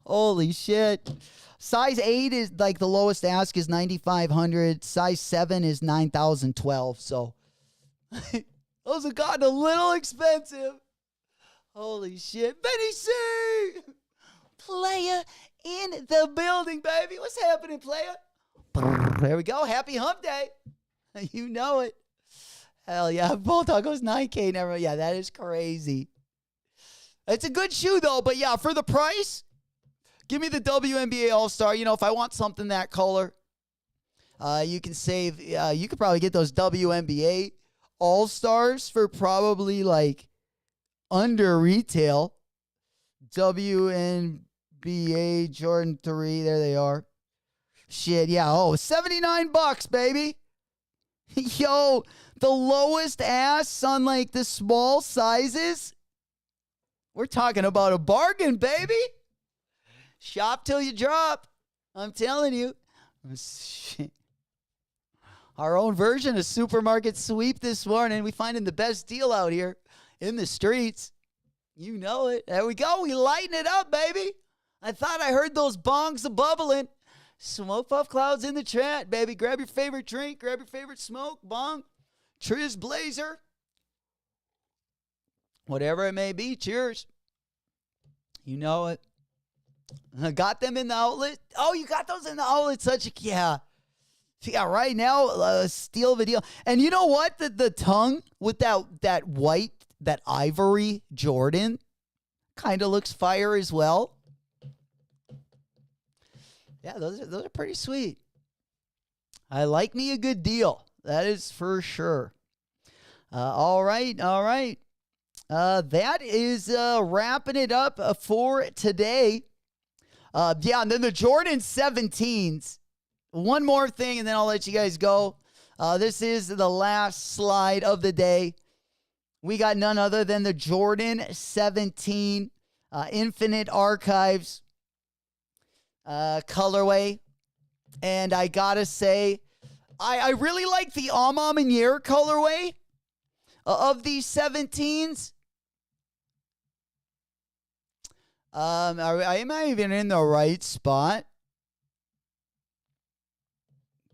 Holy shit. Size 8 is like the lowest ask is 9,500. Size 7 is 9,012. So those have gotten a little expensive. Holy shit. Benny C! Player in the building, baby. What's happening, player? There we go. Happy hump day. You know it. Hell yeah. Volta goes 9K. Never. Yeah, that is crazy. It's a good shoe, though. But yeah, for the price, give me the WNBA All-Star. You know, if I want something that color, you can save. You could probably get those WNBA All-Stars for probably like under retail. WNBA Jordan 3. There they are. Shit, yeah. Oh, $79, baby. Yo, the lowest ass on like the small sizes. We're talking about a bargain, baby. Shop till you drop. I'm telling you. Shit. Our own version of Supermarket Sweep this morning. We finding the best deal out here in the streets. You know it. There we go. We lighten it up, baby. I thought I heard those bongs bubbling. Smoke puff clouds in the chat, baby. Grab your favorite drink. Grab your favorite smoke, bong, Triz Blazer. Whatever it may be. Cheers. You know it. I got them in the outlet. Oh, you got those in the outlet. Such a, yeah. Yeah, right now, steal of a deal. And you know what? The tongue with that white, that ivory Jordan kind of looks fire as well. Yeah, those are pretty sweet. I like me a good deal. That is for sure. All right. That is wrapping it up for today. Yeah, and then the Jordan 17s. One more thing, and then I'll let you guys go. This is the last slide of the day. We got none other than the Jordan 17 Infinite Archives colorway. And I gotta say, I really like the Amamanier colorway of these 17s. Am I even in the right spot?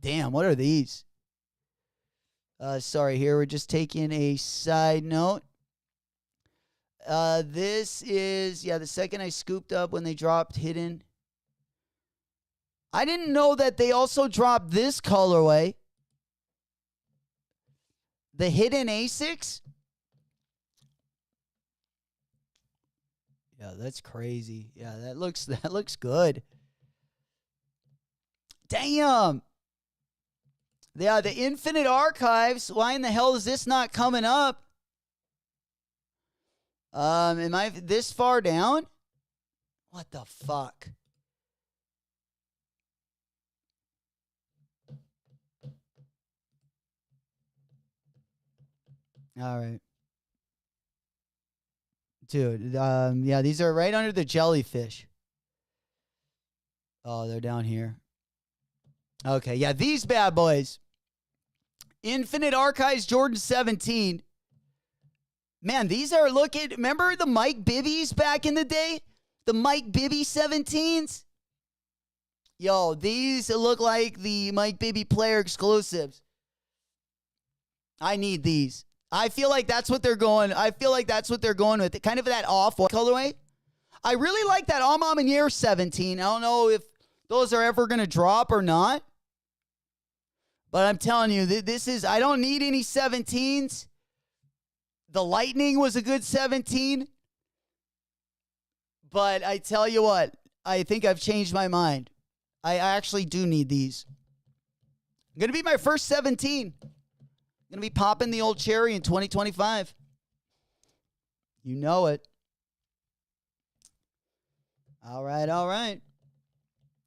Damn, what are these? Sorry, here we're just taking a side note. This is, yeah, the second I scooped up when they dropped Hidden. I didn't know that they also dropped this colorway. The Hidden Asics. Yeah, that's crazy. Yeah, that looks good. Damn. Yeah, the Infinite Archives. Why in the hell is this not coming up? Am I this far down? What the fuck? All right. Dude, yeah, these are right under the jellyfish. Oh, they're down here. Okay, yeah, these bad boys. Infinite Archives Jordan 17. Man, these are looking, remember the Mike Bibby's back in the day? The Mike Bibby 17s? Yo, these look like the Mike Bibby player exclusives. I need these. I feel like that's what they're going. I feel like that's what they're going with. Kind of that off-white colorway. I really like that Amamanier 17. I don't know if those are ever going to drop or not. But I'm telling you, this is, I don't need any 17s. The Lightning was a good 17. But I tell you what, I think I've changed my mind. I actually do need these. Going to be my first 17. Going to be popping the old cherry in 2025. You know it. All right.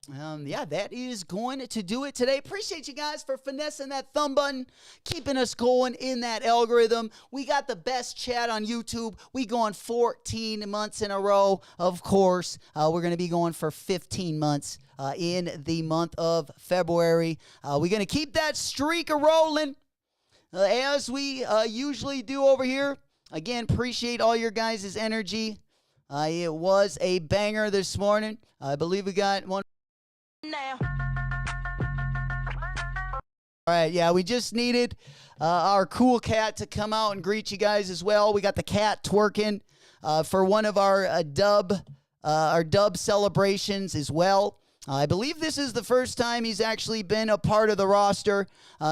Yeah, that is going to do it today. Appreciate you guys for finessing that thumb button, keeping us going in that algorithm. We got the best chat on YouTube. We going 14 months in a row. Of course, we're going to be going for 15 months in the month of February. We're going to keep that streak rolling as we usually do over here. Again, appreciate all your guys' energy. It was a banger this morning. I believe we got one. Now. All right, yeah, we just needed our cool cat to come out and greet you guys as well. We got the cat twerking for one of our dub celebrations as well. I believe this is the first time he's actually been a part of the roster,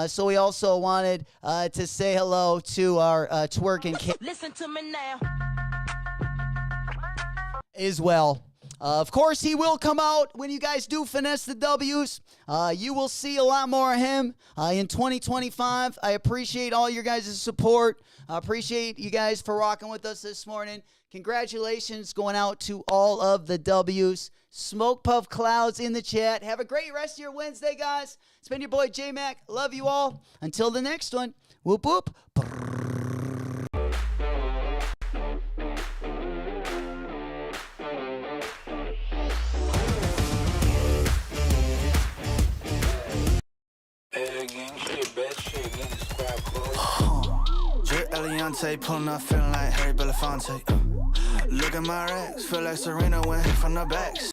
so we also wanted to say hello to our twerking kid.
Listen to me now.
As well. Of course, he will come out when you guys do finesse the W's. You will see a lot more of him in 2025. I appreciate all your guys' support. I appreciate you guys for rocking with us this morning. Congratulations going out to all of the W's. Smoke Puff Clouds in the chat. Have a great rest of your Wednesday, guys. It's been your boy J-Mac. Love you all. Until the next one. Whoop, whoop.
Eliante pulling up, feeling like Harry Belafonte. Look at my racks, feel like Serena went hit from the backs.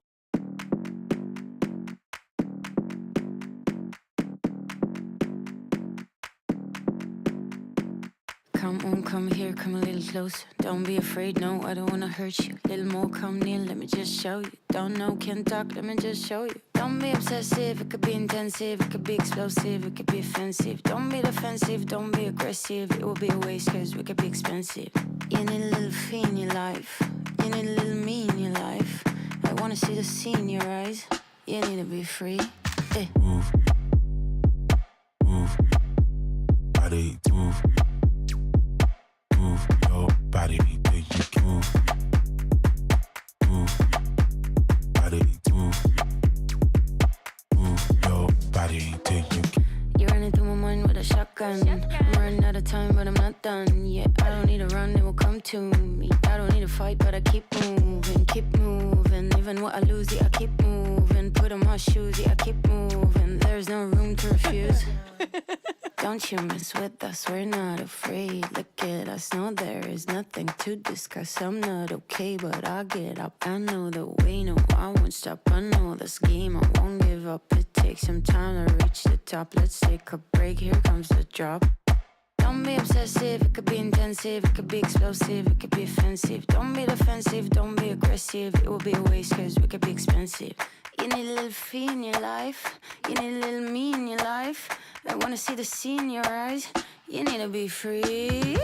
Come on, come here, come a little closer. Don't be afraid, no, I don't wanna hurt you. Little more, come near, let me just show you. Don't know, can't talk, let me just show you. Don't be obsessive, it could be intensive, it could be explosive, it could be offensive. Don't be defensive, don't be aggressive, it will be a waste cause we could be expensive. You need a little fee in your life, you need a little me in your life. I wanna see the sea in your eyes, you need to be free.
Move, move, body, move. Move your body, do you can move? Move, body, move. Move your body, do you can?
You're running through my mind with a shotgun. I'm running out of time, but I'm not done. Yeah, I don't need to run, it will come to me. I don't need to fight, but I keep moving, keep moving. Even what I lose, yeah, I keep moving. Put on my shoes, yeah, I keep moving. There's no room to refuse. Don't you mess with us, we're not afraid. Look at us, no, there is nothing to discuss. I'm not okay, but I'll get up. I know the way, no, I won't stop. I know this game, I won't give up. It takes some time to reach the top. Let's take a break, here comes the drop. Don't be obsessive, it could be intensive, it could be explosive, it could be offensive. Don't be defensive, don't be aggressive, it will be a waste cause we could be expensive. You need a little fee in your life, you need a little me in your life. I wanna see the sea in your eyes, you need to be free.